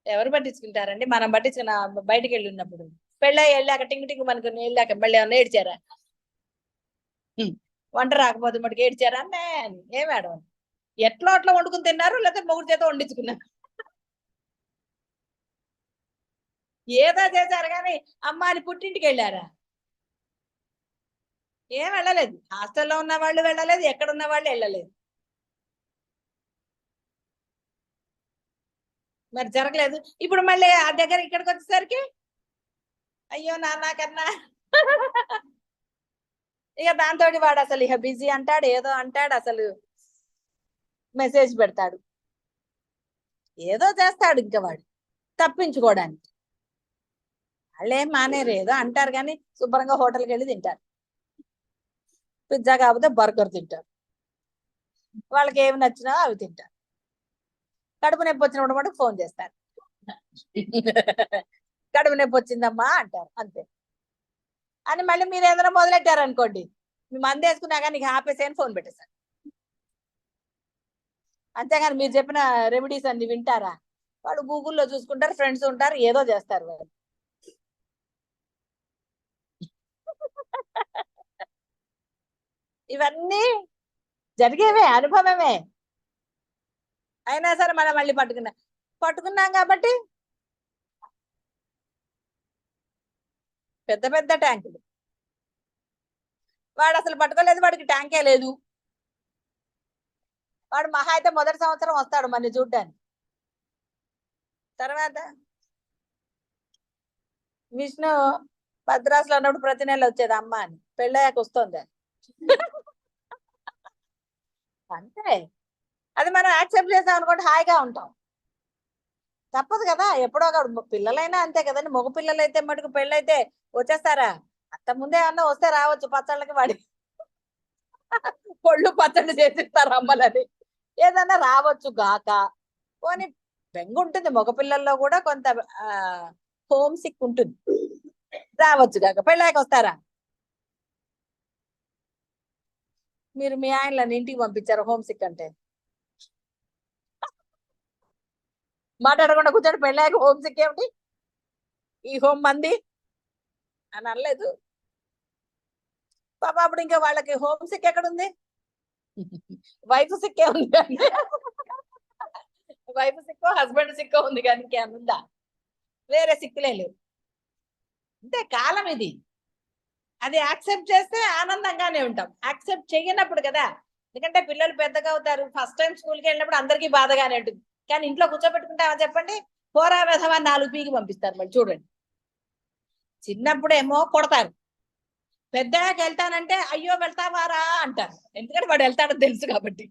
A: ఎవరు పట్టించుకుంటారండి? మనం పట్టించుకున్న బయటికి వెళ్ళి ఉన్నప్పుడు. పెళ్ళి వెళ్ళాక టింగు మనకు వెళ్ళాక మళ్ళీ ఏమన్నా ఏడ్చారా? వంట రాకపోతే మటుకు ఏడ్చారా? అన్నే ఏం మేడం ఎట్లా అట్లా వండుకుని తిన్నారు, లేకపోతే మొగుడు చేత వండించుకున్నారు, ఏదో చేశారు. కానీ అమ్మాని పుట్టింటికి వెళ్ళారా? ఏం వెళ్ళలేదు. హాస్టల్లో ఉన్న వాళ్ళు వెళ్ళలేదు, ఎక్కడ ఉన్న వాళ్ళు వెళ్ళలేదు. మరి జరగలేదు. ఇప్పుడు మళ్ళీ ఆ దగ్గర ఇక్కడికి వచ్చేసరికి అయ్యో నాన్న కన్నా ఇక దాంతో వాడు అసలు ఇక బిజీ అంటాడు, ఏదో అంటాడు, అసలు మెసేజ్ పెడతాడు, ఏదో చేస్తాడు ఇంకా వాడు తప్పించుకోవడానికి. వాళ్ళేం మానేరు, ఏదో అంటారు కానీ శుభ్రంగా హోటల్కి వెళ్ళి తింటారు. పిజ్జా కాకపోతే బర్గర్ తింటారు. వాళ్ళకి ఏమి నచ్చినా అవి తింటారు. కడుపు నొప్పి వచ్చినప్పుడు మటుకు ఫోన్ చేస్తారు. కడుపు నొప్పి వచ్చిందమ్మా అంటారు, అంతే. అని మళ్ళీ మీరు ఏదైనా మొదలెట్టారు అనుకోండి, మీ మంది వేసుకున్నాక నీకు ఆపేసి అని ఫోన్ పెట్టేశారు. అంతేగాని మీరు చెప్పిన రెమెడీస్ అన్ని వింటారా? వాడు గూగుల్లో చూసుకుంటారు, ఫ్రెండ్స్ ఉంటారు, ఏదో చేస్తారు వాళ్ళు. ఇవన్నీ జరిగేవే, అనుభవమే. అయినా సరే మనం మళ్ళీ పట్టుకున్నాం కాబట్టి పెద్ద పెద్ద ట్యాంకులు. వాడు అసలు పట్టుకోలేదు, వాడికి ట్యాంకే లేదు. వాడు మహా అయితే మొదటి సంవత్సరం వస్తాడు మన చూడ్డానికి. తర్వాత విష్ణు భద్రాసులో ఉన్నప్పుడు ప్రతి నెల వచ్చేది అమ్మ అని, పెళ్ళయ్యాక వస్తుంది. అంతే. అది మనం యాక్సెప్ట్ చేసాం అనుకోండి, హాయిగా ఉంటాం. తప్పదు కదా. ఎప్పుడో పిల్లలైనా అంతే కదండి. మగ పిల్లలు అయితే మటుకు పెళ్ళైతే వచ్చేస్తారా? అంత ముందే అన్న వస్తే రావచ్చు పచ్చళ్ళకి వాడి పొళ్ళు పచ్చళ్ళు చేసిస్తారు అమ్మలని, ఏదన్నా రావచ్చు గాక. పోనీ బెంగ ఉంటుంది మగపిల్లల్లో కూడా, కొంత హోమ్ సిక్ ఉంటుంది, రావచ్చు కాక. పెళ్ళాక వస్తారా? మీరు మీ ఆయనలను ఇంటికి పంపించారు హోమ్ సిక్ అంటే? మాట్లాడకుండా కూర్చొని పెళ్ళాక హోమ్ సిక్ ఏమిటి, ఈ హోమ్ మంది అని అనలేదు పాప. అప్పుడు ఇంకా వాళ్ళకి హోమ్ సిక్ ఎక్కడుంది, వైఫ్ సిక్కే ఉంది కానీ, వైఫ్ సిక్కో హస్బెండ్ సిక్కో ఉంది కానీ ఇంకేముందా? వేరే సిక్కులే లేవు. అంటే కాలం ఇది. అది యాక్సెప్ట్ చేస్తే ఆనందంగానే ఉంటాం, యాక్సెప్ట్ చేయనప్పుడు కదా. ఎందుకంటే పిల్లలు పెద్దగా అవుతారు, ఫస్ట్ టైం స్కూల్కి వెళ్ళినప్పుడు అందరికీ బాధగానే ఉంటుంది. కానీ ఇంట్లో కూర్చోబెట్టుకుంటామా చెప్పండి, పోరా విధవా 4 పీకి పంపిస్తారు. మళ్ళీ చూడండి, చిన్నప్పుడేమో కొడతారు, పెద్దగా వెళ్తానంటే అయ్యో వెళ్తావారా అంటారు, ఎందుకంటే వాడు వెళ్తాడని తెలుసు కాబట్టి.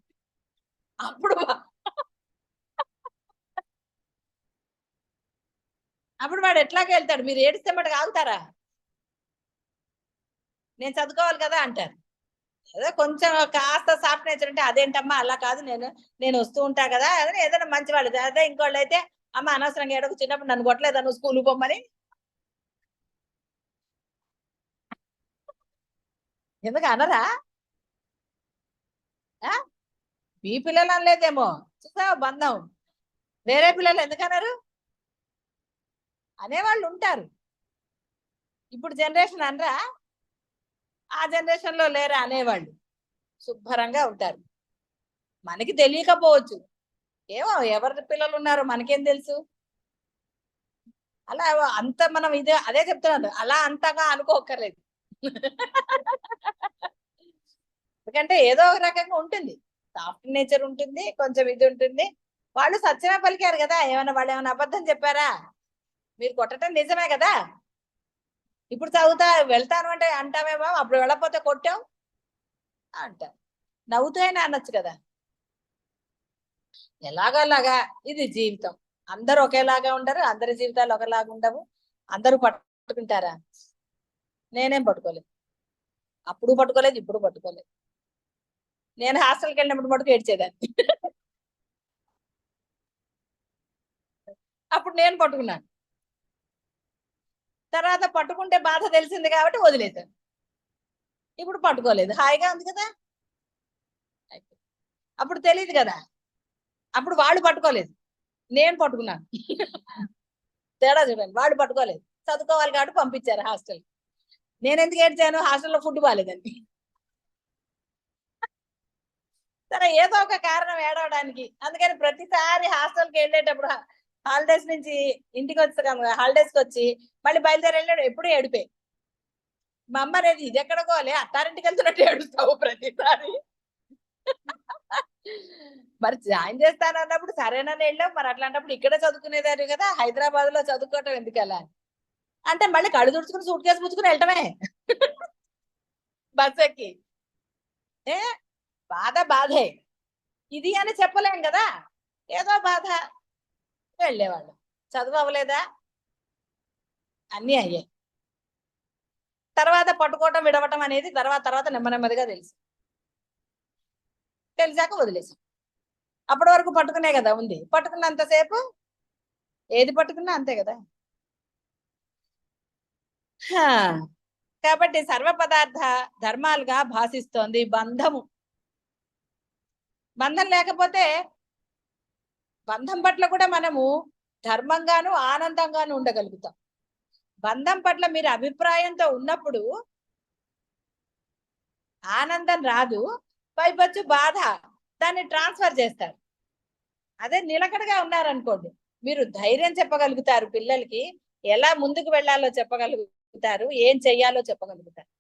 A: అప్పుడు వాడు ఎట్లాగే వెళ్తాడు, మీరు ఏడిస్తే మటుకు ఆగుతారా? నేను చదువుకోవాలి కదా అంటారు. ఏదో కొంచెం కాస్త సాఫ్ట్ నేచర్ అంటే, అదేంటమ్మా అలా కాదు, నేను వస్తూ ఉంటా కదా అని ఏదైనా మంచి వాళ్ళు. అదే ఇంకోళ్ళు అయితే, అమ్మ అనవసరంగా ఏడకు, చిన్నప్పుడు నన్ను కొట్టలేదా నువ్వు స్కూల్ పోమ్మని, ఎందుకు అనరా? మీ పిల్లలు అనలేదేమో, చూసావా బంధం. వేరే పిల్లలు ఎందుకన్నారు? అనేవాళ్ళు ఉంటారు. ఇప్పుడు జనరేషన్ అనరా? ఆ జనరేషన్ లో లేరా అనేవాళ్ళు? శుభ్రంగా ఉంటారు. మనకి తెలియకపోవచ్చు, ఏమో ఎవరి పిల్లలు ఉన్నారో మనకేం తెలుసు. అలా అంత మనం అదే చెప్తున్నాను, అలా అంతగా అనుకోకర్లేదు. ఎందుకంటే ఏదో ఒక రకంగా ఉంటుంది, సాఫ్ట్ నేచర్ ఉంటుంది, కొంచెం ఇది ఉంటుంది. వాళ్ళు సత్యమే పలికారు కదా, వాళ్ళు ఏమైనా అబద్ధం చెప్పారా? మీరు కొట్టడం నిజమే కదా. ఇప్పుడు వెళ్తాను అంటే అంటామేమో, అప్పుడు వెళ్ళకపోతే కొట్టావు అంటారు. నవ్వుతూ అయినా అనొచ్చు కదా. ఎలాగోలాగా ఇది జీవితం. అందరూ ఒకేలాగా ఉండరు, అందరి జీవితాలు ఒకలాగా ఉండవు. అందరూ పట్టుకుంటారా? నేనేం పట్టుకోలేదు, అప్పుడు పట్టుకోలేదు, ఇప్పుడు పట్టుకోలేదు. నేను హాస్టల్కి వెళ్ళినప్పుడు మటుకు ఏడ్చేదాన్ని. అప్పుడు నేను పట్టుకున్నాను, తర్వాత పట్టుకుంటే బాధ తెలిసింది కాబట్టి వదిలేశాను. ఇప్పుడు పట్టుకోలేదు, హాయిగా ఉంది కదా. అప్పుడు తెలియదు కదా, అప్పుడు వాళ్ళు పట్టుకోలేదు, నేను పట్టుకున్నాను. తేడా చూడండి, వాళ్ళు పట్టుకోలేదు, చదువుకోవాలి కాబట్టి పంపించారు హాస్టల్. నేను ఎందుకు ఏడ్చాను? హాస్టల్లో ఫుడ్ బాగాలేదండి. సరే, ఏదో ఒక కారణం ఏడవడానికి. అందుకని ప్రతిసారి హాస్టల్కి వెళ్ళేటప్పుడు, హాలిడేస్ నుంచి ఇంటికి వచ్చి హాలిడేస్కి వచ్చి మళ్ళీ బయలుదేరి వెళ్ళాడు, ఎప్పుడు ఏడిపే. మా అమ్మ అనేది, ఇది ఎక్కడికోలే, అత్తారింటికి వెళ్తున్నట్టు ఏడుస్తావు ప్రతిసారి. మరి జాయిన్ చేస్తాను అన్నప్పుడు సరేనని వెళ్ళాం, మరి అట్లాంటప్పుడు ఇక్కడ చదువుకునేదారు కదా, హైదరాబాద్ లో చదువుకోవటం ఎందుకు అలా అంటే, మళ్ళీ కళ్ళు తుడుచుకుని సూట్ కేసు పుచ్చుకుని వెళ్ళటమే బస్ ఎక్కి. బాధే ఇది అని చెప్పలేం కదా, ఏదో బాధ. వెళ్ళేవాళ్ళు, చదువు అవ్వలేదా, అన్నీ అయ్యాయి. తర్వాత పట్టుకోవటం విడవటం అనేది తర్వాత నెమ్మదిగా తెలిసాక వదిలేసాం. అప్పటి వరకు పట్టుకునే కదా ఉంది, పట్టుకున్నంతసేపు ఏది పట్టుకున్నా అంతే కదా. కాబట్టి సర్వ పదార్థ ధర్మాలుగా భాషిస్తోంది బంధము. బంధం లేకపోతే, బంధం పట్ల కూడా మనము ధర్మంగాను ఆనందంగాను ఉండగలుగుతాం. బంధం పట్ల మీరు అభిప్రాయంతో ఉన్నప్పుడు ఆనందం రాదు, పైపచ్చు బాధ, దాన్ని ట్రాన్స్ఫర్ చేస్తారు. అదే నిలకడగా ఉన్నారనుకోండి, మీరు ధైర్యం చెప్పగలుగుతారు, పిల్లలకి ఎలా ముందుకు వెళ్ళాలో చెప్పగలుగుతారు, ఏం చెయ్యాలో చెప్పగలుగుతారు.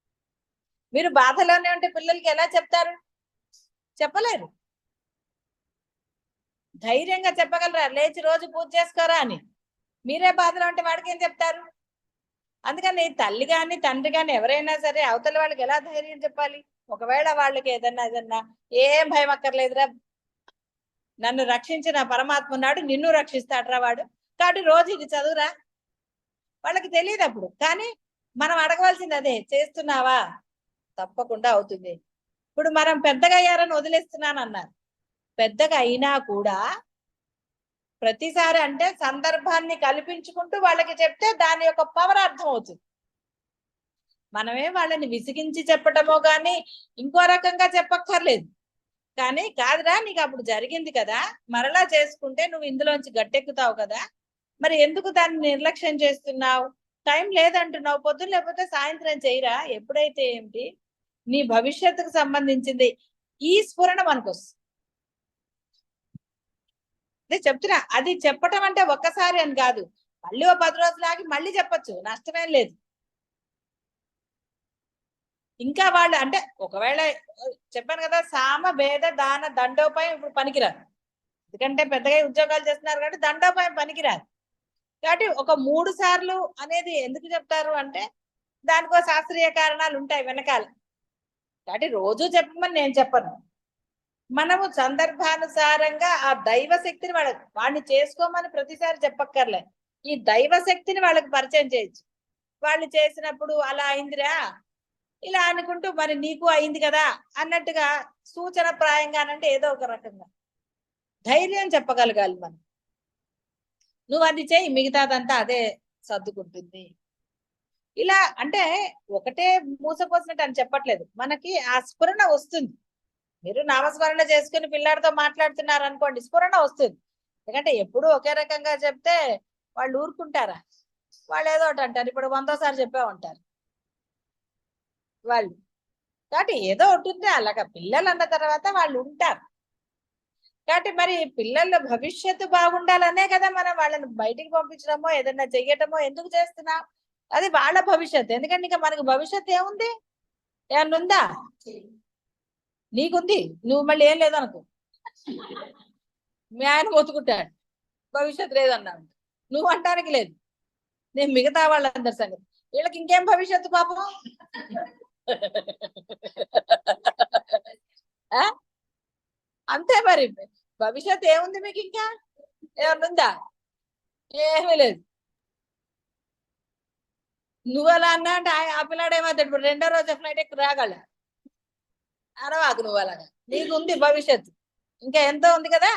A: మీరు బాధలోనే ఉంటే పిల్లలకి ఎలా చెప్తారు? చెప్పలేరు. ధైర్యంగా చెప్పగలరా, లేచి రోజు పూజ చేసుకోరా అని? మీరే బాధలో ఉంటే వాడికి ఏం చెప్తారు? అందుకని తల్లి గాని తండ్రి గాని ఎవరైనా సరే అవతల వాళ్ళకి ఎలా ధైర్యం చెప్పాలి? ఒకవేళ వాళ్ళకి ఏదన్నా ఏం భయం అక్కర్లేదురా, నన్ను రక్షించిన పరమాత్మ ఉన్నాడు, నిన్ను రక్షిస్తాడురా వాడు, కాబట్టి రోజు ఇది చదువురా. వాళ్ళకి తెలియదు అప్పుడు, కానీ మనం అడగవలసింది అదే, చేస్తున్నావా? తప్పకుండా అవుతుంది. ఇప్పుడు మనం పెద్దగా అయ్యారని వదిలేస్తున్నాను అన్నారు. పెద్దగా అయినా కూడా ప్రతిసారి అంటే సందర్భాన్ని కల్పించుకుంటూ వాళ్ళకి చెప్తే దాని యొక్క పవర్ అర్థం అవుతుంది. మనమే వాళ్ళని విసిగించి చెప్పటమో గాని ఇంకో రకంగా చెప్పక్కర్లేదు. కానీ కాదురా, నీకు అప్పుడు జరిగింది కదా, మరలా చేసుకుంటే నువ్వు ఇందులోంచి గట్టెక్కుతావు కదా, మరి ఎందుకు దాన్ని నిర్లక్ష్యం చేస్తున్నావు? టైం లేదంటున్నావు, పొద్దున్న లేకపోతే సాయంత్రం చేయరా, ఎప్పుడైతే ఏమిటి, నీ భవిష్యత్తుకు సంబంధించింది ఈ స్ఫురణ మనకు వస్తుంది. అదే చెప్తున్నా, అది చెప్పటం అంటే ఒక్కసారి అని కాదు, మళ్ళీ ఓ 10 రోజులు ఆగి మళ్ళీ చెప్పచ్చు, నష్టమేం లేదు. ఇంకా వాళ్ళు అంటే ఒకవేళ చెప్పాను కదా, సామ భేద దాన దండోపాయం ఇప్పుడు పనికిరాదు. ఎందుకంటే పెద్దగా ఉద్యోగాలు చేస్తున్నారు కాబట్టి దండోపాయం పనికిరాదు. కాబట్టి ఒక 3 సార్లు అనేది ఎందుకు చెప్తారు అంటే దానికో శాస్త్రీయ కారణాలు ఉంటాయి వెనకాల. కాబట్టి రోజు చెప్పమని నేను చెప్పను. మనము సందర్భానుసారంగా ఆ దైవ శక్తిని వాడిని చేసుకోమని ప్రతిసారి చెప్పక్కర్లే. ఈ దైవ శక్తిని వాళ్ళకి పరిచయం చేయొచ్చు. వాళ్ళు చేసినప్పుడు అలా అయిందిరా ఇలా అనుకుంటూ, మరి నీకు అయింది కదా అన్నట్టుగా సూచన ప్రాయంగానంటే ఏదో ఒక రకంగా ధైర్యం చెప్పగలగాలి మనం. నువ్వు అది చేయి, మిగతాదంతా అదే సర్దుకుంటుంది. ఇలా అంటే ఒకటే మూసపోసినట్టు అని చెప్పట్లేదు, మనకి ఆ స్ఫురణ వస్తుంది. మీరు నామస్మరణ చేసుకుని పిల్లాడితో మాట్లాడుతున్నారు అనుకోండి, స్ఫురణ వస్తుంది. ఎందుకంటే ఎప్పుడు ఒకే రకంగా చెప్తే వాళ్ళు ఊరుకుంటారా? వాళ్ళు ఏదో ఒకటి అంటారు. ఇప్పుడు 100సారి చెప్పామంటారు వాళ్ళు. కాబట్టి ఏదో ఒకటి ఉంది. అలాగా పిల్లలు అన్న తర్వాత వాళ్ళు ఉంటారు. కాబట్టి మరి పిల్లల భవిష్యత్తు బాగుండాలనే కదా మనం వాళ్ళని బయటికి పంపించడమో ఏదైనా చెయ్యటమో ఎందుకు చేస్తున్నాం? అది వాళ్ళ భవిష్యత్తు. ఎందుకంటే ఇంకా మనకు భవిష్యత్తు ఏముంది? ఏమన్నా ఉందా? నీకుంది, నువ్వు మళ్ళీ ఏం లేదనుకో, మీ ఆయన మొత్తుకుంటాడు భవిష్యత్తు లేదన్నాడు, నువ్వు అంటానికి లేదు. నేను మిగతా వాళ్ళందరి సంగతి, వీళ్ళకి ఇంకేం భవిష్యత్తు పాపం. అంతే మరి, భవిష్యత్తు ఏముంది మీకు? ఇంకా ఏమన్నా ఉందా? ఏమీ లేదు. నువ్వు అలా అన్నా అంటే ఆ పిల్లాడు ఏమవుతాడు? ఇప్పుడు 2వ రోజు ఫ్లైట్ ఎక్కి రాగల అనవాకు, నువ్వు అలాగా, నీకు ఉంది భవిష్యత్తు, ఇంకా ఎంతో ఉంది కదా.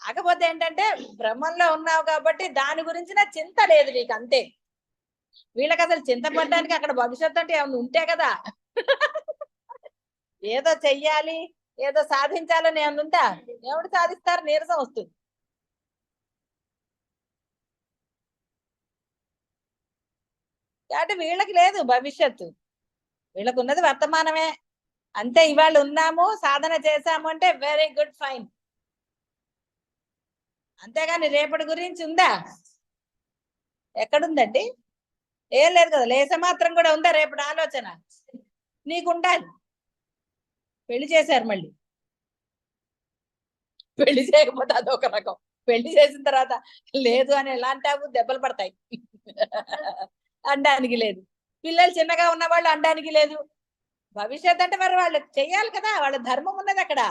A: కాకపోతే ఏంటంటే బ్రహ్మంలో ఉన్నావు కాబట్టి దాని గురించిన చింత లేదు నీకు, అంతే. వీళ్ళకి అసలు చింతపడడానికి అక్కడ భవిష్యత్తు అంటే ఏమన్నా ఉంటే కదా. ఏదో చెయ్యాలి, ఏదో సాధించాలని ఏమన్నా ఉందా? ఎవడు సాధిస్తారు? నీరసం వస్తుంది. కాబట్టి వీళ్ళకి లేదు భవిష్యత్తు, వీళ్ళకు ఉన్నది వర్తమానమే. అంతే, ఇవాళ ఉన్నాము, సాధన చేశాము అంటే వెరీ గుడ్, ఫైన్. అంతేగాని రేపటి గురించి ఉందా? ఎక్కడుందండి? ఏం లేదు కదా. లేస మాత్రం కూడా ఉందా రేపటి ఆలోచన? నీకుండాలి. పెళ్లి చేశారు, మళ్ళీ పెళ్లి చేయకపోతే అదొక రకం. పెళ్లి చేసిన తర్వాత లేదు అని ఎలా అంటావు? దెబ్బలు పడతాయి. అనడానికి లేదు. పిల్లలు చిన్నగా ఉన్న వాళ్ళు అనడానికి లేదు. భవిష్యత్ అంటే మరి వాళ్ళు చెయ్యాలి కదా, వాళ్ళ ధర్మం ఉన్నది అక్కడ.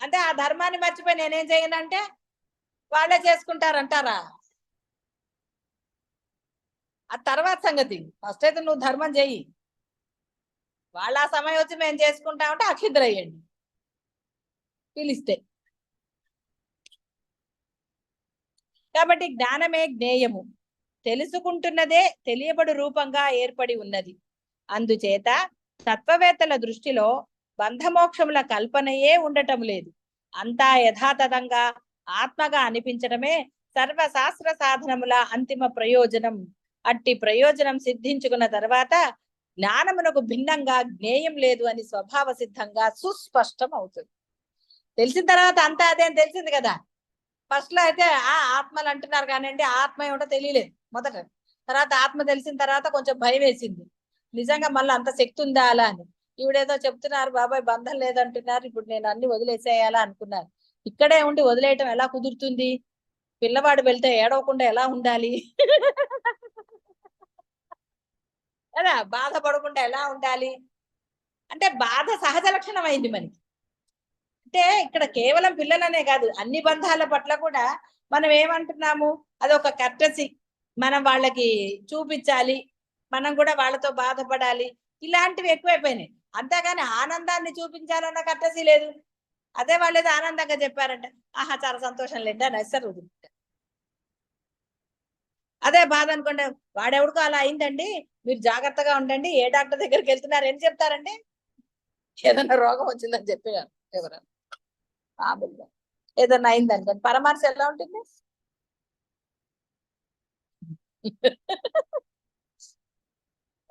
A: అంటే ఆ ధర్మాన్ని మర్చిపోయి నేనేం చేయనంటే వాళ్ళే చేసుకుంటారంటారా? ఆ తర్వాత సంగతి. ఫస్ట్ అయితే నువ్వు ధర్మం చెయ్యి. వాళ్ళ ఆ సమయం వచ్చి మేము చేసుకుంటామంటే అక్షిద్రయ్యండి పిలిస్తే. కాబట్టి జ్ఞానమే జ్ఞేయము, తెలుసుకుంటున్నదే తెలియబడు రూపంగా ఏర్పడి ఉన్నది. అందుచేత తత్వవేత్తల దృష్టిలో బంధమోక్షముల కల్పనయే ఉండటం లేదు. అంతా యథాతథంగా ఆత్మగా అనిపించడమే సర్వశాస్త్ర సాధనముల అంతిమ ప్రయోజనం. అట్టి ప్రయోజనం సిద్ధించుకున్న తర్వాత జ్ఞానమునకు భిన్నంగా జ్ఞేయం లేదు అని స్వభావ సిద్ధంగా సుస్పష్టం అవుతుంది. తెలిసిన తర్వాత అంతా అదేం తెలిసింది కదా. ఫస్ట్ లో అయితే ఆత్మలు అంటున్నారు కానివ్వండి, ఆత్మ ఏమిటో తెలియలేదు మొదట. తర్వాత ఆత్మ తెలిసిన తర్వాత కొంచెం భయం వేసింది, నిజంగా మళ్ళీ అంత శక్తి ఉందా అలా అని. ఈవిడేదో చెప్తున్నారు, బాబాయ్ బంధం లేదంటున్నారు, ఇప్పుడు నేను అన్ని వదిలేసేయాలా అనుకున్నారు. ఇక్కడే ఉండి వదిలేయటం ఎలా కుదురుతుంది? పిల్లవాడు వెళ్తే ఏడవకుండా ఎలా ఉండాలి కదా, బాధపడకుండా ఎలా ఉండాలి అంటే బాధ సహజ లక్షణం అయింది మనకి. అంటే ఇక్కడ కేవలం పిల్లలనే కాదు, అన్ని బంధాల పట్ల కూడా మనం ఏమంటున్నాము, అదొక కర్టసీ, మనం వాళ్ళకి చూపించాలి, మనం కూడా వాళ్ళతో బాధపడాలి, ఇలాంటివి ఎక్కువైపోయినాయి. అంతేగాని ఆనందాన్ని చూపించాలన్న కట్టసి లేదు. అదే వాళ్ళు ఏదో ఆనందంగా చెప్పారంట, ఆహా చాలా సంతోషం లేండి అని అసలు వదులుకుంటారు. అదే బాధ అనుకోండి, వాడెవడికో అలా అయిందండి, మీరు జాగ్రత్తగా ఉండండి, ఏ డాక్టర్ దగ్గరికి వెళ్తున్నారు ఏం చెప్తారండి? ఏదైనా రోగం వచ్చిందని చెప్పారు ఎవరన్నా మామూలుగా. ఏదన్నా అయిందనుకోండి, పరమార్శ ఎలా ఉంటుంది?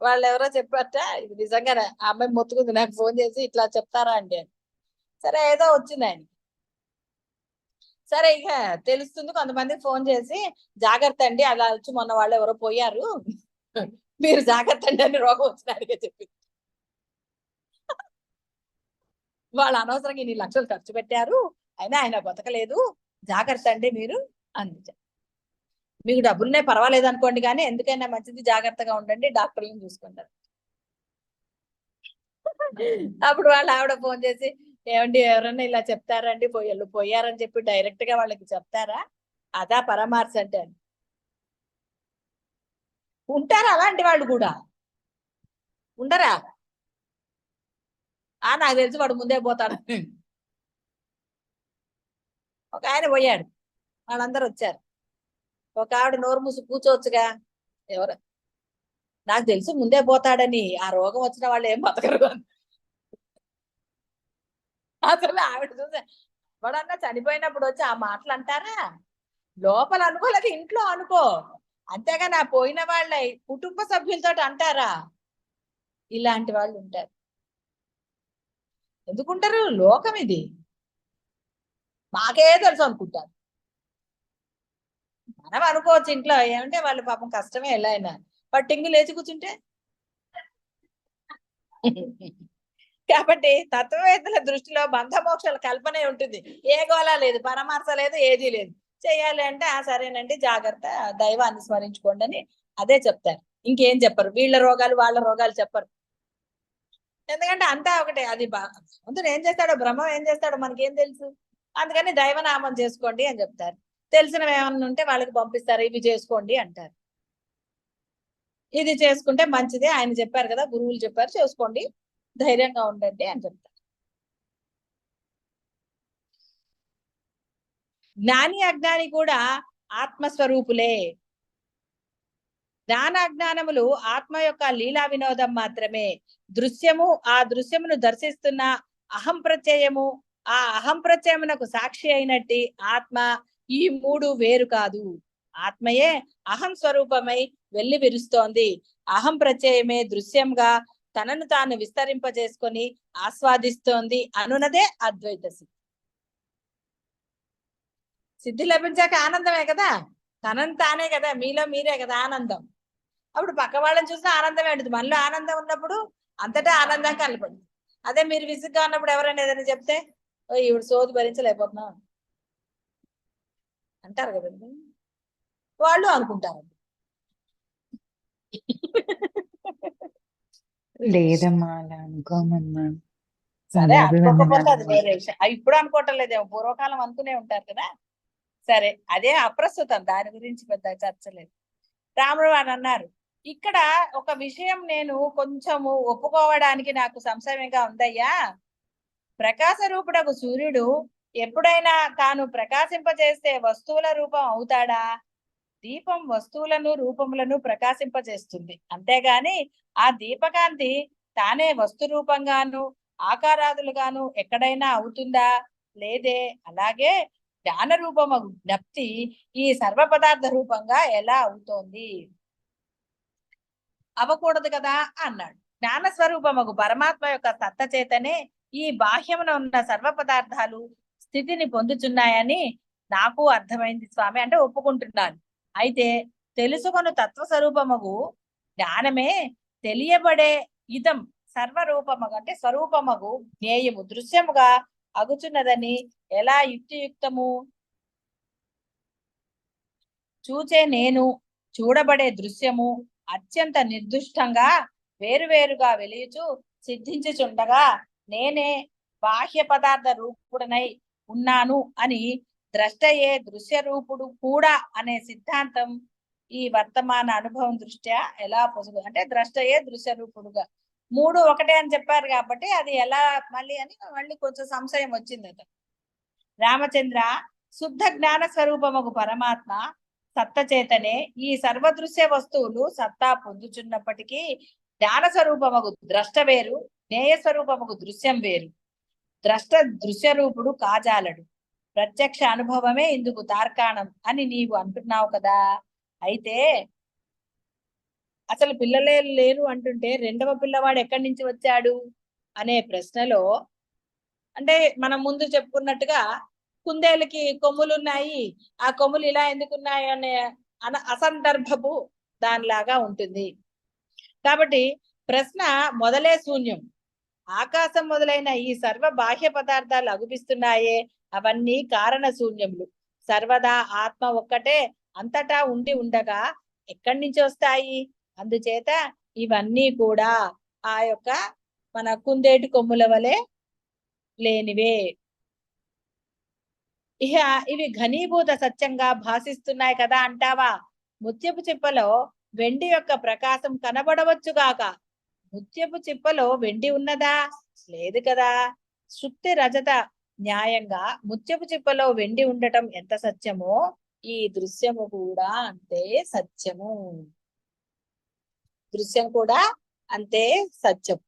A: వాళ్ళు ఎవరో చెప్పారట, ఇది నిజంగానే ఆ అమ్మాయి మొత్తుకుంది నాకు ఫోన్ చేసి, ఇట్లా చెప్తారా అండి అని. సరే ఏదో వచ్చింది ఆయన. సరే ఇక తెలుస్తుంది, కొంతమందికి ఫోన్ చేసి జాగ్రత్త అండి, అలా వచ్చి మొన్న వాళ్ళు ఎవరో పోయారు, మీరు జాగ్రత్త అండి అని రోగం వచ్చినాడిగా చెప్పింది. వాళ్ళు అనవసరంగా ఇన్ని లక్షలు ఖర్చు పెట్టారు, అయినా ఆయన బతకలేదు, జాగ్రత్త అండి మీరు అంది. మీకు డబ్బులునే పర్వాలేదు అనుకోండి, కానీ ఎందుకైనా మంచిది జాగ్రత్తగా ఉండండి, డాక్టర్లను చూసుకుంటారు. అప్పుడు వాళ్ళు ఆవిడ ఫోన్ చేసి, ఏమండి ఎవరన్నా ఇలా చెప్తారండి, పోయారని చెప్పి డైరెక్ట్ గా వాళ్ళకి చెప్తారా? అదా పరమార్శ అంటే అని. ఉంటారు అలాంటి వాళ్ళు కూడా, ఉండరా? నాకు తెలిసి వాడు ముందే పోతాడు. ఒక ఆయన పోయాడు, వాళ్ళందరూ వచ్చారు. ఒక ఆవిడ నోరు మూసి కూర్చోవచ్చుగా, ఎవరు నాకు తెలుసు ముందే పోతాడని, ఆ రోగం వచ్చిన వాళ్ళు ఏం బతకరు అని. అసలు ఆవిడ చూసే వాడన్నా చనిపోయినప్పుడు వచ్చి ఆ మాటలు అంటారా? లోపల అనుకోలేదు, ఇంట్లో అనుకో, అంతేగాని ఆ పోయిన వాళ్ళ కుటుంబ సభ్యులతో అంటారా? ఇలాంటి వాళ్ళు ఉంటారు. ఎందుకుంటారు? లోకం ఇది, మాకే తెలుసు అనుకుంటారు. మనం అనుకోవచ్చు ఇంట్లో, ఏమంటే వాళ్ళు పాపం కష్టమే ఎలా అయినా, పట్టింగి లేచి కూర్చుంటే. కాబట్టి తత్వవేత్తల దృష్టిలో బంధమోక్షాల కల్పనే ఉంటుంది, ఏ గోళ లేదు, పరమార్శ లేదు, ఏదీ లేదు. చెయ్యాలి అంటే సరేనండి జాగ్రత్త, దైవాన్ని స్మరించుకోండి అని అదే చెప్తారు, ఇంకేం చెప్పరు. వీళ్ళ రోగాలు వాళ్ళ రోగాలు చెప్పరు, ఎందుకంటే అంతా ఒకటే. అది భగవంతుడు ఏం చేస్తాడో, బ్రహ్మం ఏం చేస్తాడో మనకేం తెలుసు. అందుకని దైవనామం చేసుకోండి అని చెప్తారు. తెలిసినవి ఏమన్నా ఉంటే వాళ్ళకి పంపిస్తారు, ఇవి చేసుకోండి అంటారు. ఇది చేసుకుంటే మంచిదే, ఆయన చెప్పారు కదా, గురువులు చెప్పారు, చేసుకోండి, ధైర్యంగా ఉండండి అని చెప్తారు. జ్ఞాని అజ్ఞాని కూడా ఆత్మస్వరూపులే. జ్ఞాన అజ్ఞానములు ఆత్మ యొక్క లీలా వినోదం మాత్రమే. దృశ్యము, ఆ దృశ్యమును దర్శిస్తున్న అహం ప్రత్యయము, ఆ అహం ప్రత్యయమునకు సాక్షి అయినట్టి ఆత్మ, ఈ మూడు వేరు కాదు. ఆత్మయే అహం స్వరూపమై వెళ్లి విరుస్తోంది. అహం ప్రత్యయమే దృశ్యంగా తనను తాను విస్తరింపజేసుకొని ఆస్వాదిస్తోంది అనునదే అద్వైత సిద్ధి. సిద్ధి లభించాక ఆనందమే కదా, తనను తానే కదా, మీలో మీరే కదా ఆనందం. అప్పుడు పక్క వాళ్ళని చూసినా ఆనందమే ఉంటుంది. మనలో ఆనందం ఉన్నప్పుడు అంతటా ఆనందం కనపడుతుంది. అదే మీరు విసుగ్గా ఉన్నప్పుడు ఎవరైనా ఏదైనా చెప్తే, ఈవిడ సోది భరించలేకపోతున్నా అంటారు కదండి, వాళ్ళు అనుకుంటారు.
H: లేదమ్మా అలా అనుకోమన్నా.
A: సరే అనుకోకపోతే అది
H: పాదాభివందనాలమ్మా.
A: వేరే విషయం. ఇప్పుడు అనుకోవటం లేదేమో, పూర్వకాలం అనుకునే ఉంటారు కదా. సరే అదే అప్రస్తుతం, దాని గురించి పెద్ద చర్చ లేదు. రాముడు అని అన్నారు. ఇక్కడ ఒక విషయం నేను కొంచెము ఒప్పుకోవడానికి నాకు సంశయంగా ఉందయ్యా. ప్రకాశ రూపుడకు సూర్యుడు ఎప్పుడైనా తాను ప్రకాశింపజేస్తే వస్తువుల రూపం అవుతాడా? దీపం వస్తువులను రూపములను ప్రకాశింపజేస్తుంది, అంతేగాని ఆ దీపకాంతి తానే వస్తు రూపంగాను ఆకారాదులుగాను ఎక్కడైనా అవుతుందా? లేదే. అలాగే జ్ఞాన రూపము జ్ఞప్తి ఈ సర్వ పదార్థ రూపంగా ఎలా అవుతోంది? అవ్వకూడదు కదా అన్నాడు. జ్ఞాన స్వరూపముకు పరమాత్మ యొక్క సత్త చేతనే ఈ బాహ్యమున ఉన్న సర్వ పదార్థాలు స్థితిని పొందుచున్నాయని నాకు అర్థమైంది స్వామి, అంటే ఒప్పుకుంటున్నాను. అయితే తెలుసుకొను తత్వస్వరూపముగు జ్ఞానమే తెలియబడే ఇదం సర్వరూపముగా, అంటే స్వరూపముగు జ్ఞేయము దృశ్యముగా అగుచున్నదని ఎలా యుక్తియుక్తము? చూచే నేను, చూడబడే దృశ్యము అత్యంత నిర్దుష్టంగా వేరువేరుగా వెలియుచు సిద్ధించుచుండగా నేనే బాహ్య పదార్థ రూపుడనై ఉన్నాను అని ద్రష్టయే దృశ్య రూపుడు కూడా అనే సిద్ధాంతం ఈ వర్తమాన అనుభవం దృష్ట్యా ఎలా పొసుగు అంటే ద్రష్టయే దృశ్య రూపుడుగా మూడు ఒకటే అని చెప్పారు కాబట్టి అది ఎలా మళ్ళీ అని మళ్ళీ కొంచెం సంశయం వచ్చింది అతను. రామచంద్ర శుద్ధ జ్ఞాన స్వరూపముకు పరమాత్మ సత్త చేతనే ఈ సర్వదృశ్య వస్తువులు సత్తా పొందుచున్నప్పటికీ జ్ఞాన స్వరూపముకు ద్రష్ట వేరు, జ్ఞేయ స్వరూపముకు దృశ్యం వేరు. ద్రష్ట దృశ్య రూపుడు కాజాలడు, ప్రత్యక్ష అనుభవమే ఇందుకు తార్కాణం అని నీవు అంటున్నావు కదా. అయితే అసలు పిల్లలే లేరు అంటుంటే రెండవ పిల్లవాడు ఎక్కడి నుంచి వచ్చాడు అనే ప్రశ్నలో అంటే మనం ముందు చెప్పుకున్నట్టుగా కుందేలుకి కొమ్ములు ఉన్నాయి, ఆ కొమ్ములు ఇలా ఎందుకున్నాయి అనే అసందర్భపు దానిలాగా ఉంటుంది. కాబట్టి ప్రశ్న మొదలే శూన్యం. ఆకాశం మొదలైన ఈ సర్వ బాహ్య పదార్థాలు అగుపిస్తున్నాయే అవన్నీ కారణ శూన్యములు. సర్వదా ఆత్మ ఒక్కటే అంతటా ఉండి ఉండగా ఎక్కడి నుంచి వస్తాయి? అందుచేత ఇవన్నీ కూడా ఆ యొక్క మన కుందేటి కొమ్ముల వలె లేనివే. ఇహ ఇవి ఘనీభూత సత్యంగా భాషిస్తున్నాయి కదా అంటావా? ముత్యపు చిప్పలో వెండి యొక్క ప్రకాశం కనబడవచ్చుగాక, ముత్యపు చిప్పలో వెండి ఉన్నదా? లేదు కదా. శుద్ధి రజత న్యాయంగా ముత్యపు చిప్పలో వెండి ఉండటం ఎంత సత్యమో ఈ దృశ్యము కూడా అంతే సత్యము. దృశ్యం కూడా అంతే సత్యం.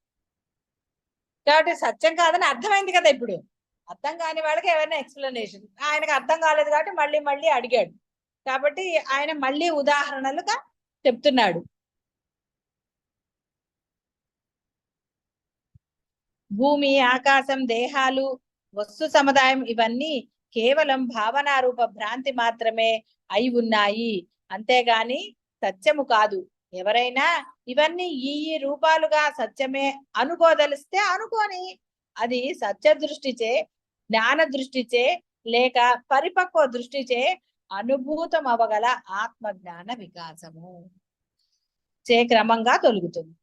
A: కాబట్టి సత్యం కాదని అర్థమైంది కదా. ఇప్పుడు అర్థం కాని వాళ్ళకి ఏమైనా ఎక్స్ప్లెనేషన్, ఆయనకు అర్థం కాలేదు కాబట్టి మళ్ళీ మళ్ళీ అడిగాడు కాబట్టి ఆయన మళ్ళీ ఉదాహరణలుగా చెప్తున్నాడు. భూమి, ఆకాశం, దేహాలు, వస్తు సముదాయం ఇవన్నీ కేవలం భావనారూప భ్రాంతి మాత్రమే అయి ఉన్నాయి, అంతేగాని సత్యము కాదు. ఎవరైనా ఇవన్నీ ఈ రూపాలుగా సత్యమే అనుకోదలిస్తే అనుకోని, అది సత్య దృష్టిచే, జ్ఞాన దృష్టిచే లేక పరిపక్వ దృష్టిచే అనుభూతం అవగల ఆత్మజ్ఞాన వికాసము చే క్రమంగా తొలుగుతుంది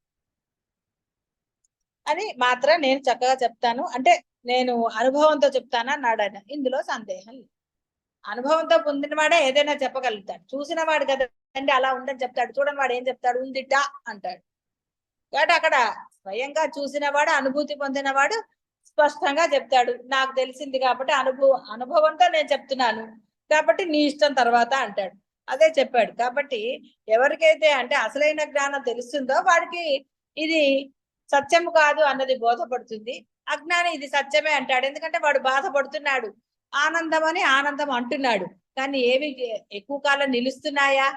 A: అని మాత్రం నేను చక్కగా చెప్తాను. అంటే నేను అనుభవంతో చెప్తాను అన్నాడు ఆయన. ఇందులో సందేహం లేదు. అనుభవంతో పొందిన వాడే ఏదైనా చెప్పగలుగుతాడు. చూసిన వాడు కదండి అలా ఉందని చెప్తాడు, చూడని వాడు ఏం చెప్తాడు? ఉందిట అంటాడు. కాబట్టి అక్కడ స్వయంగా చూసిన వాడు, అనుభూతి పొందినవాడు స్పష్టంగా చెప్తాడు. నాకు తెలిసింది కాబట్టి అనుభవంతో నేను చెప్తున్నాను కాబట్టి నీ ఇష్టం తర్వాత అంటాడు. అదే చెప్పాడు. కాబట్టి ఎవరికైతే అంటే అసలైన జ్ఞానం తెలుస్తుందో వాడికి ఇది సత్యము కాదు అన్నది బోధపడుతుంది. అజ్ఞాని ఇది సత్యమే అంటాడు. ఎందుకంటే వాడు బాధపడుతున్నాడు, ఆనందం అని ఆనందం అంటున్నాడు. కానీ ఏవి ఎక్కువ కాలం నిలుస్తున్నాయా?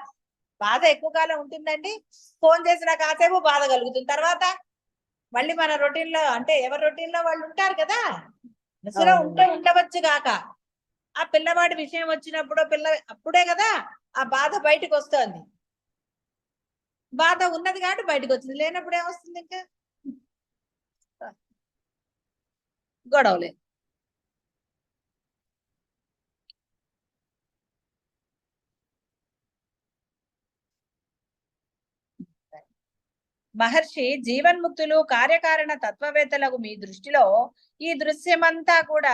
A: బాధ ఎక్కువ కాలం ఉంటుందండి. ఫోన్ చేసిన కాసేపు బాధ కలుగుతుంది, తర్వాత మళ్ళీ మన రొటీన్ లో అంటే ఎవరి రొటీన్ లో వాళ్ళు ఉంటారు కదా. మనసులో ఉంటే ఉండవచ్చు గాక, ఆ పిల్లవాడి విషయం వచ్చినప్పుడు అప్పుడే కదా ఆ బాధ బయటకు వస్తుంది. బాధ ఉన్నది కాబట్టి బయటకు వచ్చింది, లేనప్పుడు ఏమొస్తుంది? ఇంకా గొడవలే. మహర్షి జీవన్ముక్తులు కార్యకారణ తత్వవేత్తలకు మీ దృష్టిలో ఈ దృశ్యమంతా కూడా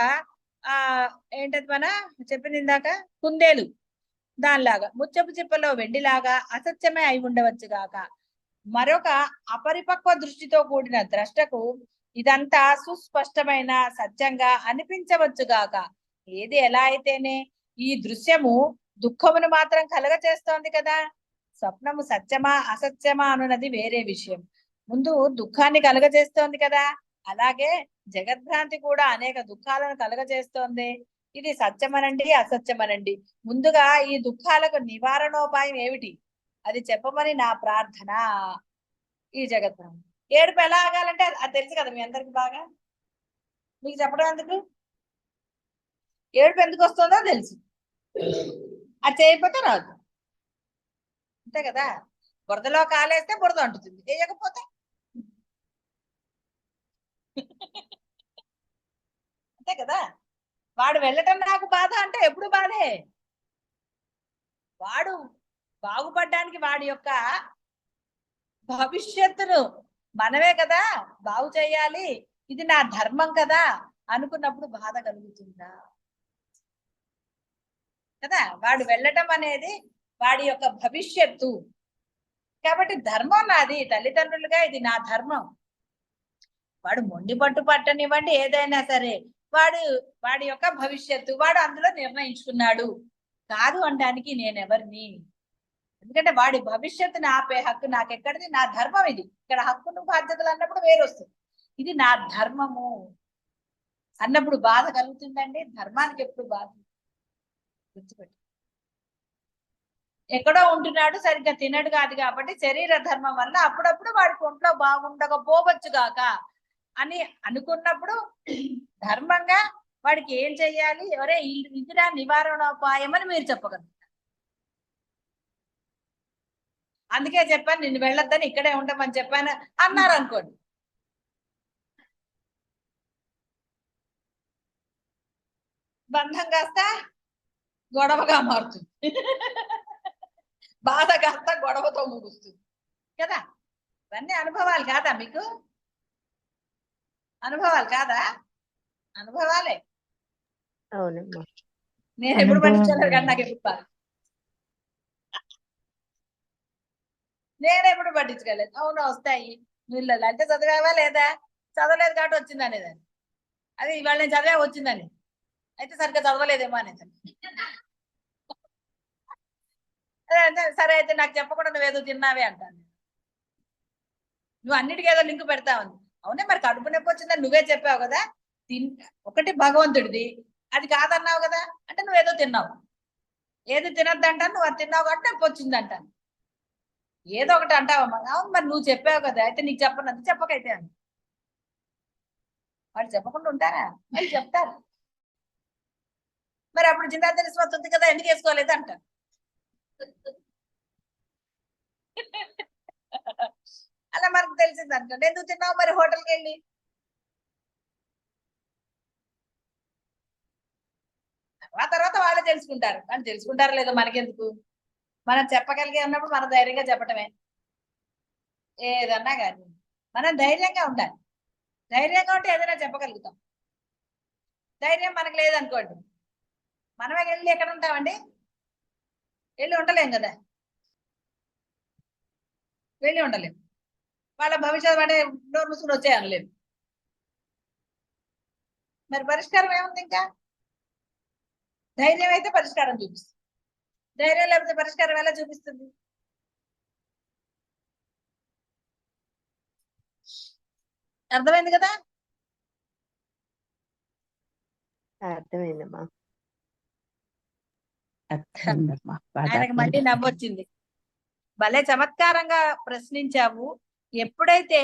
A: ఏంటది మన చెప్పింది ఇందాక కుందేలు దానిలాగా, ముచ్చపు చిప్పలో వెండిలాగా అసత్యమే అయి ఉండవచ్చు గాక. మరొక అపరిపక్వ దృష్టితో కూడిన ద్రష్టకు ఇదంతా సుస్పష్టమైన సత్యంగా అనిపించవచ్చు గాక. ఏది ఎలా అయితేనే ఈ దృశ్యము దుఃఖమును మాత్రం కలగ చేస్తోంది కదా. స్వప్నము సత్యమా అసత్యమా అనున్నది వేరే విషయం, ముందు దుఃఖాన్ని కలగజేస్తోంది కదా. అలాగే జగద్భ్రాంతి కూడా అనేక దుఃఖాలను కలగజేస్తోంది. ఇది సత్యమనండి అసత్యమనండి, ముందుగా ఈ దుఃఖాలకు నివారణోపాయం ఏమిటి అది చెప్పమని నా ప్రార్థన. ఈ జగద్భ్రాంతి ఏడుపు ఎలా ఆగాలంటే అది తెలుసు కదా మీ అందరికి బాగా. మీకు చెప్పడం ఎందుకు? ఏడుపు ఎందుకు వస్తుందో తెలుసు, అది చేయకపోతే రాదు, అంతే కదా. బురదలో కాలేస్తే బురద అంటుతుంది, వేయకపోతే అంతే కదా. వాడు వెళ్ళటం నాకు బాధ అంటే ఎప్పుడు బాధే. వాడు బాగుపడ్డానికి వాడి యొక్క భవిష్యత్తును మనమే కదా బాగు చేయాలి, ఇది నా ధర్మం కదా అనుకున్నప్పుడు బాధ కలుగుతుందా కదా. వాడు వెళ్ళటం అనేది వాడి యొక్క భవిష్యత్తు. కాబట్టి ధర్మం నాది, తల్లిదండ్రులుగా ఇది నా ధర్మం. వాడు మొండి పట్టు పట్టనివ్వండి, ఏదైనా సరే వాడి యొక్క భవిష్యత్తు వాడు అందులో నిర్ణయించుకున్నాడు. కాదు అనడానికి నేనెవరిని? ఎందుకంటే వాడి భవిష్యత్తుని ఆపే హక్కు నాకెక్కడిది? నా ధర్మం ఇది. ఇక్కడ హక్కును బాధ్యతలు అన్నప్పుడు వేరు వస్తుంది. ఇది నా ధర్మము అన్నప్పుడు బాధ కలుగుతుందండి. ధర్మానికి ఎప్పుడు బాధ గుర్తుపెట్టు. ఎక్కడో ఉంటున్నాడు, సరిగ్గా తినడు కాదు కాబట్టి శరీర ధర్మం వల్ల అప్పుడప్పుడు వాడికి ఒంట్లో బాగుండకపోవచ్చు గాక అని అనుకున్నప్పుడు ధర్మంగా వాడికి ఏం చెయ్యాలి? ఎవరే ఇదిరా నివారణోపాయం అని మీరు చెప్పగలరు. అందుకే చెప్పాను నిన్ను వెళ్ళొద్దని, ఇక్కడే ఉండమని చెప్పాను అన్నారు అనుకోండి. బంధం కాస్త గొడవగా మారుతుంది, బాధ కాస్త గొడవతో ముగుస్తుంది కదా. ఇవన్నీ అనుభవాలు కాదా మీకు? అనుభవాలు కాదా? అనుభవాలే.
E: అవునమ్మా.
A: నేను ఎప్పుడు పట్టించలేదు కానీ నాకు ఎప్పుడు బాధ. నేను ఎప్పుడు పట్టించుకోలేదు. అవును వస్తాయి వీళ్ళు అంటే చదివావా లేదా? చదవలేదు కాబట్టి వచ్చింది అనేదాన్ని. అది ఇవాళ నేను చదివా వచ్చిందని, అయితే సరిగ్గా చదవలేదేమో అనేదాన్ని. సరే అయితే నాకు చెప్పకుండా నువ్వేదో తిన్నావే అంటాను. నువ్వు అన్నిటికీ ఏదో లింక్ పెడతావు. అవునే మరి కడుపు నొప్పి వచ్చిందని నువ్వే చెప్పావు కదా. ఒకటి భగవంతుడిది, అది కాదన్నావు కదా, అంటే నువ్వేదో తిన్నావు. ఏది తినద్దంటాను, నువ్వు అది తిన్నావు కాబట్టి నొప్పి వచ్చింది అంటాను. ఏదో ఒకటి అంటావమ్మా. అవును మరి నువ్వు చెప్పావు కదా, అయితే నీకు చెప్పనంత చెప్పకైతే అని. వాళ్ళు చెప్పకుండా ఉంటారా? వాళ్ళు చెప్తారు. మరి అప్పుడు జిందా తెలిసిపోతుంది ఉంది కదా, ఎందుకు వేసుకోలేదు అంటారు. అలా మనకు తెలిసింది అనుకోండి. ఎందుకు తిన్నావు మరి హోటల్కి వెళ్ళి? తర్వాత వాళ్ళే తెలుసుకుంటారు. కానీ తెలుసుకుంటారో లేదో మనకెందుకు? మనం చెప్పగలిగే ఉన్నప్పుడు మనం ధైర్యంగా చెప్పటమే. ఏదన్నా కానీ మనం ధైర్యంగా ఉండాలి. ధైర్యంగా ఉంటే ఏదైనా చెప్పగలుగుతాం. ధైర్యం మనకు లేదనుకోండి, మనమే వెళ్ళి ఎక్కడ ఉంటామండి? వెళ్ళి ఉండలేం కదా, వెళ్ళి ఉండలేం. వాళ్ళ భవిష్యత్తు వాడే డోర్ ముసుకుని వచ్చేయనలేము. మరి పరిష్కారం ఏముంది? ఇంకా ధైర్యం అయితే పరిష్కారం చూపిస్తుంది. ధైర్యం లేకపోతే పరిష్కారం ఎలా చూపిస్తుంది? అర్థమైంది కదా?
E: అర్థమైందమ్మా.
A: ఆయనకు మళ్ళీ నవ్వొచ్చింది. భలే చమత్కారంగా ప్రశ్నించావు. ఎప్పుడైతే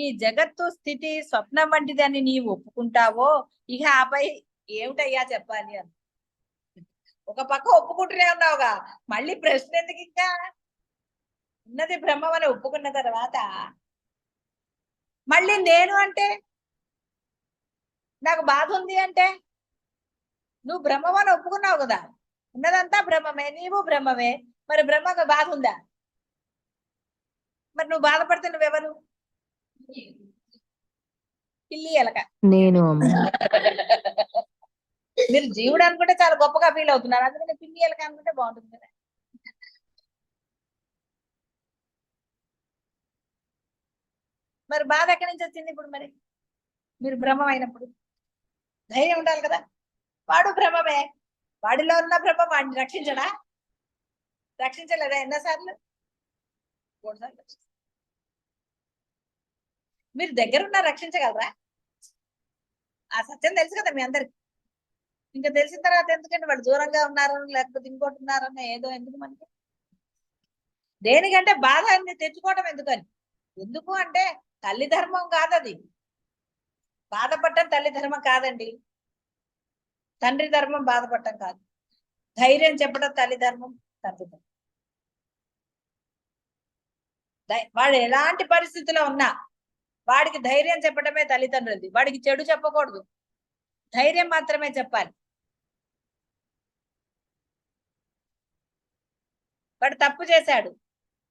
A: ఈ జగత్తు స్థితి స్వప్నం వంటిదని నీవు ఒప్పుకుంటావో ఇక ఆపై ఏమిటయ్యా చెప్పాలి అని. ఒక పక్క ఒప్పుకుంటూనే ఉన్నావుగా, మళ్ళీ ప్రశ్న ఎందుకు? ఇంకా ఉన్నది బ్రహ్మం అని ఒప్పుకున్న తర్వాత మళ్ళీ నేను అంటే నాకు బాధ ఉంది అంటే, నువ్వు బ్రహ్మం అని ఒప్పుకున్నావు కదా, ఉన్నదంతా బ్రహ్మమే, నీవు బ్రహ్మమే, మరి బ్రహ్మకు బాధ ఉందా? మరి నువ్వు బాధపడితే నువ్వెవరు? పిల్లి ఎలక.
H: నేను
A: మీరు జీవుడు అనుకుంటే చాలా గొప్పగా ఫీల్ అవుతున్నారు, అందుకని పిల్లి ఎలక అనుకుంటే బాగుంటుంది కదా. మరి బాధ ఎక్కడి నుంచి వచ్చింది ఇప్పుడు? మరి మీరు బ్రహ్మం అయినప్పుడు ధైర్యం ఉండాలి కదా. వాడు బ్రహ్మమే, వాడిలో ఉన్న బ్రహ్మం వాడిని రక్షించడా? రక్షించలేదా? ఎన్నోసార్లు? 3 సార్లు. మీరు దగ్గరున్నా రక్షించగలరా? ఆ సత్యం తెలుసు కదా మీ అందరికి. ఇంకా తెలిసిన తర్వాత ఎందుకంటే వాళ్ళు దూరంగా ఉన్నారు లేకపోతే ఇంకోటి ఉన్నారన్న ఏదో ఎందుకు మనకి? దేనికంటే బాధ అన్ని తెచ్చుకోవడం ఎందుకని? ఎందుకు అంటే తల్లి ధర్మం కాదది. బాధపడటం తల్లి ధర్మం కాదండి. తండ్రి ధర్మం బాధపడటం కాదు. ధైర్యం చెప్పడం తల్లి ధర్మం, తండ్రి ధర్మం. వాడు ఎలాంటి పరిస్థితిలో ఉన్నా వాడికి ధైర్యం చెప్పడమే తల్లిదండ్రులది. వాడికి చెడు చెప్పకూడదు, ధైర్యం మాత్రమే చెప్పాలి. వాడు తప్పు చేశాడు,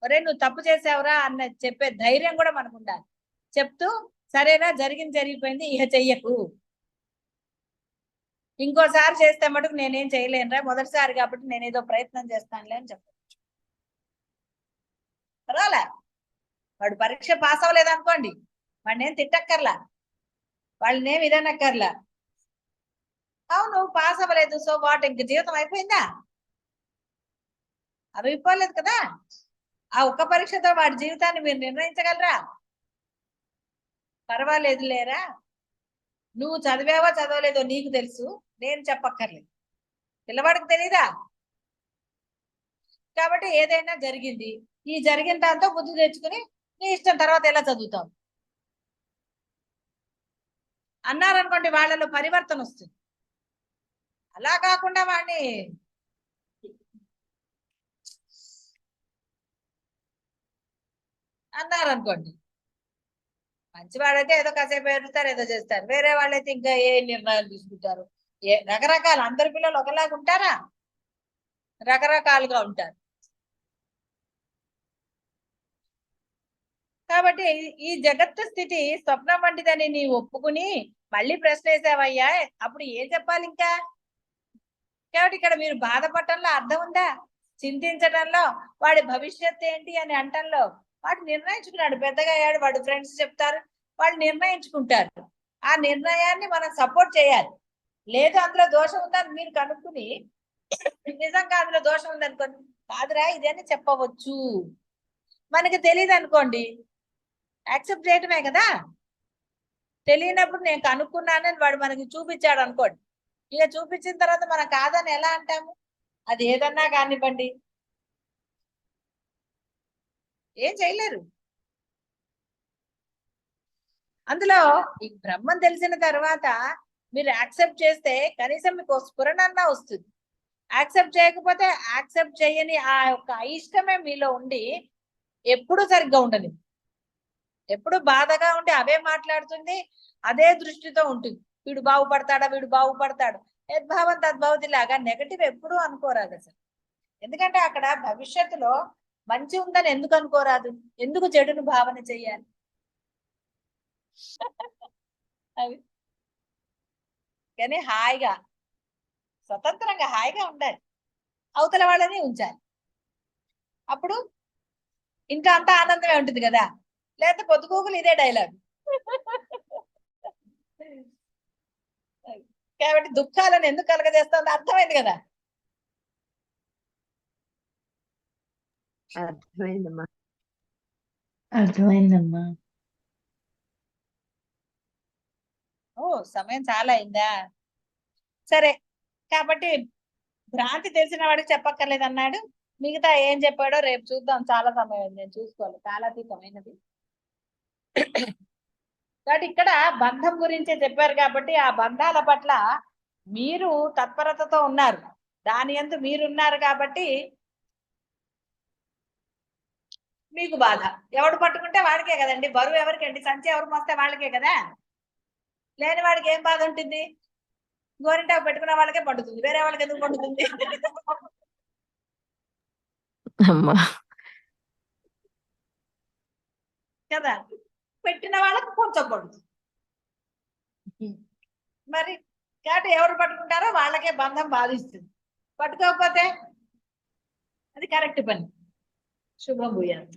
A: ఒరే నువ్వు తప్పు చేసావురా అన్న చెప్పే ధైర్యం కూడా మనకు ఉండాలి. చెప్తూ సరేనా జరిగింది జరిగిపోయింది, ఇహ చెయ్యకు, ఇంకోసారి చేస్తే మటుకు నేనేం చేయలేనురా, మొదటిసారి కాబట్టి నేనేదో ప్రయత్నం చేస్తానులే అని చెప్పచ్చు. పర్వాలే, వాడు పరీక్ష పాస్ అవ్వలేదు అనుకోండి, వాడిని ఏం తిట్టక్కర్లా, వాళ్ళని ఏమి ఇదనక్కర్లా. అవును పాస్ అవ్వలేదు, సో వాట్, ఇంక జీవితం అయిపోయిందా? అవి అయిపోలేదు కదా. ఆ ఒక్క పరీక్షతో వాడి జీవితాన్ని మీరు నిర్ణయించగలరా? పర్వాలేదు లేరా, నువ్వు చదివావో చదవలేదో నీకు తెలుసు, నేను చెప్పక్కర్లేదు, పిల్లవాడికి తెలీదా? కాబట్టి ఏదైనా జరిగింది, ఈ జరిగిన దాంతో బుద్ధి తెచ్చుకుని నీ ఇష్టం, తర్వాత ఎలా చదువుతావు అన్నారనుకోండి, వాళ్ళలో పరివర్తన వస్తుంది. అలా కాకుండా వాడిని అన్నారనుకోండి, మంచివాడైతే ఏదో కాసేపు ఏడుస్తారు, ఏదో చేస్తారు. వేరే వాళ్ళైతే ఇంకా ఏ నిర్ణయాలు తీసుకుంటారు, రకరకాల, అందరి పిల్లలు ఒకలాగా ఉంటారా? రకరకాలుగా ఉంటారు. కాబట్టి ఈ జగత్తు స్థితి స్వప్నం వంటిదని నీ ఒప్పుకుని మళ్ళీ ప్రశ్న వేసావయ్యా, అప్పుడు ఏం చెప్పాలి ఇంకా? కాబట్టి ఇక్కడ మీరు బాధపడటంలో అర్థం ఉందా? చింతించడంలో, వాడి భవిష్యత్తు ఏంటి అని అంటంలో, వాడు నిర్ణయించుకున్నాడు, పెద్దగా అయ్యాడు, వాడు ఫ్రెండ్స్ చెప్తారు, వాళ్ళు నిర్ణయించుకుంటారు. ఆ నిర్ణయాన్ని మనం సపోర్ట్ చేయాలి. లేదు అందులో దోషం ఉందని మీరు కనుక్కుని, నిజంగా అందులో దోషం ఉందనుకోండి, కాదురా ఇదని చెప్పవచ్చు. మనకి తెలియదు అనుకోండి, యాక్సెప్ట్ చేయటమే కదా. తెలియనప్పుడు నేను కనుక్కున్నానని వాడు మనకి చూపించాడు అనుకోండి, ఇక చూపించిన తర్వాత మనం కాదని ఎలా అంటాము? అది ఏదన్నా కానివ్వండి, ఏం చేయలేరు. అందులో ఈ బ్రహ్మం తెలిసిన తర్వాత మీరు యాక్సెప్ట్ చేస్తే కనీసం మీకు స్ఫురణన్నా వస్తుంది. యాక్సెప్ట్ చేయకపోతే, యాక్సెప్ట్ చేయని ఆ యొక్క అయిష్టమే మీలో ఉండి ఎప్పుడు సరిగ్గా ఉండదు, ఎప్పుడు బాధగా ఉండి అవే మాట్లాడుతుంది, అదే దృష్టితో ఉంటుంది. వీడు బాగుపడతాడా, వీడు బాగుపడతాడు, యద్భావం తద్భవతి లాగా నెగటివ్ ఎప్పుడూ అనుకోరాదు అసలు. ఎందుకంటే అక్కడ భవిష్యత్తులో మంచి ఉందని ఎందుకు అనుకోరాదు? ఎందుకు చెడును భావన చెయ్యాలి? అవి కానీ హాయిగా, స్వతంత్రంగా హాయిగా ఉండాలి, అవతల వాళ్ళని ఉంచాలి. అప్పుడు ఇంకా అంత ఆనందమే ఉంటుంది కదా. లేకపోతే పొద్దుగూకులు ఇదే డైలాగ్. కాబట్టి దుఃఖాలను ఎందుకు కలగజేస్తుందో అర్థమైంది కదా.
E: అర్థమైందమ్మా.
H: అర్థమైందమ్మా.
A: ఓ సమయం చాలా అయిందా? సరే, కాబట్టి భ్రాంతి తెలిసిన వాడికి చెప్పక్కర్లేదు అన్నాడు. మిగతా ఏం చెప్పాడో రేపు చూద్దాం, చాలా సమయం అయింది, నేను చూసుకోవాలి, కాలాతీతమైనది. కాబట్టి ఇక్కడ బంధం గురించే చెప్పారు కాబట్టి ఆ బంధాల పట్ల మీరు తత్పరతతో ఉన్నారు, దాని యందు మీరున్నారు కాబట్టి మీకు బాధ. ఎవడు పట్టుకుంటే వాడికే కదండి బరువు, ఎవరికండి సంచి ఎవరు మోస్తే వాళ్ళకే కదా. లేని వాడికి ఏం బాధ ఉంటుంది? గోరింటాకు పెట్టుకున్న వాళ్ళకే పండుతుంది, వేరే వాళ్ళకి ఎందుకు పండుతుంది?
E: అమ్మా
A: కదా, పెట్టిన వాళ్ళకి కొంచెం పడుతుంది మరి. కాబట్టి ఎవరు పట్టుకుంటారో వాళ్ళకే బంధం బాధిస్తుంది, పట్టుకోకపోతే అది కరెక్ట్ పని. శుభం భూయాలు.